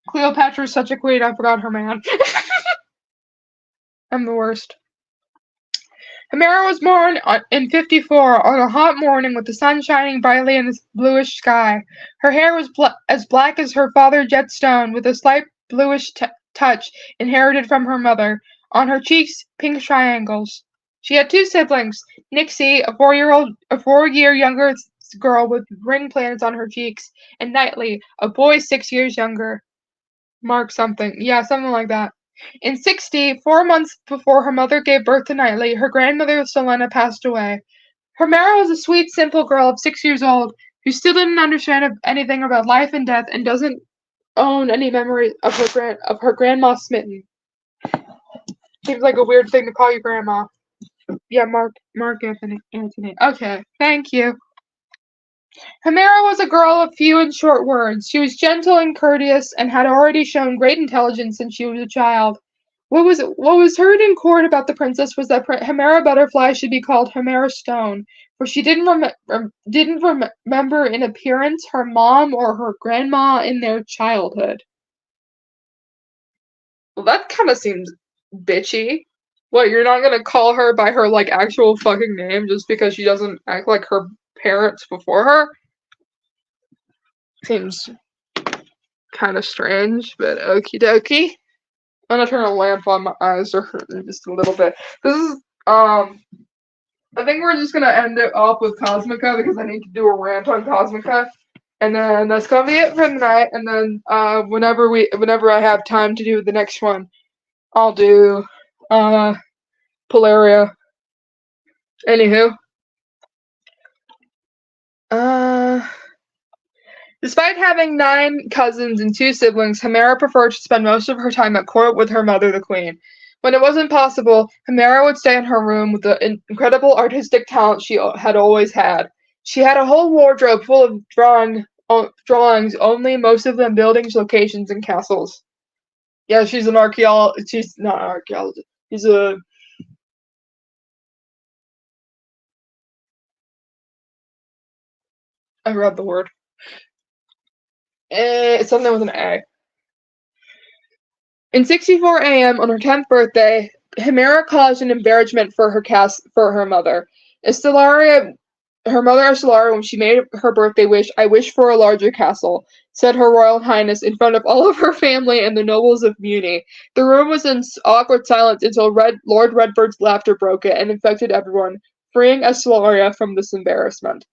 Cleopatra's such a queen, I forgot her man. I'm the worst. Hemera was born in 54 on a hot morning with the sun shining brightly in the bluish sky. Her hair was as black as her father Jetstone, with a slight bluish touch inherited from her mother. On her cheeks, pink triangles. She had two siblings, Nixie, a 4-year younger girl with ring planets on her cheeks, and Knightley, a boy 6 years younger. Mark something. Yeah, something like that. In 60, 4 months before her mother gave birth to Knightley, her grandmother Selena passed away. Hermera was a sweet, simple girl of 6 years old who still didn't understand anything about life and death and doesn't own any memory of her grandma Smitten. Seems like a weird thing to call your grandma. Yeah, Mark Anthony. Okay, thank you. Hemera was a girl of few and short words. She was gentle and courteous, and had already shown great intelligence since she was a child. What was heard in court about the princess was that Hemera Butterfly should be called Hemera Stone, for she didn't remember in appearance her mom or her grandma in their childhood. Well, that kind of seems bitchy. What, you're not gonna call her by her, like, actual fucking name just because she doesn't act like her parents before her? Seems kind of strange, but okie dokie. I'm gonna turn a lamp on, my eyes are hurting just a little bit. This is, I think we're just gonna end it off with Cosmica because I need to do a rant on Cosmica. And then that's gonna be it for tonight, and then, whenever I have time to do the next one, I'll do, Polaria. Anywho. Despite having 9 cousins and 2 siblings, Hemera preferred to spend most of her time at court with her mother, the queen. When it wasn't possible, Hemera would stay in her room with the incredible artistic talent she had always had. She had a whole wardrobe full of drawings, only most of them buildings, locations, and castles. Yeah, she's an archaeologist. She's not an archaeologist. She's a... I read the word. It's something with an A. In 64 AM, on her 10th birthday, Hemera caused an embarrassment for her mother. Her mother Stellaria, when she made her birthday wish, "I wish for a larger castle," said Her Royal Highness in front of all of her family and the nobles of Mewni. The room was in awkward silence until Lord Redbird's laughter broke it and infected everyone, freeing Stellaria from this embarrassment.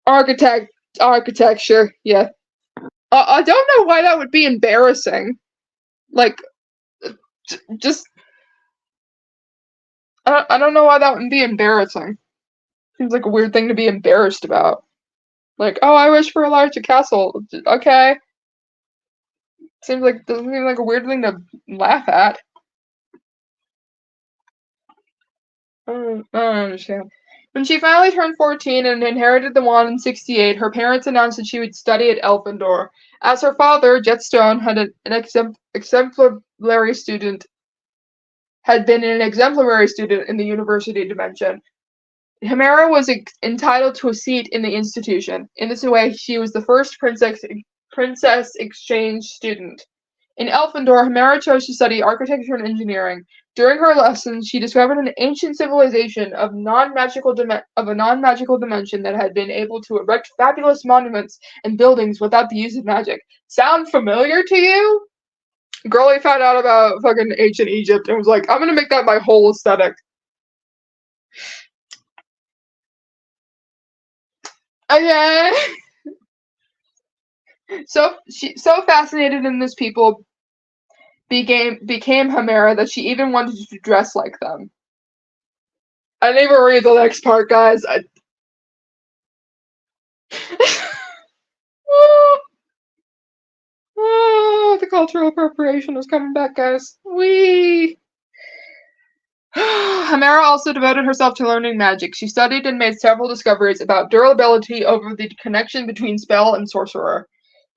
Architecture, yeah. I don't know why that would be embarrassing. Like, just... I don't know why that would be embarrassing. Seems like a weird thing to be embarrassed about. Like, oh, I wish for a larger castle. Okay. Doesn't seem like a weird thing to laugh at. I don't understand. When she finally turned 14 and inherited the wand in 68, her parents announced that she would study at Elfindor. As her father, Jetstone, had been an exemplary student in the university dimension, Hemera was entitled to a seat in the institution. In this way, she was the first princess exchange student. In Elfindor, Hemera chose to study architecture and engineering. During her lessons, she discovered an ancient civilization of a non-magical dimension that had been able to erect fabulous monuments and buildings without the use of magic. Sound familiar to you? Girlie found out about fucking ancient Egypt and was like, I'm gonna make that my whole aesthetic. Okay. So fascinated in this people became Hemera that she even wanted to dress like them. I didn't even read the next part, guys. The cultural appropriation is coming back, guys. Hemera also devoted herself to learning magic. She studied and made several discoveries about durability over the connection between spell and sorcerer.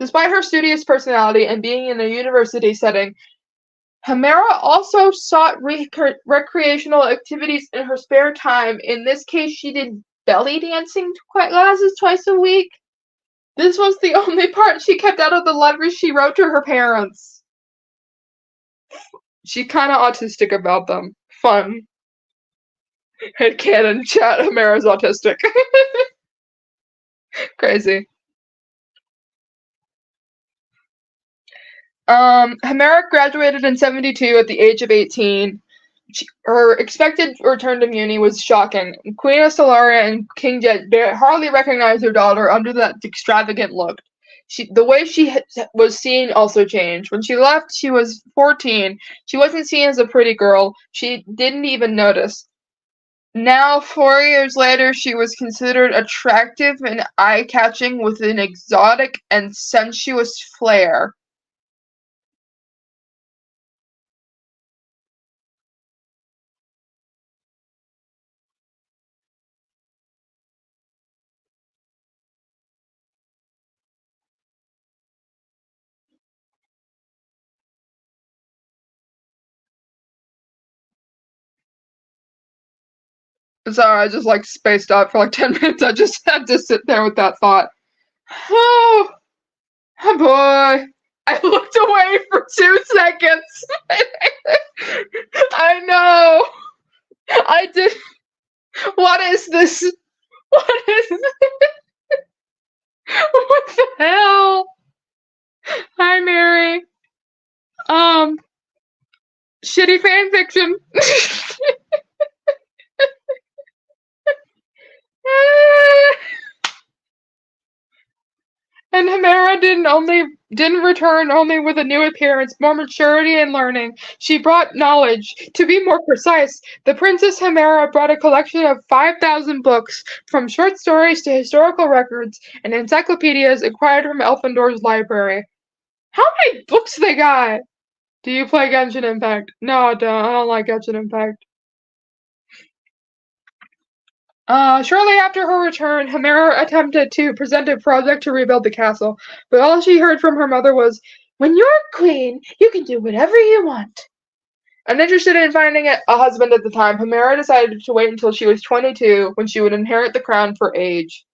Despite her studious personality and being in a university setting, Hamera also sought recreational activities in her spare time. In this case, she did belly dancing classes twice a week. This was the only part she kept out of the letters she wrote to her parents. She's kind of autistic about them. Fun. Headcanon chat, Hamera's autistic. Crazy. Hamera graduated in 1972 at the age of 18. Her expected return to Mewni was shocking. Queen of Solaria and King Jet hardly recognized their daughter under that extravagant look. The way she was seen also changed. When she left, she was 14. She wasn't seen as a pretty girl. She didn't even notice. Now, 4 years later, she was considered attractive and eye-catching with an exotic and sensuous flair. Sorry, I just spaced out for 10 minutes. I just had to sit there with that thought. Oh, oh boy. I looked away for 2 seconds. I know. I did. What is this? What is this? What the hell? Hi, Mary. Shitty fanfiction. And Hamera didn't return only with a new appearance, more maturity and learning. She brought knowledge. To be more precise, the Princess Hamera brought a collection of 5,000 books, from short stories to historical records and encyclopedias acquired from Elfendor's library. How many books they got? Do you play Genshin Impact? No, I don't. I don't like Genshin Impact. Shortly after her return, Hamera attempted to present a project to rebuild the castle, but all she heard from her mother was, "When you're queen, you can do whatever you want." Uninterested in finding a husband at the time, Hamera decided to wait until she was 22, when she would inherit the crown for age.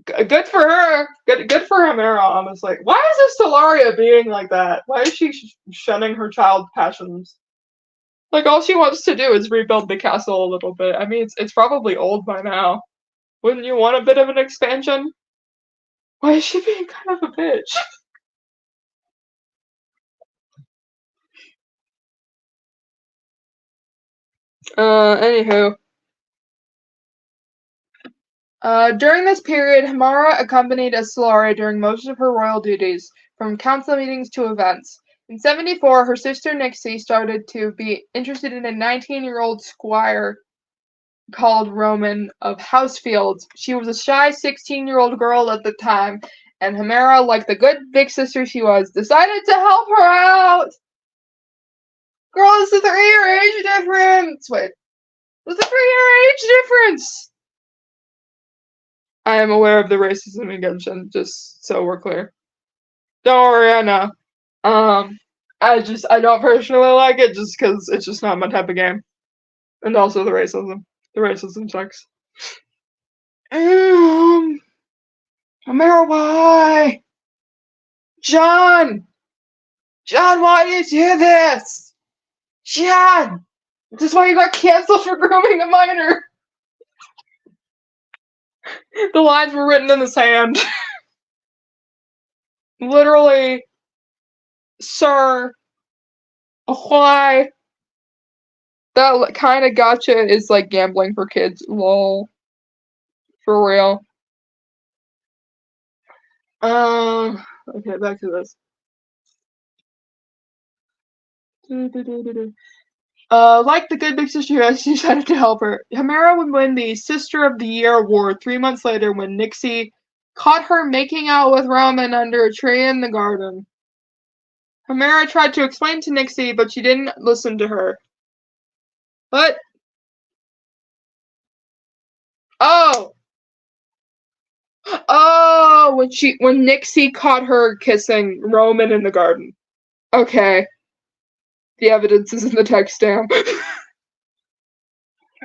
Good for her. Good for Hamera, honestly. Why is this Solaria being like that? Why is she shunning her child passions? All she wants to do is rebuild the castle a little bit. I mean, it's probably old by now. Wouldn't you want a bit of an expansion? Why is she being kind of a bitch? Anywho. During this period, Hamera accompanied Solaria during most of her royal duties, from council meetings to events. In 1974, her sister Nixie started to be interested in a 19-year-old squire called Roman of Housefields. She was a shy 16-year-old girl at the time, and Hamera, like the good big sister she was, decided to help her out! Girl, it's a 3-year age difference! Wait. It's a 3-year age difference! I am aware of the racism in Genshin, just so we're clear. Don't worry, I know. I don't personally like it just because it's just not my type of game. And also the racism. The racism sucks. Hamera, why? John! John, why did you do this? John! This is why you got canceled for grooming a minor. The lines were written in the sand. Literally, sir, why? That kind of gotcha is like gambling for kids. Lol. For real. Okay, back to this. Like the good big sister, she decided to help her. Hamera would win the Sister of the Year award 3 months later when Nixie caught her making out with Roman under a tree in the garden. Hamera tried to explain to Nixie, but she didn't listen to her. What? Oh! Oh, when Nixie caught her kissing Roman in the garden. Okay. The evidence is in the text stamp.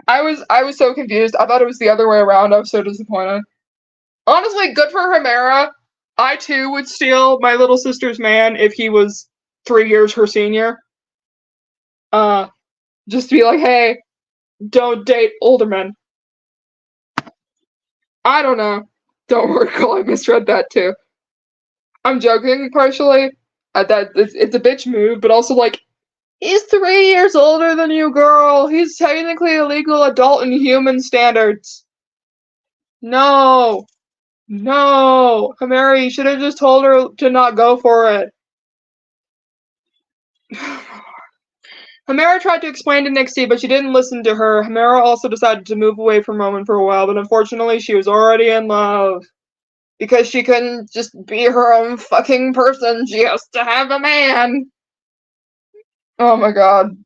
I was so confused. I thought it was the other way around. I was so disappointed. Honestly, good for Himera. I too would steal my little sister's man if he was 3 years her senior. Just to be like, hey, don't date older men. I don't know. Don't worry, girl. I misread that too. I'm joking partially. That it's a bitch move, but also like, he's 3 years older than you, girl. He's technically a legal adult in human standards. No. No. Himera, you should have just told her to not go for it. Himera tried to explain to Nixie, but she didn't listen to her. Himera also decided to move away from Roman for a while, but unfortunately she was already in love. Because she couldn't just be her own fucking person, she has to have a man. Oh my god.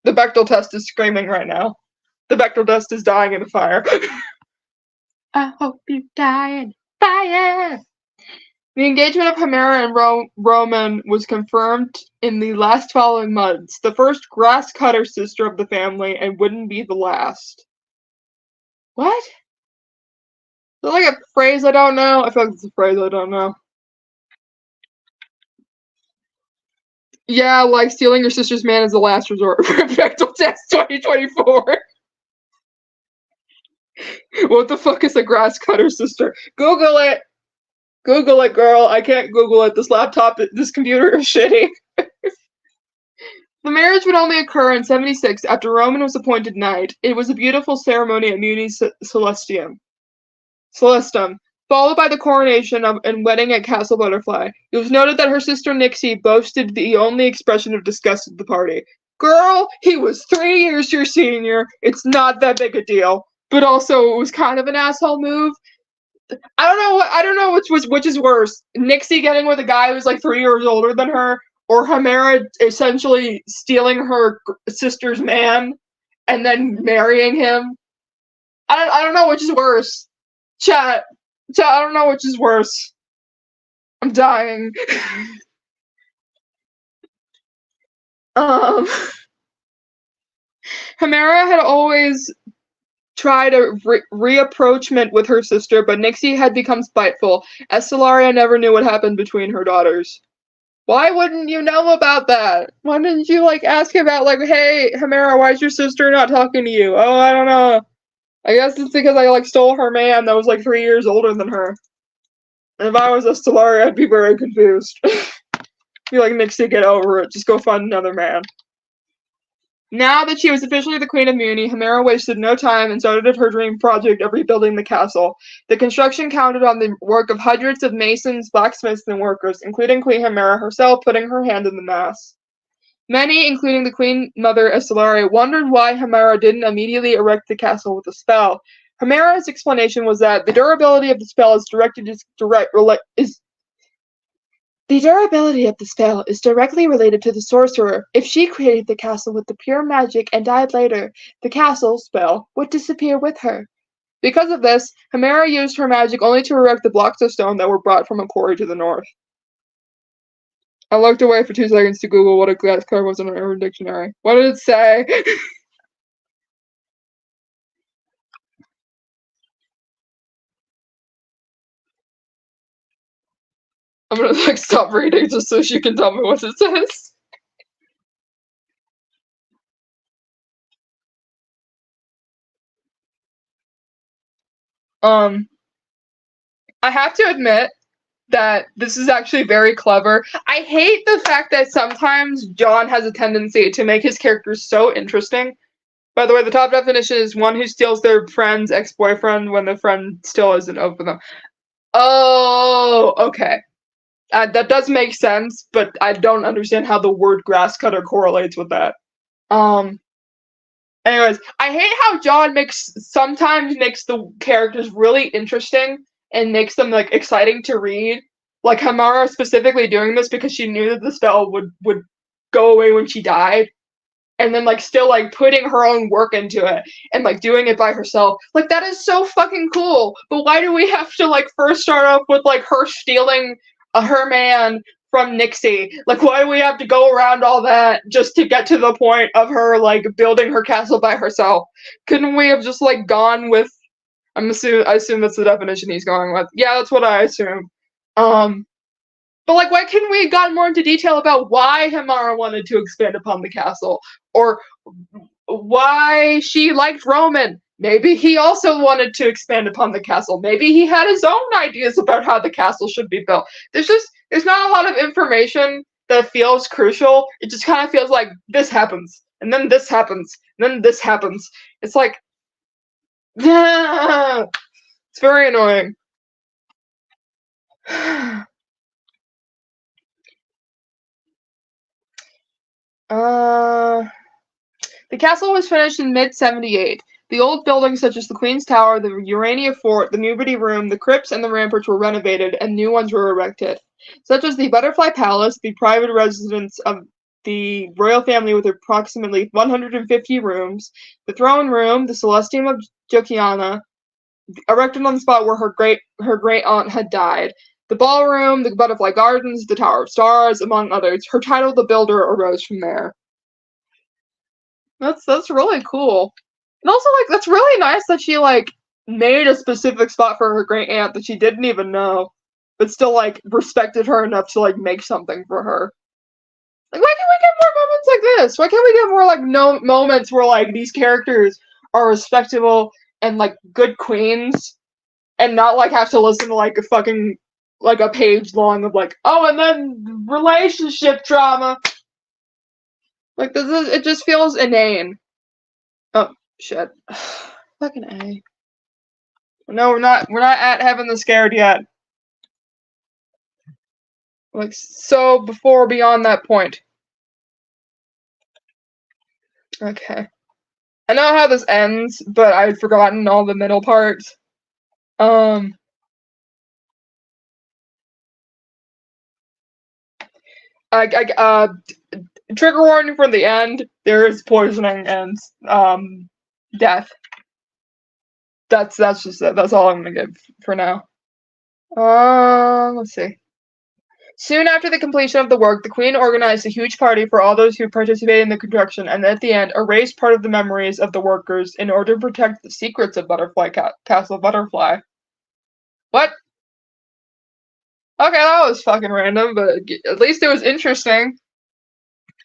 The Bechdel test is screaming right now. The Bechdel test is dying in the fire. I hope you die in fire! The engagement of Himera and Roman was confirmed in the last following months. The first grass cutter sister of the family, and wouldn't be the last. What? Is that like a phrase I don't know? I feel like it's a phrase I don't know. Yeah, like stealing your sister's man is the last resort. Bechdel test 2024. What the fuck is a grass cutter sister? Google it! Google it, girl. I can't Google it. This computer is shitty. The marriage would only occur in 76 after Roman was appointed knight. It was a beautiful ceremony at Mewni Celestum, followed by the coronation and wedding at Castle Butterfly. It was noted that her sister Nixie boasted the only expression of disgust at the party. Girl, he was 3 years your senior. It's not that big a deal. But also, it was kind of an asshole move. I don't know which is worse. Nixie getting with a guy who's like 3 years older than her, or Himera essentially stealing her sister's man and then marrying him. I don't know which is worse. Chat, I don't know which is worse. I'm dying. Himera had always tried a reapproachment with her sister, but Nixie had become spiteful, as Stellaria never knew what happened between her daughters. Why wouldn't you know about that? Why didn't you, like, ask about, like, hey, Himera, why is your sister not talking to you? Oh, I don't know. I guess it's because I, like, stole her man that was, like, 3 years older than her. And if I was a Stellaria, I'd be very confused. Be like, Nixie, get over it. Just go find another man. Now that she was officially the Queen of Mewni, Himera wasted no time and started her dream project of rebuilding the castle. The construction counted on the work of hundreds of masons, blacksmiths, and workers, including Queen Himera herself putting her hand in the mass. Many, including the Queen Mother Stellaria, wondered why Himera didn't immediately erect the castle with a spell. Himera's explanation was that the durability of the spell is directly related to the sorcerer. If she created the castle with the pure magic and died later, the castle spell would disappear with her. Because of this, Himera used her magic only to erect the blocks of stone that were brought from a quarry to the north. I looked away for 2 seconds to Google what a glass cutter was in an urban dictionary. What did it say? I'm gonna like stop reading just so she can tell me what it says. I have to admit that this is actually very clever. I hate the fact that sometimes John has a tendency to make his characters so interesting. By the way, the top definition is one who steals their friend's ex-boyfriend when the friend still isn't over them. Oh, okay. That does make sense, but I don't understand how the word grass cutter correlates with that. Anyways, I hate how John sometimes makes the characters really interesting and makes them like exciting to read. Like Himera specifically doing this because she knew that the spell would go away when she died. and then like still like putting her own work into it and like doing it by herself. Like that is so fucking cool. But why do we have to like first start off with like her stealing her man from Nixie? Like why do we have to go around all that just to get to the point of her like building her castle by herself? Couldn't we have just like gone with I assume that's the definition he's going with. Yeah, that's what I assume. But like, why couldn't we have gotten more into detail about why Himara wanted to expand upon the castle, or why she liked Roman? Maybe he also wanted to expand upon the castle. Maybe he had his own ideas about how the castle should be built. There's not a lot of information that feels crucial. It just kind of feels like this happens, and then this happens, and then this happens. It's like, yeah, it's very annoying. The castle was finished in mid-78. The old buildings such as the Queen's Tower, the Urania Fort, the Newbity Room, the crypts, and the ramparts were renovated, and new ones were erected, such as the Butterfly Palace, the private residence of the royal family with approximately 150 rooms, the throne room, the Celestium of Jociana, erected on the spot where her great aunt had died, the ballroom, the Butterfly Gardens, the Tower of Stars, among others. Her title, The Builder, arose from there. That's really cool. And also, like, that's really nice that she, like, made a specific spot for her great aunt that she didn't even know, but still, like, respected her enough to, like, make something for her. Like, why can't we get more moments like this? Why can't we get more, like, moments where, like, these characters are respectable and, like, good queens, and not, like, have to listen to, like, a fucking, like, a page long of, like, oh, and then relationship drama. Like, it just feels inane. Oh, shit. Fucking A. No, we're not at Heaven the Scared yet. Like, so before, beyond that point. Okay. I know how this ends, but I've forgotten all the middle parts. Trigger warning for the end. There is poisoning and death. That's just it. That's all I'm gonna give for now. Let's see. Soon after the completion of the work, the Queen organized a huge party for all those who participated in the construction, and at the end, erased part of the memories of the workers in order to protect the secrets of Castle Butterfly. What? Okay, that was fucking random, but at least it was interesting.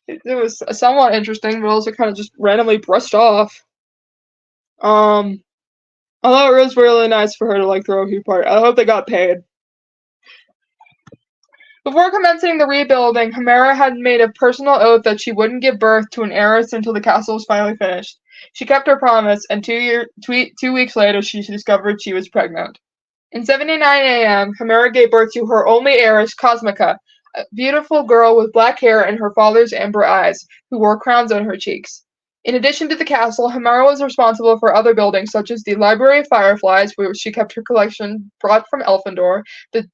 It was somewhat interesting, but also kind of just randomly brushed off. Although it was really nice for her to like throw a huge party. I hope they got paid. Before commencing the rebuilding, Himara had made a personal oath that she wouldn't give birth to an heiress until the castle was finally finished. She kept her promise, and 2 weeks later, she discovered she was pregnant. In 79 a.m., Himara gave birth to her only heiress, Cosmica, a beautiful girl with black hair and her father's amber eyes, who wore crowns on her cheeks. In addition to the castle, Himara was responsible for other buildings such as the Library of Fireflies, where she kept her collection brought from Elfindor, the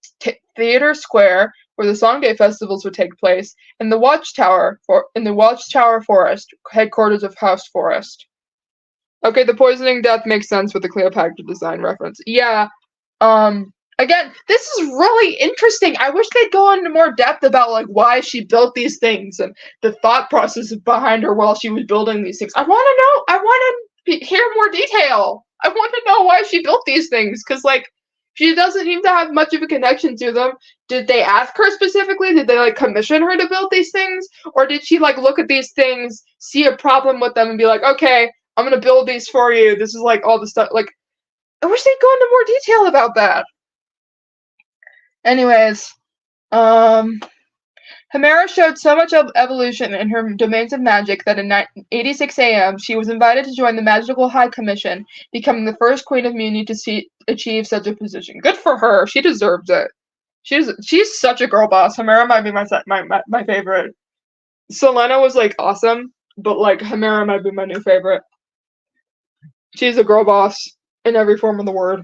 Theater Square, where the Songday festivals would take place, and the Watchtower Forest, headquarters of House Forest. Okay, the poisoning death makes sense with the Cleopatra design reference. Yeah. Again, this is really interesting. I wish they'd go into more depth about like why she built these things and the thought process behind her while she was building these things. I want to know. I want to hear more detail. I want to know why she built these things because like she doesn't seem to have much of a connection to them. Did they ask her specifically? Did they like commission her to build these things, or did she like look at these things, see a problem with them, and be like, okay, I'm gonna build these for you. This is like all the stuff. Like, I wish they'd go into more detail about that. Anyways, Himera showed so much evolution in her domains of magic that in 86 a.m. she was invited to join the Magical High Commission, becoming the first Queen of Mewni to achieve such a position. Good for her. She deserves it. She's such a girl boss. Himera might be my favorite. Selena was like awesome, but like Himera might be my new favorite. She's a girl boss in every form of the word.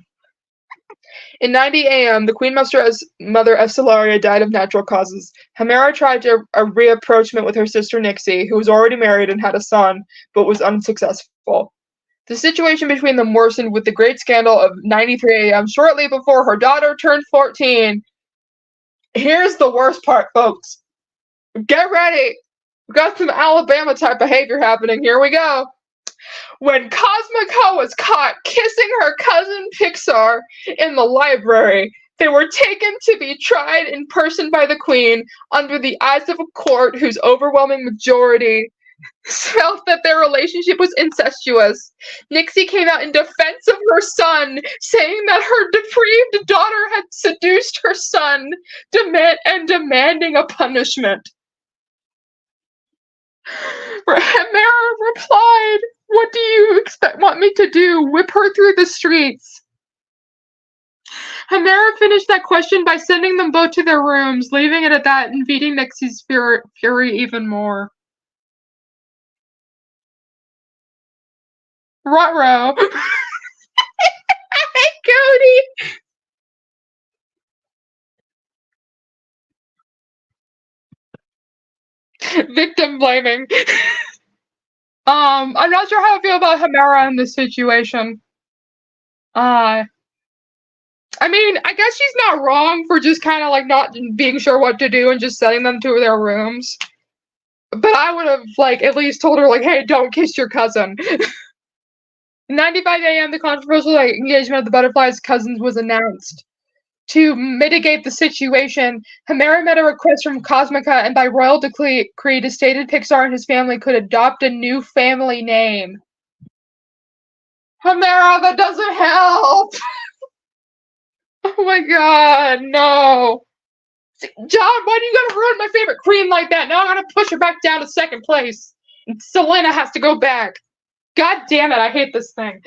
In 90 a.m., the Queen Mother Estelaria died of natural causes. Hemera tried a reapproachment with her sister Nixie, who was already married and had a son, but was unsuccessful. The situation between them worsened with the great scandal of 93 a.m. shortly before her daughter turned 14. Here's the worst part, folks. Get ready. We've got some Alabama type behavior happening. Here we go. When Cosmica was caught kissing her cousin Pixar in the library, they were taken to be tried in person by the Queen under the eyes of a court whose overwhelming majority felt that their relationship was incestuous. Nixie came out in defense of her son, saying that her depraved daughter had seduced her son, demanding a punishment. Hemera replied, "What do you want me to do? Whip her through the streets?" Hemera finished that question by sending them both to their rooms, leaving it at that and feeding Nixie's fury even more. Ruh-roh. Cody! Victim blaming. I'm not sure how I feel about Hemera in this situation. I mean, I guess she's not wrong for just kind of like not being sure what to do and just sending them to their rooms. But I would have like at least told her like, hey, don't kiss your cousin. 95 a.m. the controversial engagement of the Butterflies' cousins was announced. To mitigate the situation, Hemera met a request from Cosmica, and by royal decree, stated Pixar and his family could adopt a new family name. Hemera, that doesn't help! Oh my god, no. John, why do you gotta ruin my favorite queen like that? Now I'm gonna push her back down to second place. And Selena has to go back. God damn it, I hate this thing.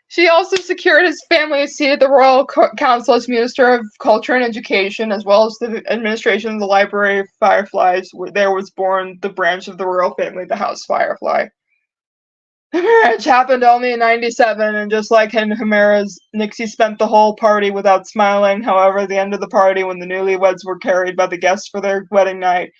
She also secured his family a seat at the Royal Council as Minister of Culture and Education, as well as the administration of the Library of Fireflies, where there was born the branch of the royal family, the House Firefly. The marriage happened only in 97, and just like in Hemera's, Nixie spent the whole party without smiling. However, at the end of the party, when the newlyweds were carried by the guests for their wedding night,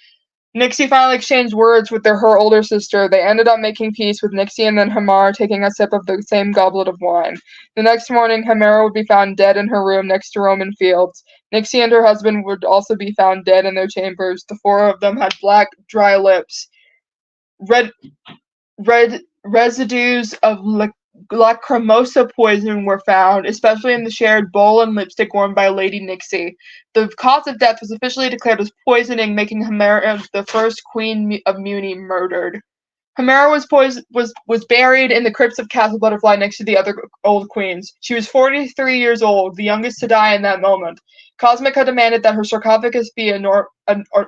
Nixie finally exchanged words with her older sister. They ended up making peace, with Nixie and then Hemera taking a sip of the same goblet of wine. The next morning, Hemera would be found dead in her room next to Roman Fields. Nixie and her husband would also be found dead in their chambers. The four of them had black, dry lips. Red residues of lacrimosa poison were found, especially in the shared bowl and lipstick worn by Lady Nixie. The cause of death was officially declared as poisoning, making Hemera the first queen of Mewni murdered. Hemera was buried in the crypts of Castle Butterfly next to the other old queens. She was 43 years old, the youngest to die in that moment. Cosmica demanded that her sarcophagus be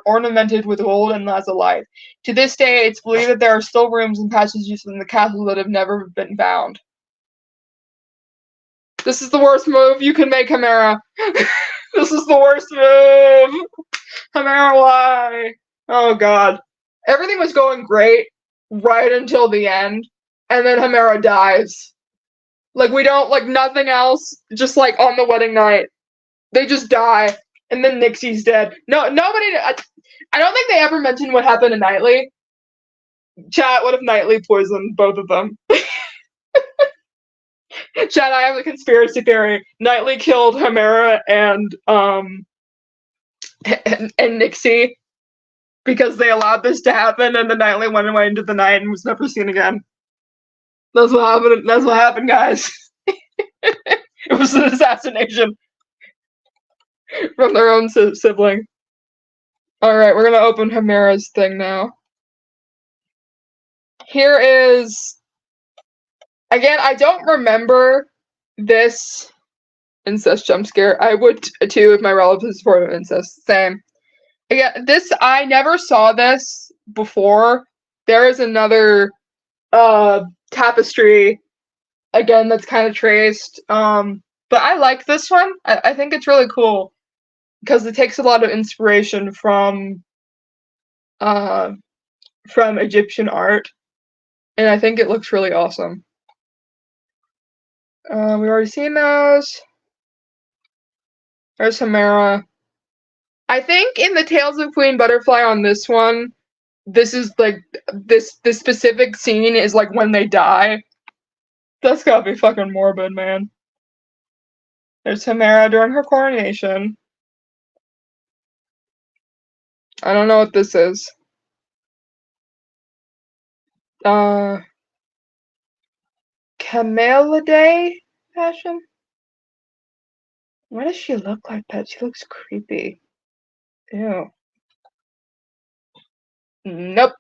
ornamented with gold and lazulite. To this day, it's believed that there are still rooms and passages in the castle that have never been found. This is the worst move you can make, Hemera. This is the worst move. Hemera, why? Oh god. Everything was going great right until the end, and then Hemera dies. Like, we don't, like, nothing else, just like on the wedding night. They just die, and then Nixie's dead. No, nobody. I don't think they ever mentioned what happened to Knightley. Chat, what if Knightley poisoned both of them? Chat, I have a conspiracy theory. Knightley killed Hemera and Nixie because they allowed this to happen, and then Knightley went away into the night and was never seen again. That's what happened. That's what happened, guys. It was an assassination from their own sibling. Alright, we're gonna open Hemera's thing now. Here is... Again, I don't remember this incest jump scare. I would too if my relatives supported incest. Same. Again, this... I never saw this before. There is another tapestry, again, that's kind of traced. But I like this one. I think it's really cool, because it takes a lot of inspiration from Egyptian art, and I think it looks really awesome. We've already seen those. There's Chimera. I think in the Tales of Queen Butterfly on this one, this is like this specific scene is like when they die. That's gotta be fucking morbid, man. There's Chimera during her coronation. I don't know what this is. Camelidae fashion? Why does she look like that? She looks creepy. Ew. Nope.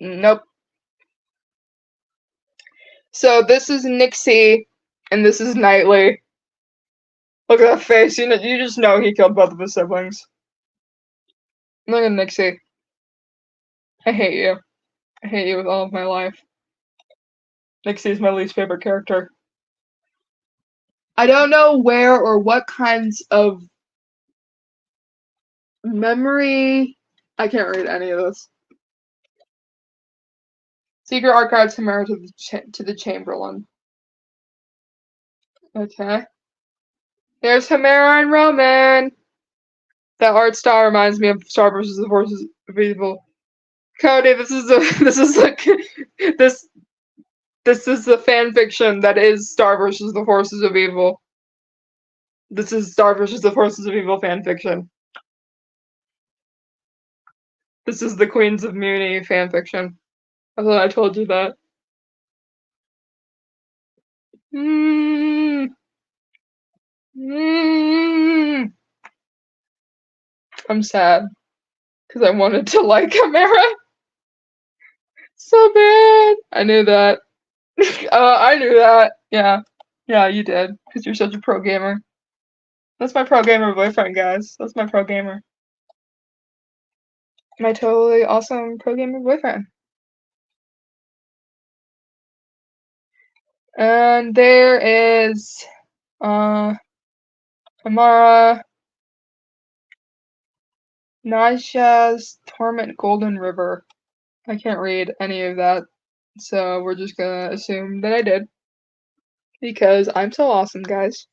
Nope. So this is Nixie, and this is Knightley. Look at that face. You just know he killed both of his siblings. Look at Nixie. I hate you. I hate you with all of my life. Nixie is my least favorite character. I don't know where or what kinds of memory. I can't read any of this. Secret Archives Chimera to the Chamberlain. Okay. There's Chimera and Roman. That art style reminds me of Star vs. the Forces of Evil. Cody, this is the fan fiction that is Star vs. the Forces of Evil. This is Star vs. the Forces of Evil fan fiction. This is the Queens of Mewni fan fiction. I thought I told you that. I'm sad because I wanted to like Chimera so bad. I knew that. I knew that. Yeah, you did because you're such a pro gamer. That's my pro gamer boyfriend, guys. That's my pro gamer. My totally awesome pro gamer boyfriend. And there is Amara, Nasha's Torment Golden River. I can't read any of that, so we're just gonna assume that I did. Because I'm so awesome, guys.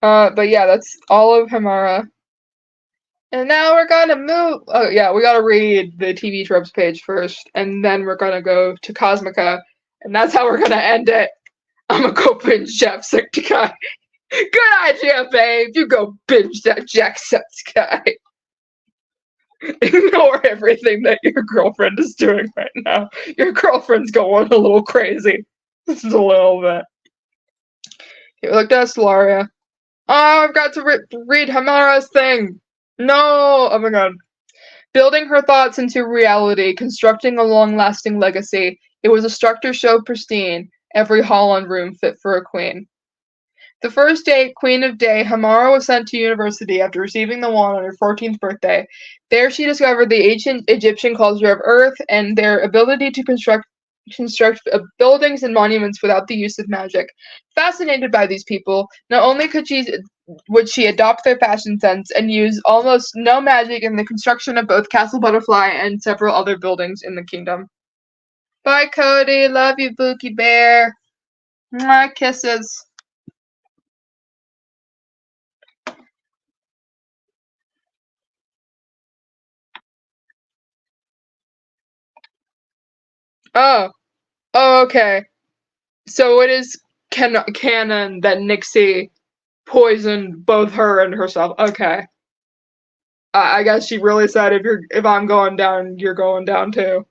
But yeah, that's all of Hamara. And now we're gonna move. Oh yeah, we gotta read the TV tropes page first, and then we're gonna go to Cosmica, and that's how we're gonna end it. I'm gonna go binge Jacksepticeye. Good idea, babe. You go binge that Jacksepticeye. Ignore everything that your girlfriend is doing right now. Your girlfriend's going a little crazy. This is a little bit. Here, look at Solaria. Oh, I've got to read Hamara's thing. No! Oh my god. Building her thoughts into reality, constructing a long-lasting legacy. It was a structure so pristine, every hall and room fit for a queen. The first day, Queen of Day, Hamara was sent to university after receiving the wand on her 14th birthday. There she discovered the ancient Egyptian culture of Earth and their ability to construct buildings and monuments without the use of magic. Fascinated by these people, not only would she adopt their fashion sense and use almost no magic in the construction of both Castle Butterfly and several other buildings in the kingdom. Bye, Cody. Love you, Bookie Bear. Mwah, kisses. Oh, okay. So it is canon that Nixie poisoned both her and herself. Okay. I guess she really said if I'm going down, you're going down too.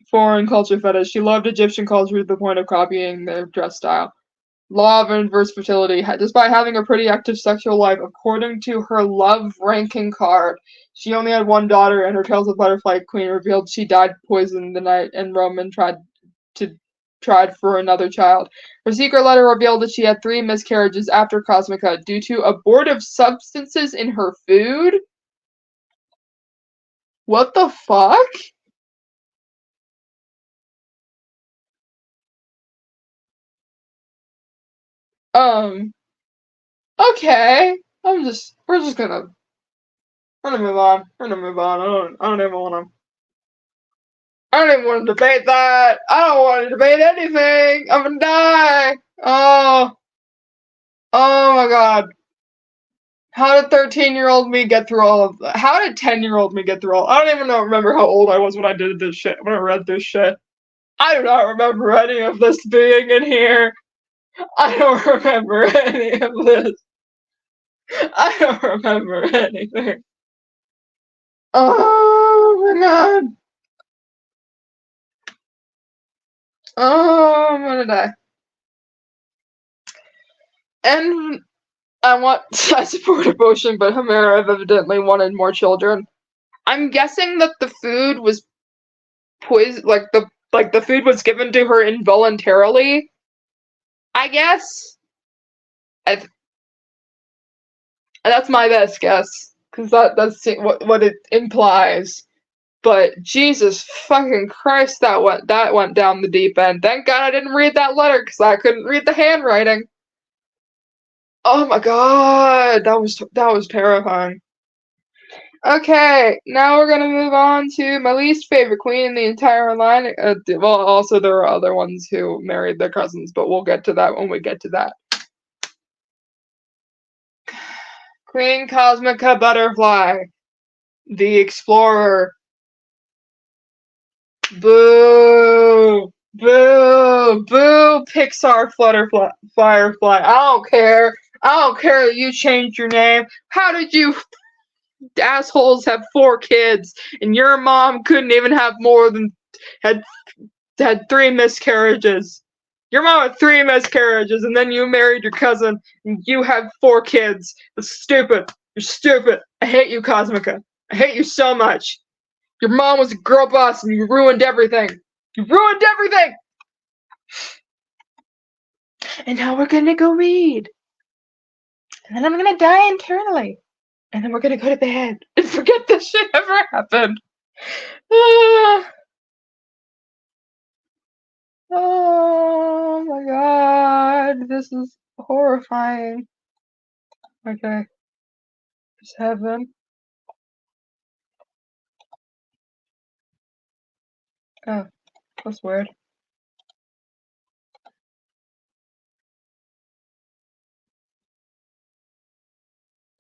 Foreign culture fetish. She loved Egyptian culture to the point of copying their dress style. Law of inverse fertility. Despite having a pretty active sexual life, according to her love ranking card, she only had one daughter, and her Tales of Butterfly Queen revealed she died poisoned the night, and Roman tried for another child. Her secret letter revealed that she had 3 miscarriages after Cosmica due to abortive substances in her food. What the fuck? Okay. We're gonna move on. I don't even wanna. I don't even want to debate that. I don't want to debate anything. I'm gonna die. Oh. Oh my god. How did 13-year-old me get through all of that? How did 10-year-old me get through all? I don't even remember how old I was when I did this shit, when I read this shit. I do not remember any of this being in here. I don't remember any of this. I don't remember anything. Oh my god. Oh, I'm gonna die. And I support abortion, but Homera evidently wanted more children. I'm guessing that the food was poison, like the food was given to her involuntarily. I guess. That's my best guess, because that's what it implies. But Jesus fucking Christ, that went down the deep end. Thank God I didn't read that letter, because I couldn't read the handwriting. Oh my god, that was terrifying. Okay, now we're gonna move on to my least favorite queen in the entire line. Well, also there are other ones who married their cousins, but we'll get to that when we get to that. Queen Cosmica Butterfly, the Explorer. Boo! Boo! Boo! Pixar Firefly. I don't care. I don't care that you changed your name. How did you assholes have 4 kids and your mom couldn't even have more than had 3 miscarriages? Your mom had 3 miscarriages and then you married your cousin and you have 4 kids. That's stupid. You're stupid. I hate you, Cosmica. I hate you so much. Your mom was a girl boss and you ruined everything. You ruined everything! And now we're gonna go read. And then I'm gonna die internally. And then we're gonna go to bed and forget this shit ever happened. Oh my god, this is horrifying. Okay. It's heaven. Oh, that's weird.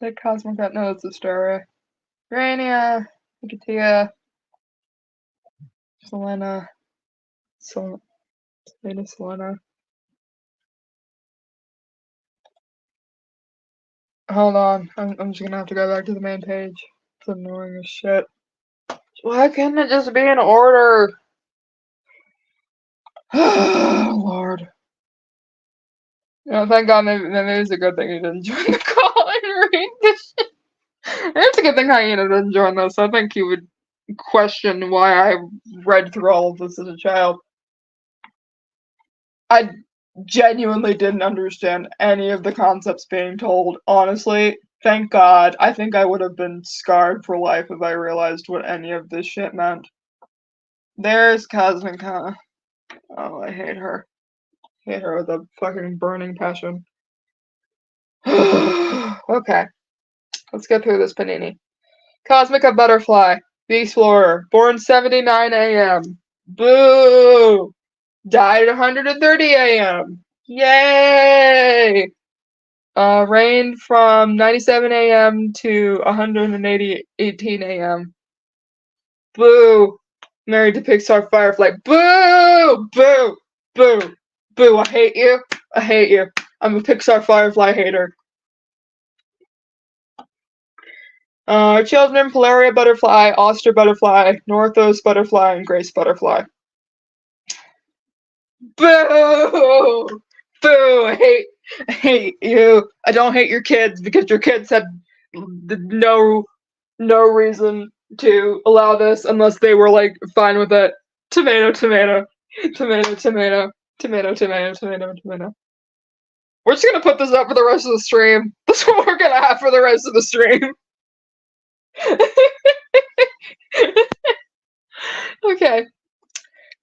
The Cosmic got no, it's a story. Rania, Nicotia, Selena, Selena. Hold on, I'm just gonna have to go back to the main page. It's annoying as shit. Why couldn't it just be in order? Oh, Lord. You know, thank God, maybe it's a good thing you didn't join the call and read this shit. It's a good thing Hyena didn't join this. I think he would question why I read through all of this as a child. I genuinely didn't understand any of the concepts being told, honestly. Thank God. I think I would have been scarred for life if I realized what any of this shit meant. There's Cosmica. Oh, I hate her. I hate her with a fucking burning passion. Okay. Let's get through this panini. Cosmica Butterfly, the Explorer, born 79 a.m. Boo! Died at 130 a.m. Yay! Reigned from 97 a.m. to 18 a.m. Boo! Married to Pixar Firefly. Boo! Boo! Boo! Boo! I hate you. I hate you. I'm a Pixar Firefly hater. Children, Polaria Butterfly, Oster Butterfly, Northos Butterfly, and Grace Butterfly. Boo! Boo! I hate you. I don't hate your kids because your kids had no reason to allow this unless they were like fine with it. Tomato, tomato, tomato, tomato, tomato, tomato, tomato, tomato. We're just gonna put this up for the rest of the stream. That's what we're gonna have for the rest of the stream. Okay.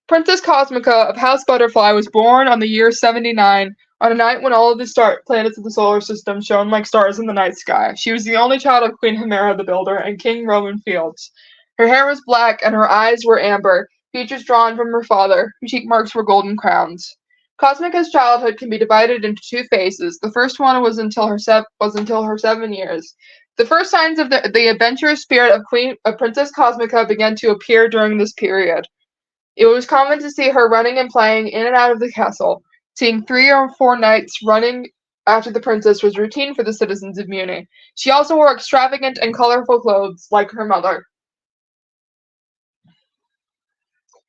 Princess Cosmica of House Butterfly was born on the year 79 on a night when all of the planets of the solar system shone like stars in the night sky. She was the only child of Queen Homera the Builder and King Roman Fields. Her hair was black and her eyes were amber. features drawn from her father. Her cheek marks were golden crowns. Cosmica's childhood can be divided into two phases. The first one was until her 7 years. The first signs of the adventurous spirit of Princess Cosmica began to appear during this period. It was common to see her running and playing in and out of the castle. Seeing 3 or 4 knights running after the princess was routine for the citizens of Mewni. She also wore extravagant and colorful clothes, like her mother.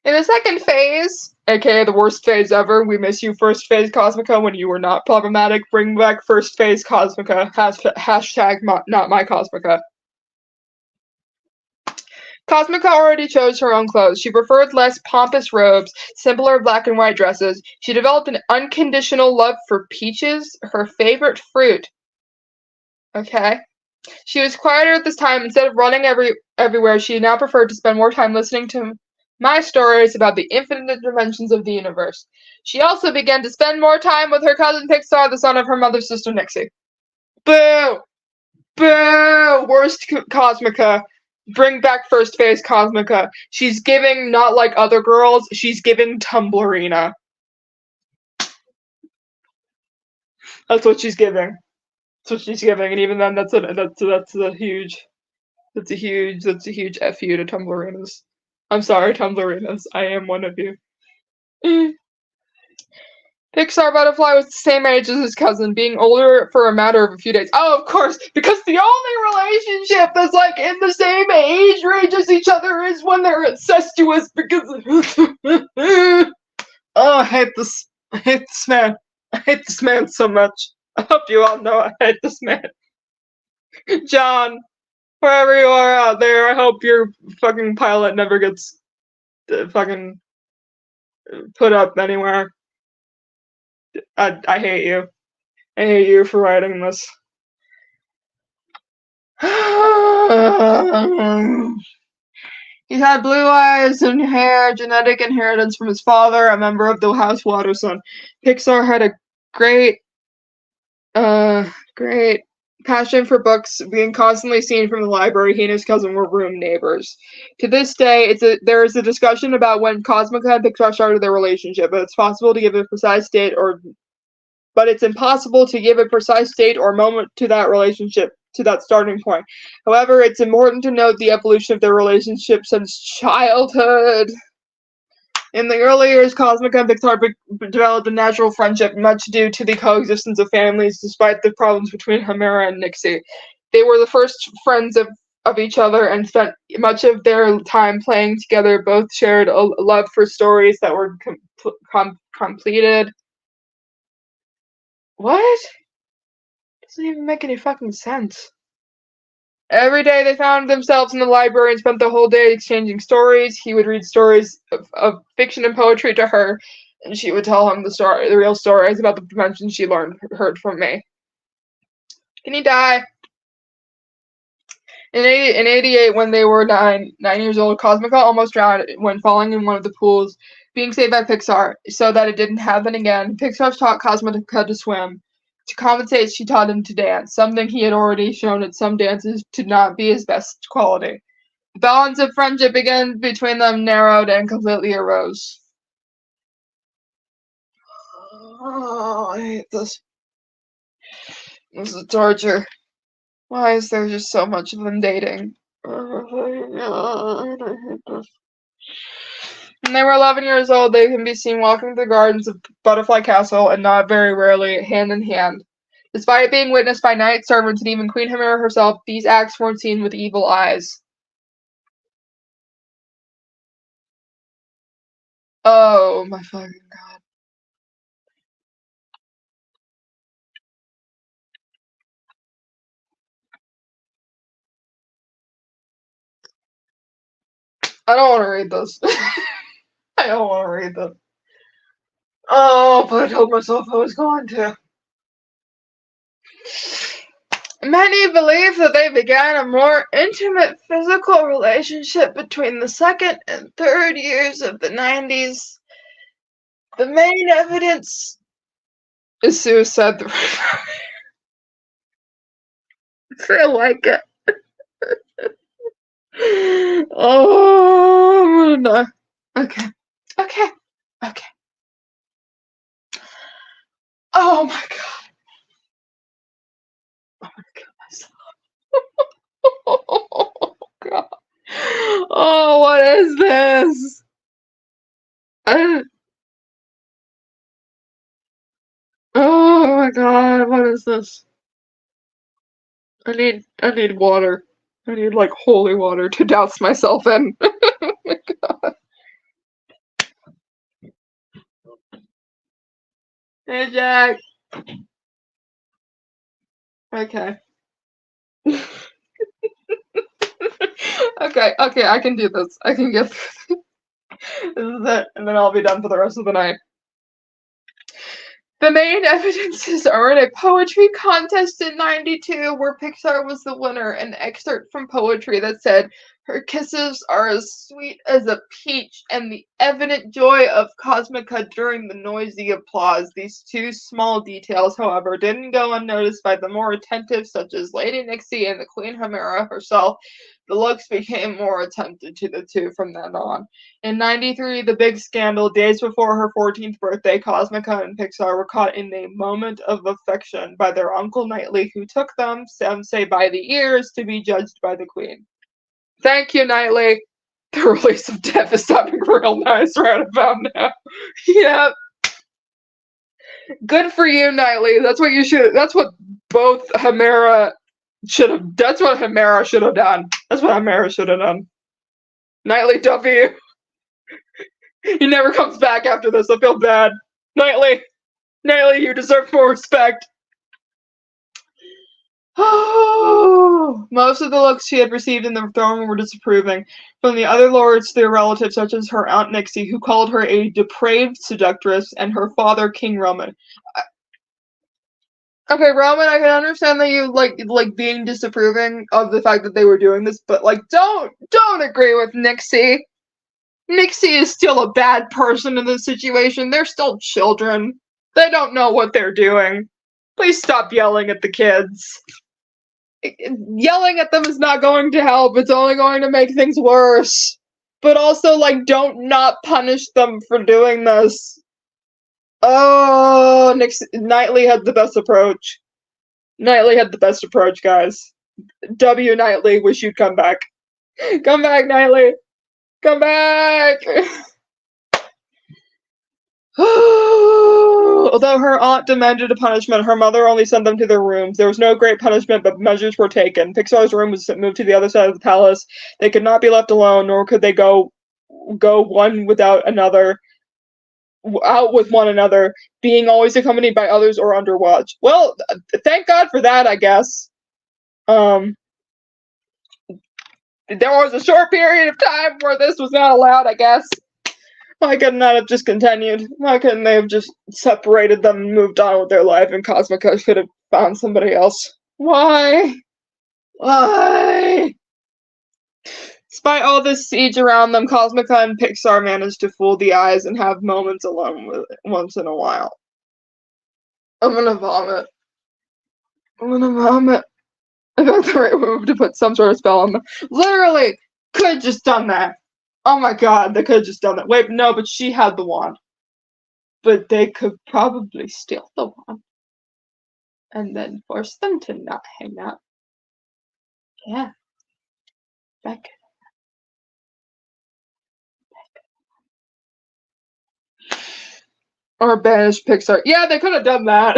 In the second phase, aka the worst phase ever, we miss you first phase Cosmica when you were not problematic. Bring back first phase Cosmica. Hashtag not my Cosmica. Cosmica already chose her own clothes. She preferred less pompous robes, simpler black and white dresses. She developed an unconditional love for peaches, her favorite fruit. Okay. She was quieter at this time. Instead of running everywhere, she now preferred to spend more time listening to my stories about the infinite dimensions of the universe. She also began to spend more time with her cousin Pixar, the son of her mother's sister Nixie. Boo! Boo! Worst Cosmica. Bring back first phase Cosmica. She's giving not like other girls, she's giving Tumblrina. That's what she's giving. That's what she's giving, and even then that's a huge F you to Tumblrinas. I'm sorry, Tumblrinas. I am one of you. Pixar Butterfly was the same age as his cousin, being older for a matter of a few days. Oh, of course, because the only relationship that's like in the same age range as each other is when they're incestuous. Because oh, I hate this. I hate this man. I hate this man so much. I hope you all know I hate this man. John, wherever you are out there, I hope your fucking pilot never gets fucking put up anywhere. I hate you. I hate you for writing this. He had blue eyes and hair, genetic inheritance from his father, a member of the House Waterson. Pixar had a great passion for books, being constantly seen from the library. He and his cousin were room neighbors. To this day, there is a discussion about when Cosmica and Pixar started their relationship, but it's impossible to give a precise date or moment to that relationship, to that starting point. However, it's important to note the evolution of their relationship since childhood. In the early years, Cosmica and Pixar developed a natural friendship, much due to the coexistence of families, despite the problems between Chimera and Nixie. They were the first friends of each other and spent much of their time playing together. Both shared a love for stories that were completed. What? Doesn't even make any fucking sense. Every day they found themselves in the library and spent the whole day exchanging stories. He would read stories of fiction and poetry to her, and she would tell him the real stories about the dimensions she heard from me. Can he die? In 88, when they were 9 years old, Cosmica almost drowned when falling in one of the pools, being saved by Pixar, so that it didn't happen again. Pixar taught Cosmica to swim. To compensate, she taught him to dance, something he had already shown at some dances to not be his best quality. The balance of friendship again between them narrowed and completely arose. Oh, I hate this. This is torture. Why is there just so much of them dating? I hate this. When they were 11 years old, they can be seen walking through the gardens of Butterfly Castle, and not very rarely hand in hand. Despite being witnessed by knight servants and even Queen Chimera herself, these acts weren't seen with evil eyes. Oh my fucking god. I don't want to read this. I don't want to read them. Oh, but I told myself I was going to. Many believe that they began a more intimate physical relationship between the second and third years of the 90s. The main evidence is suicide. I feel like it. Oh, I'm gonna die. Okay. Okay. Okay. Oh my god. I'm gonna kill myself. Oh god. Oh, what is this? I, oh my god, what is this? I need water. I need like holy water to douse myself in. Oh my god. Hey Jack. Okay. Okay, okay, I can do this. I can get through this is it, and then I'll be done for the rest of the night. The main evidences are in a poetry contest in '92 where Pixar was the winner. An excerpt from poetry that said, "Her kisses are as sweet as a peach," and the evident joy of Cosmica during the noisy applause. These two small details, however, didn't go unnoticed by the more attentive, such as Lady Nixie and the Queen Chimera herself. The looks became more attentive to the two from then on. In '93, the big scandal, days before her 14th birthday, Cosmica and Pixar were caught in a moment of affection by their Uncle Knightley, who took them, some say by the ears, to be judged by the Queen. Thank you, Knightley. The release of Death is stopping real nice right about now. Yep. Good for you, Knightley. That's what you should. That's what both Chimera should have. That's what Chimera should have done. That's what Chimera should have done. Knightley W. He never comes back after this. I feel bad. Knightley, you deserve more respect. Most of the looks she had received in the throne room were disapproving. From the other lords, their relatives, such as her Aunt Nixie, who called her a depraved seductress, and her father, King Roman. Okay, Roman, I can understand that you like being disapproving of the fact that they were doing this, but like, don't agree with Nixie. Nixie is still a bad person in this situation. They're still children. They don't know what they're doing. Please stop yelling at the kids. Yelling at them is not going to help. It's only going to make things worse. But also, like, don't not punish them for doing this. Oh, Knightley had the best approach. Knightley had the best approach, guys. W. Knightley, wish you'd come back. Come back, Knightley. Come back! Although her aunt demanded a punishment, her mother only sent them to their rooms. There was no great punishment, but measures were taken. Pixar's room was moved to the other side of the palace. They could not be left alone, nor could they go one without another, out with one another, being always accompanied by others or under watch. Well, thank God for that, I guess. There was a short period of time where this was not allowed, I guess. Why couldn't that have just continued? Why couldn't they have just separated them and moved on with their life, and Cosmica could have found somebody else? Why? Why? Despite all this siege around them, Cosmica and Pixar managed to fool the eyes and have moments alone with it once in a while. I'm gonna vomit. I'm gonna vomit. I got the right move to put some sort of spell on them. Literally, could have just done that. Oh my god, they could have just done that. Wait, no, but she had the wand. But they could probably steal the wand. And then force them to not hang out. Yeah. Back. Or banish Pixar. Yeah, they could have done that.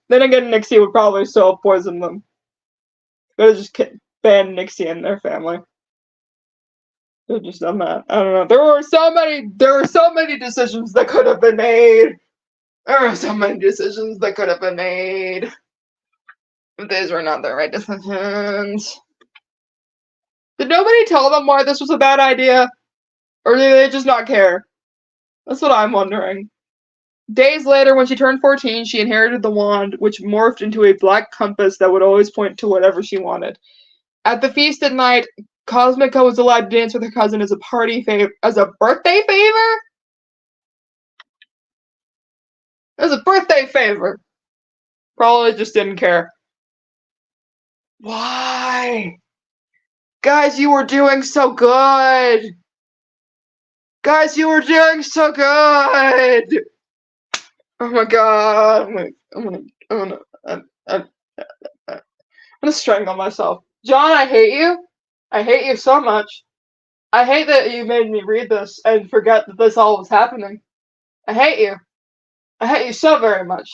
Then again, Nixie would probably still poison them. Could have just banned Nixie and their family. Could have just done that. I don't know. There were so many decisions that could have been made. There were so many decisions that could have been made. But these were not the right decisions. Did nobody tell them why this was a bad idea? Or did they just not care? That's what I'm wondering. Days later, when she turned 14, she inherited the wand, which morphed into a black compass that would always point to whatever she wanted. At the feast at night, Cosmica was allowed to dance with her cousin as a birthday favor? As a birthday favor. Probably just didn't care. Why? Guys, you were doing so good. Guys, you were doing so good! Oh my god, I'm gonna strangle myself. John, I hate you. I hate you so much. I hate that you made me read this and forget that this all was happening. I hate you. I hate you so very much.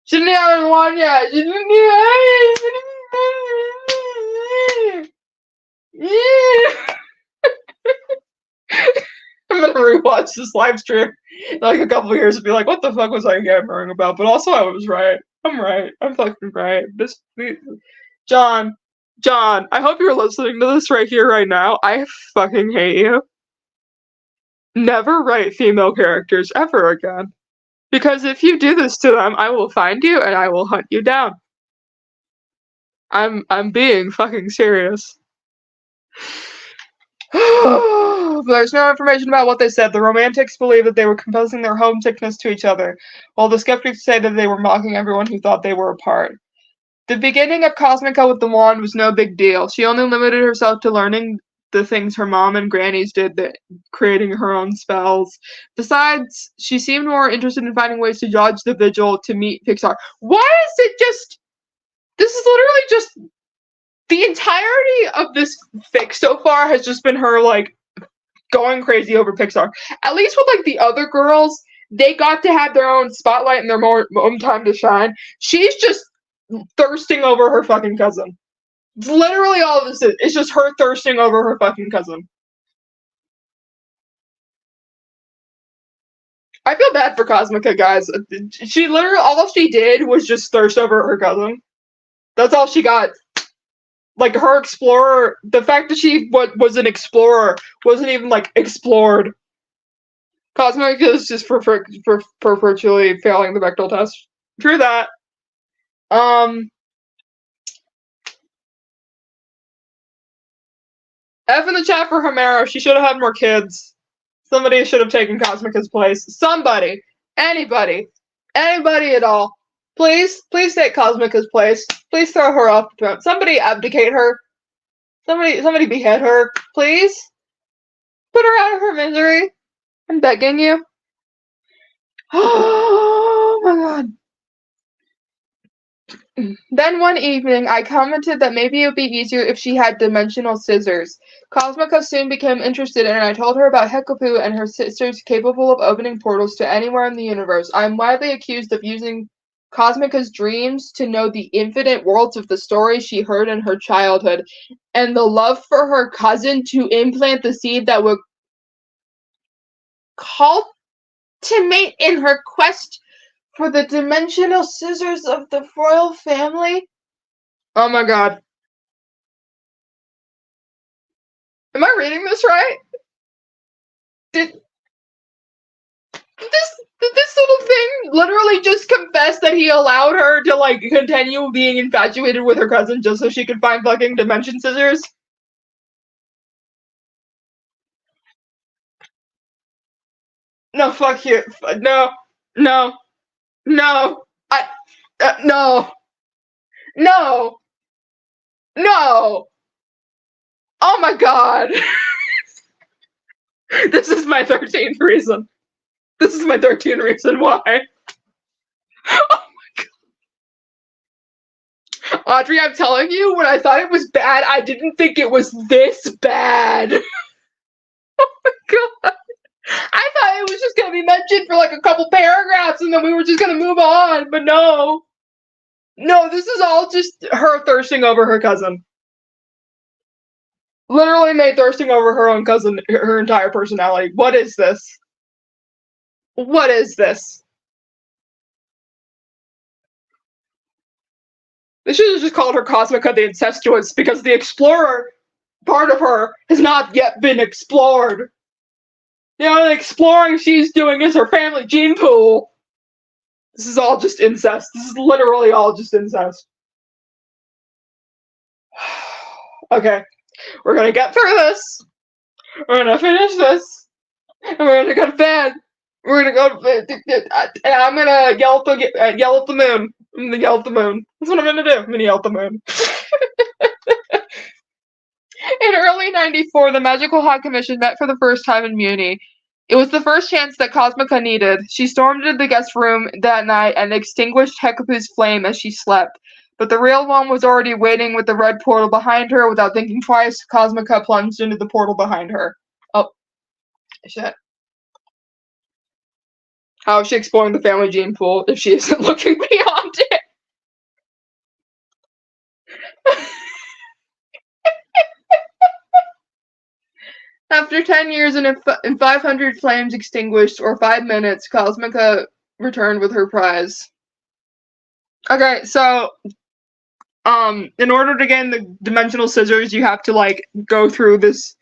Shouldn't you have won yet? Shouldn't you? I'm gonna rewatch this live stream in like a couple of years and be like, what the fuck was I yammering about? But also I was right. I'm right. I'm fucking right. John, I hope you're listening to this right here, right now. I fucking hate you. Never write female characters ever again. Because if you do this to them, I will find you and I will hunt you down. I'm being fucking serious. There's no information about what they said. The romantics believe that they were confessing their homesickness to each other, while the skeptics say that they were mocking everyone who thought they were apart. The beginning of Cosmica with the wand was no big deal. She only limited herself to learning the things her mom and grannies did, that creating her own spells. Besides, she seemed more interested in finding ways to dodge the vigil to meet Pixar. Why is it just... This is literally just... The entirety of this fic so far has just been her, like, going crazy over Pixar. At least with, like, the other girls, they got to have their own spotlight and their own time to shine. She's just thirsting over her fucking cousin. It's literally all of this is. It's just her thirsting over her fucking cousin. I feel bad for Cosmica, guys. She literally, all she did was just thirst over her cousin. That's all she got. Like, her explorer, the fact that she was an explorer wasn't even, like, explored. Cosmica is just for perpetually failing the Bechdel test. True that. F in the chat for Homero. She should have had more kids. Somebody should have taken Cosmica's place. Somebody. Anybody. Anybody at all. Please take Cosmica's place. Please throw her off the throne. Somebody abdicate her. Somebody behead her. Please. Put her out of her misery. I'm begging you. Oh my god. Then one evening, I commented that maybe it would be easier if she had dimensional scissors. Cosmica soon became interested, and I told her about Hekupu and her sisters capable of opening portals to anywhere in the universe. I am widely accused of using Cosmica's dreams to know the infinite worlds of the stories she heard in her childhood, and the love for her cousin to implant the seed that would cultivate in her quest for the dimensional scissors of the royal family. Oh my god. Am I reading this right? Did this little thing literally just confess that he allowed her to, like, continue being infatuated with her cousin just so she could find fucking dimension scissors? No, fuck you. No. No. No. No. No. No. Oh my god. This is my 13th reason. This is my 13th reason why. Oh my god. Audrey, I'm telling you, when I thought it was bad, I didn't think it was this bad. Oh my god. I thought it was just gonna be mentioned for like a couple paragraphs and then we were just gonna move on, but no. No, this is all just her thirsting over her cousin. Literally made thirsting over her own cousin her entire personality. What is this? What is this? They should have just called her Cosmica the Incestuous because the explorer part of her has not yet been explored. The only exploring she's doing is her family gene pool. This is all just incest. This is literally all just incest. Okay, we're gonna get through this. We're gonna finish this. And we're gonna go to bed. We're gonna go to bed. And I'm gonna yell at the moon. I'm gonna yell at the moon. That's what I'm gonna do. I'm gonna yell at the moon. In early 94, the Magical High Commission met for the first time in Mewni. It was the first chance that Cosmica needed. She stormed into the guest room that night and extinguished Hekupu's flame as she slept. But the real one was already waiting with the red portal behind her. Without thinking twice, Cosmica plunged into the portal behind her. Oh, shit. How is she exploring the family gene pool if she isn't looking beyond it? After 10 years and 500 flames extinguished, or 5 minutes, Cosmica returned with her prize. Okay, so, in order to gain the dimensional scissors, you have to, like, go through this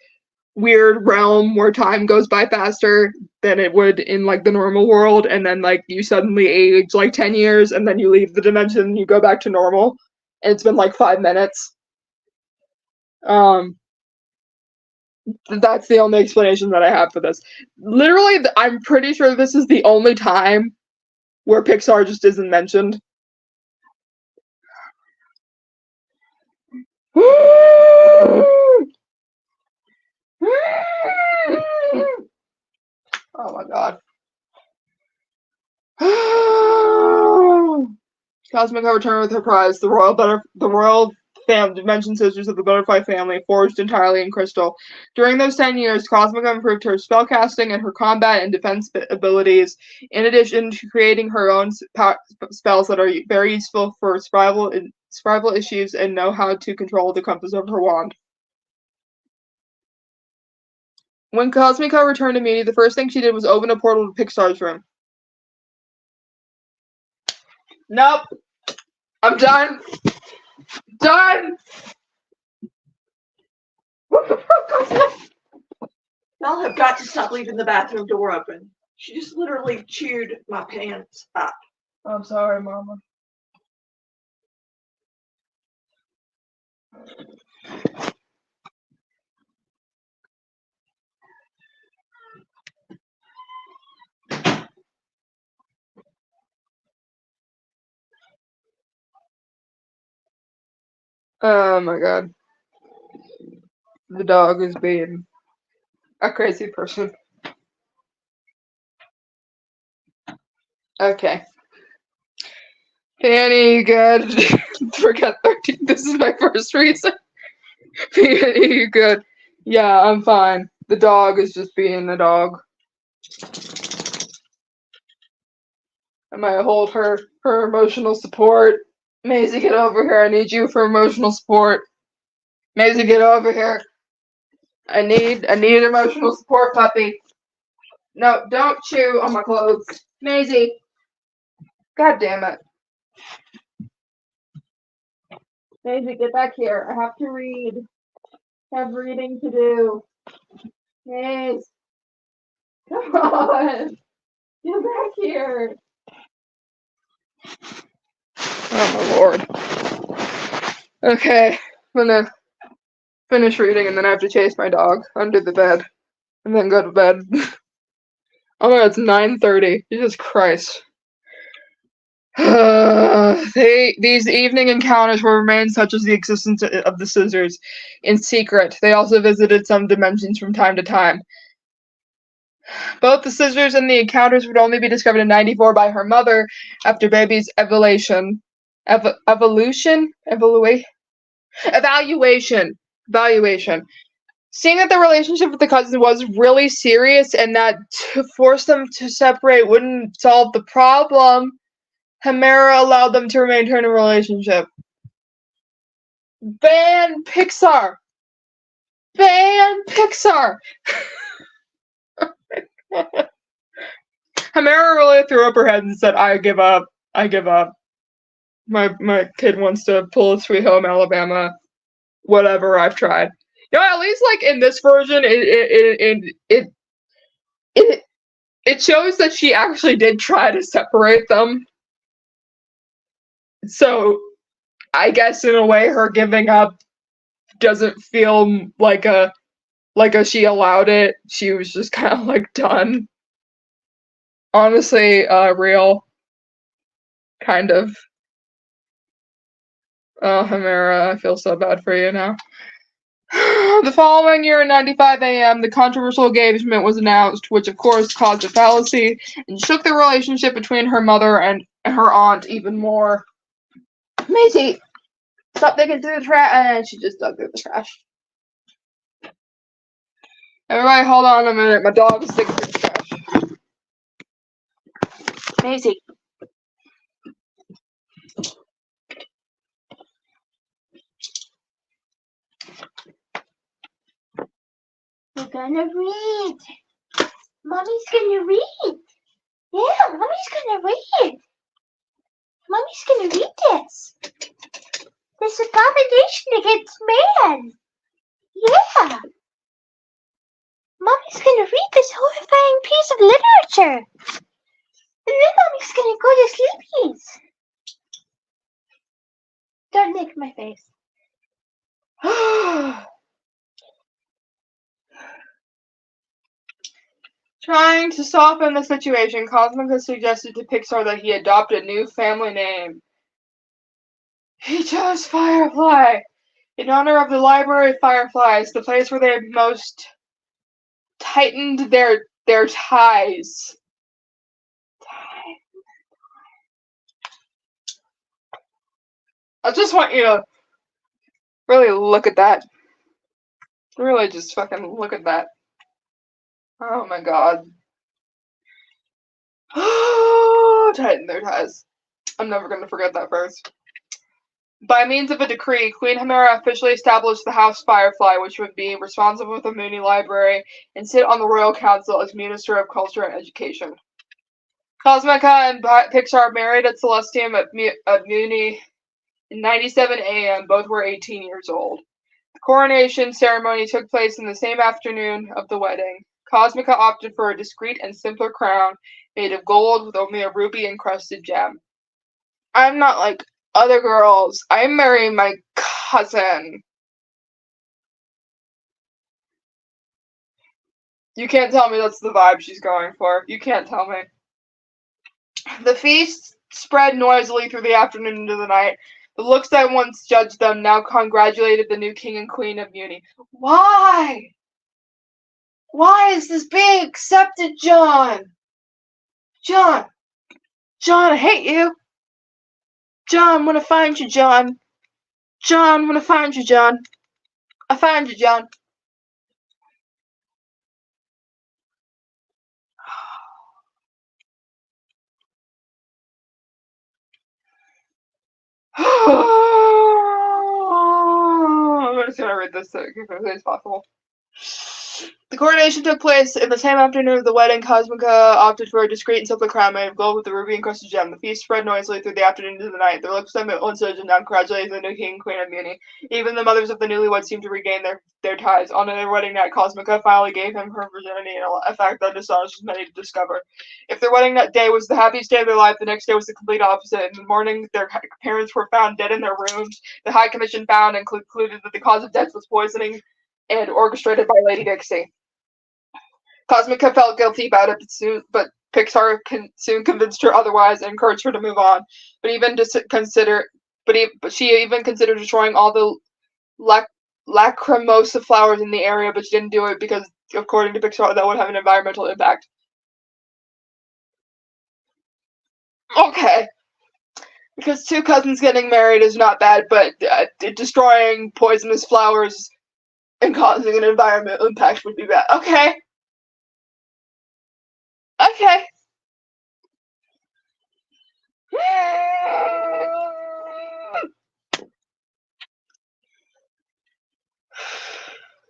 weird realm where time goes by faster than it would in, like, the normal world, and then, like, you suddenly age, like, 10 years, and then you leave the dimension and you go back to normal, and it's been, like, 5 minutes. That's the only explanation that I have for this. Literally, I'm pretty sure this is the only time where Pixar just isn't mentioned. Oh my god. Cosmica returned with her prize, the royal dimension scissors of the butterfly family, forged entirely in crystal. During those 10 years, Cosmica improved her spellcasting and her combat and defense abilities, in addition to creating her own spells that are very useful for survival issues and know how to control the compass of her wand. When Cosmica returned to Mewni, the first thing she did was open a portal to Pixar's room. Nope. I'm done. Done. Y'all have got to stop leaving the bathroom door open. She just literally chewed my pants up. I'm sorry, Mama. Oh my god. The dog is being a crazy person. Okay. Peony, you good? Forget 13. This is my first reason. Peony, you good? Yeah, I'm fine. The dog is just being a dog. I might hold her emotional support. Maisie, get over here. I need you for emotional support. Maisie, get over here. I need emotional support, puppy. No, don't chew on my clothes. Maisie. God damn it. Maisie, get back here. I have to read. I have reading to do. Maze. Come on. Get back here. Oh my lord. Okay, I'm gonna finish reading and then I have to chase my dog under the bed and then go to bed. Oh my god, it's 9:30. Jesus Christ. These evening encounters will remain such as the existence of the scissors in secret. They also visited some dimensions from time to time. Both the scissors and the encounters would only be discovered in 94 by her mother after baby's evaluation. Seeing that the relationship with the cousins was really serious and that to force them to separate wouldn't solve the problem, Hemera allowed them to remain in a relationship. Ban Pixar! Ban Pixar! Hemera really threw up her head and said, I give up. I give up. My kid wants to pull a Sweet Home Alabama. Whatever, I've tried. You know, at least like in this version, it shows that she actually did try to separate them. So, I guess in a way, her giving up doesn't feel like a she allowed it. She was just kind of like done. Honestly, real. Kind of. Oh, Hemera, I feel so bad for you now. The following year in 95 AM, the controversial engagement was announced, which of course caused a fallacy and shook the relationship between her mother and her aunt even more. Maisie, stop digging through the trash. And she just dug through the trash. Everybody, hold on a minute. My dog is digging through the trash. Maisie. We're gonna read. Mommy's gonna read. Yeah, Mommy's gonna read. Mommy's gonna read this. This abomination against man. Yeah. Mommy's gonna read this horrifying piece of literature. And then Mommy's gonna go to sleepies. Don't lick my face. Trying to soften the situation, Cosmica suggested to Pixar that he adopt a new family name. He chose Firefly, in honor of the library of fireflies, the place where they most tightened their ties. I just want you to really look at that. Really just fucking look at that. Oh my god. Tighten their ties. I'm never going to forget that verse. By means of a decree, Queen Chimera officially established the House Firefly, which would be responsible for the Mewni Library and sit on the Royal Council as Minister of Culture and Education. Cosmica and Pixar married at Celestium at Mewni in 97 AM. Both were 18 years old. The coronation ceremony took place in the same afternoon of the wedding. Cosmica opted for a discreet and simpler crown made of gold with only a ruby-encrusted gem. I'm not like other girls. I'm marrying my cousin. You can't tell me that's the vibe she's going for. You can't tell me. The feast spread noisily through the afternoon into the night. The looks that once judged them now congratulated the new king and queen of Mewni. Why? Why is this being accepted, John? John, I hate you. John, when I find you, John. John, when I find you, John. I find you, John. I'm just gonna read this as quickly as possible. The coronation took place in the same afternoon of the wedding. Cosmica opted for a discreet and simple crown made of gold with a ruby-encrusted gem. The feast spread noisily through the afternoon into the night. The lips of them once and now congratulated the new king and queen of Mewni. Even the mothers of the newlyweds seemed to regain their ties. On their wedding night, Cosmica finally gave him her virginity, a fact that astonished many to discover. If their wedding day was the happiest day of their life, the next day was the complete opposite. In the morning, their parents were found dead in their rooms. The High Commission found and concluded that the cause of death was poisoning and orchestrated by Lady Dixie. Cosmica felt guilty about it, but Pixar soon convinced her otherwise and encouraged her to move on. But she even considered destroying all the lacrimosa flowers in the area, but she didn't do it because, according to Pixar, that would have an environmental impact. Okay. Because two cousins getting married is not bad, but destroying poisonous flowers and causing an environmental impact would be bad. Okay. Okay.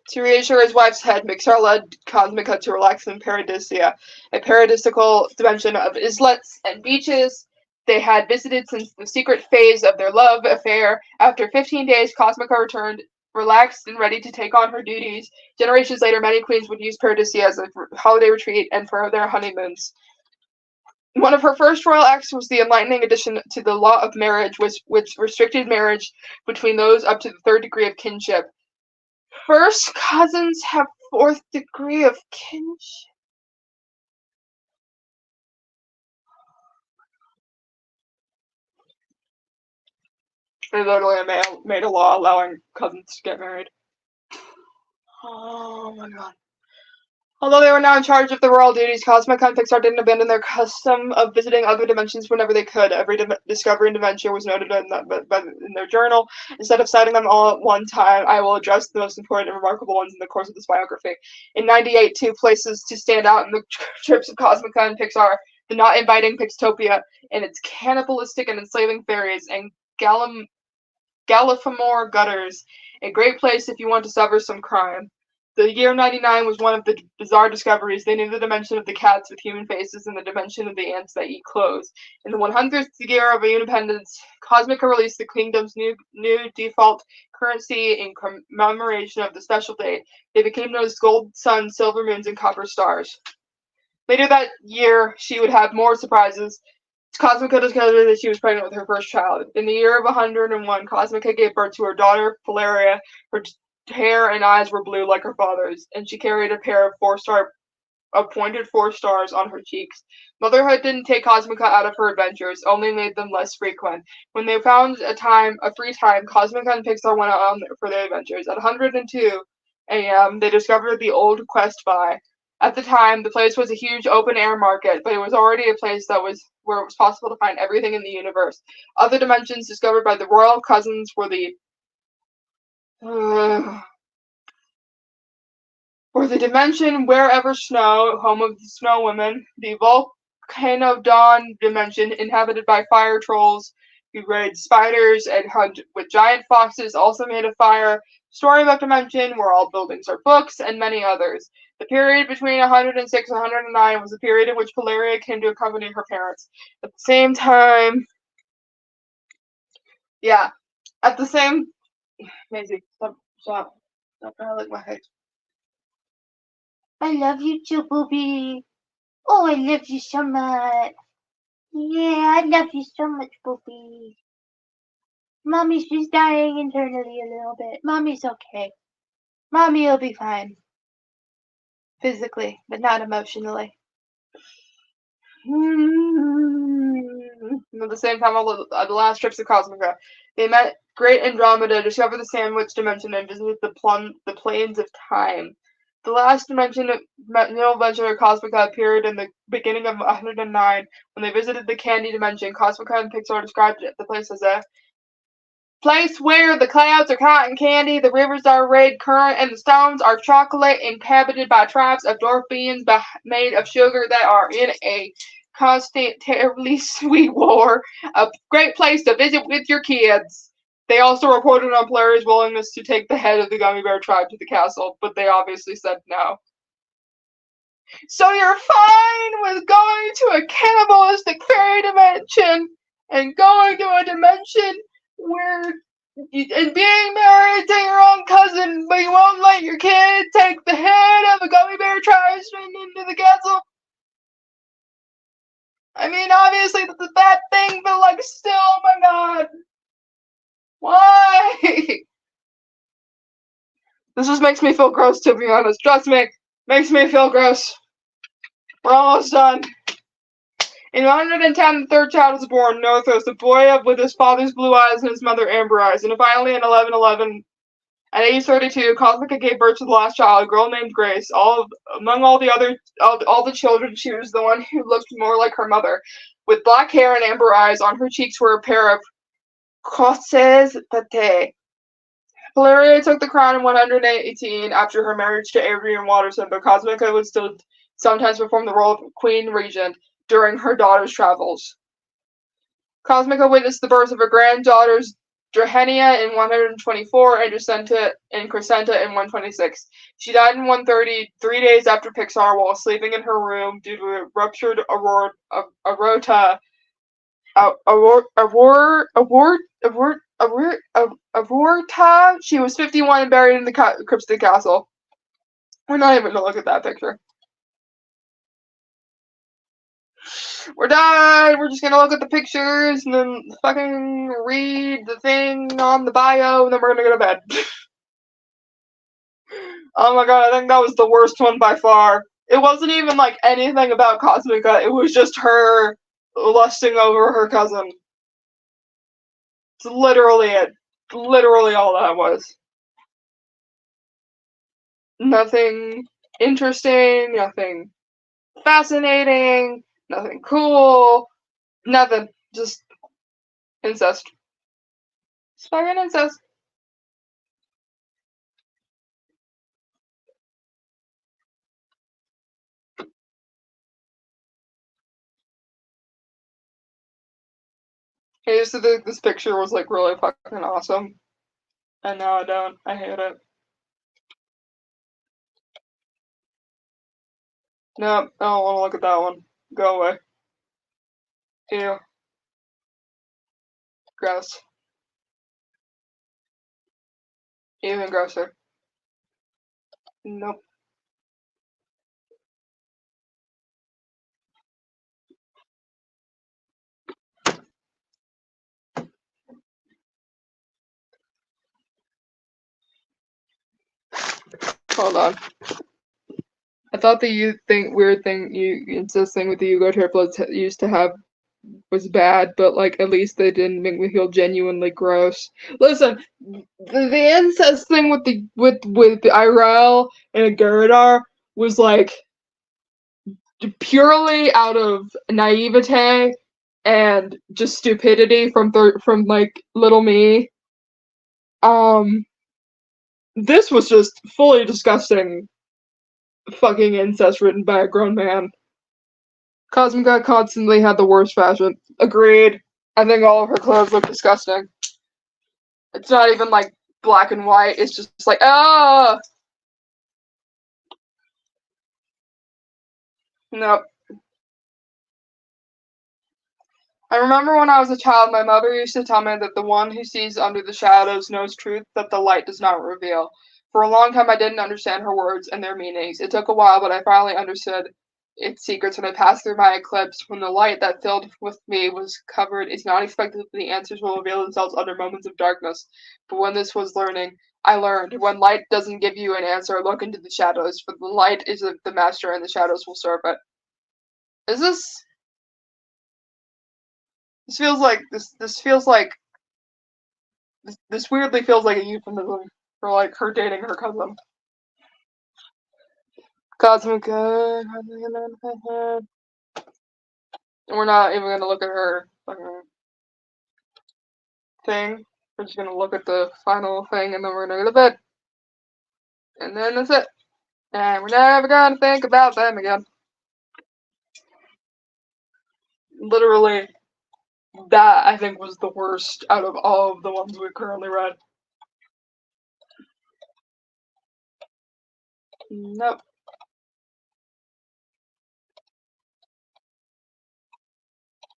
To reassure his wife's head, Mixar led Cosmica to relax in Paradisia, a paradisical dimension of islets and beaches they had visited since the secret phase of their love affair. After 15 days, Cosmica returned, relaxed and ready to take on her duties. Generations later, many queens would use Paradisia as a holiday retreat and for their honeymoons. One of her first royal acts was the enlightening addition to the law of marriage, which restricted marriage between those up to the third degree of kinship. First cousins have fourth degree of kinship. They literally made a law allowing cousins to get married. Oh my god. Although they were now in charge of the royal duties, Cosmica and Pixar didn't abandon their custom of visiting other dimensions whenever they could. Every discovery and adventure was noted in their journal. Instead of citing them all at one time, I will address the most important and remarkable ones in the course of this biography. In '98, 2 places to stand out in the trips of Cosmica and Pixar: the not inviting Pixtopia and its cannibalistic and enslaving fairies, and Gallifamore Gutters, a great place if you want to suffer some crime. The year 99 was one of the bizarre discoveries. They knew the dimension of the cats with human faces and the dimension of the ants that eat clothes. In the 100th year of independence, Cosmica released the kingdom's new default currency in commemoration of the special day. They became known as gold suns, silver moons, and copper stars. Later that year, she would have more surprises. Cosmica discovered that she was pregnant with her first child. In the year of 101, Cosmica gave birth to her daughter, Valeria. Her hair and eyes were blue like her father's, and she carried a pair of pointed 4 stars on her cheeks. Motherhood didn't take Cosmica out of her adventures, only made them less frequent. When they found a free time, Cosmica and Pixar went out for their adventures. At 102 a.m., they discovered the old Quest By. At the time, the place was a huge open-air market, but it was already a place where it was possible to find everything in the universe. Other dimensions discovered by the royal cousins were the dimension Wherever Snow, home of the Snow Women, the Volcano Dawn dimension, inhabited by fire trolls who raid spiders and hunt with giant foxes also made of fire, Storybook dimension, where all buildings are books, and many others. The period between 106 and 109 was the period in which Valeria came to accompany her parents. At the same time, Maisie, stop trying to lick my face. I love you too, Booby. Oh, I love you so much. Yeah, I love you so much, Booby. Mommy's just dying internally a little bit. Mommy's okay. Mommy will be fine. Physically, but not emotionally. At the same time, the last trips of Cosmica, they met Great Andromeda, discovered the Sandwich Dimension, and visited the Plains of Time. The last dimension new adventure of Cosmica appeared in the beginning of 109 when they visited the Candy Dimension. Cosmica and Pixar described the place as a place where the clouds are cotton candy, the rivers are red currant, and the stones are chocolate, inhabited by tribes of dwarf beings made of sugar that are in a constant, terribly sweet war. A great place to visit with your kids. They also reported on Valeria's willingness to take the head of the gummy bear tribe to the castle, but they obviously said no. So you're fine with going to a cannibalistic fairy dimension and going to a dimension and being married to your own cousin, but you won't let your kid take the head of a gummy bear tribesman into the castle? I mean, obviously that's a bad thing, but like, still, oh my god. Why? This just makes me feel gross, to be honest. Trust me, makes me feel gross. We're almost done. In 110, the third child was born, Nothos, a boy with his father's blue eyes and his mother amber eyes. And finally, in 1111, at age 32, Cosmica gave birth to the last child, a girl named Grace. Among all the children, she was the one who looked more like her mother. With black hair and amber eyes, on her cheeks were a pair of crosses pate. Valeria took the crown in 118 after her marriage to Adrian Watterson, but Cosmica would still sometimes perform the role of Queen Regent during her daughter's travels. Cosmica witnessed the birth of her granddaughters Drahenia in 124 and Crescenta in 126. She died in 130, 3 days after Pixar, while sleeping in her room due to a ruptured aorta. She was 51 and buried in the crypt of the castle. We're not even gonna look at that picture. We're done. We're just gonna look at the pictures and then fucking read the thing on the bio, and then we're gonna go to bed. Oh my god, I think that was the worst one by far. It wasn't even like anything about Cosmica. It was just her lusting over her cousin. It's literally it. Literally all that was. Nothing interesting, nothing fascinating, nothing cool, nothing. Just incest. It's fucking incest. I used to think this picture was like really fucking awesome. And now I don't. I hate it. Nope, I don't want to look at that one. Go away. Ew. Gross. Even grosser. Nope. Hold on. I thought the weird thing, incest thing with the Yugo triplets used to have was bad, but like at least they didn't make me feel genuinely gross. Listen, the incest thing with the Irel and Girdar was like purely out of naivete and just stupidity from like little me. This was just fully disgusting fucking incest written by a grown man. Cosmica constantly had the worst fashion. Agreed. I think all of her clothes look disgusting. It's not even like black and white, it's just like, ah! Nope. I remember when I was a child, my mother used to tell me that the one who sees under the shadows knows truth that the light does not reveal. For a long time, I didn't understand her words and their meanings. It took a while, but I finally understood its secrets when I passed through my eclipse. When the light that filled with me was covered, it's not expected that the answers will reveal themselves under moments of darkness. But when this was learning, I learned when light doesn't give you an answer, look into the shadows, for the light is the master and the shadows will serve it. Is this? This feels like this weirdly feels like a euphemism for like her dating her cousin. Cosmic. We're not even gonna look at her fucking thing. We're just gonna look at the final thing and then we're gonna go to bed. And then that's it. And we're never gonna think about them again. Literally, that I think was the worst out of all of the ones we've currently read. Nope.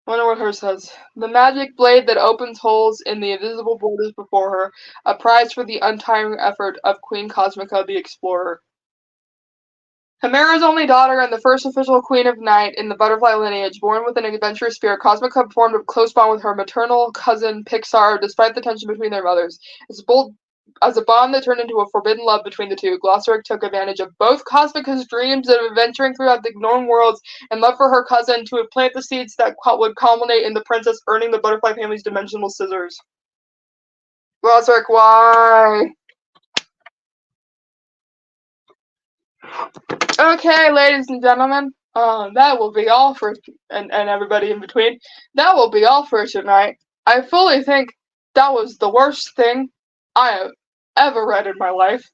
Wonder what hers says. The magic blade that opens holes in the invisible borders before her, a prize for the untiring effort of Queen Cosmica the Explorer. Himera's only daughter and the first official Queen of Night in the butterfly lineage, born with an adventurous spirit, Cosmica formed a close bond with her maternal cousin Pixar, despite the tension between their mothers. As a bond that turned into a forbidden love between the two, Glossaric took advantage of both Cosmica's dreams of adventuring throughout the known worlds and love for her cousin to plant the seeds that would culminate in the princess earning the butterfly family's dimensional scissors. Glossaric, why? Okay, ladies and gentlemen, that will be all for, and everybody in between, that will be all for tonight. I fully think that was the worst thing I have ever read in my life.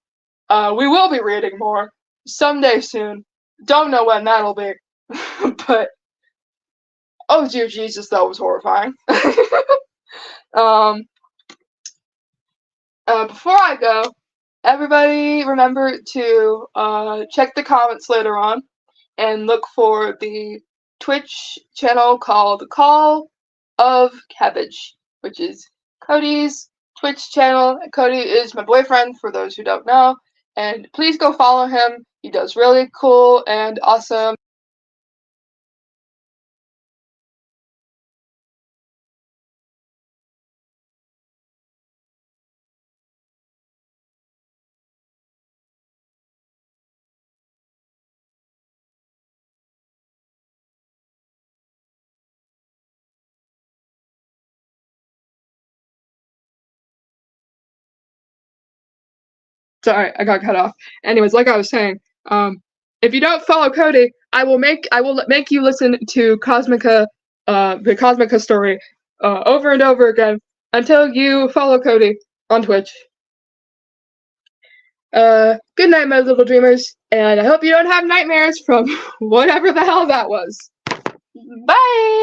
We will be reading more someday soon. Don't know when that'll be, but oh dear Jesus, that was horrifying. Before I go, everybody remember to check the comments later on and look for the Twitch channel called Call of Cabbage, which is Cody's Twitch channel. Cody is my boyfriend, for those who don't know, and please go follow him. He does really cool and awesome Sorry, I got cut off. Anyways, like I was saying, if you don't follow Cody, I will make you listen to Cosmica, the Cosmica story, over and over again until you follow Cody on Twitch. Good night, my little dreamers, and I hope you don't have nightmares from whatever the hell that was. Bye!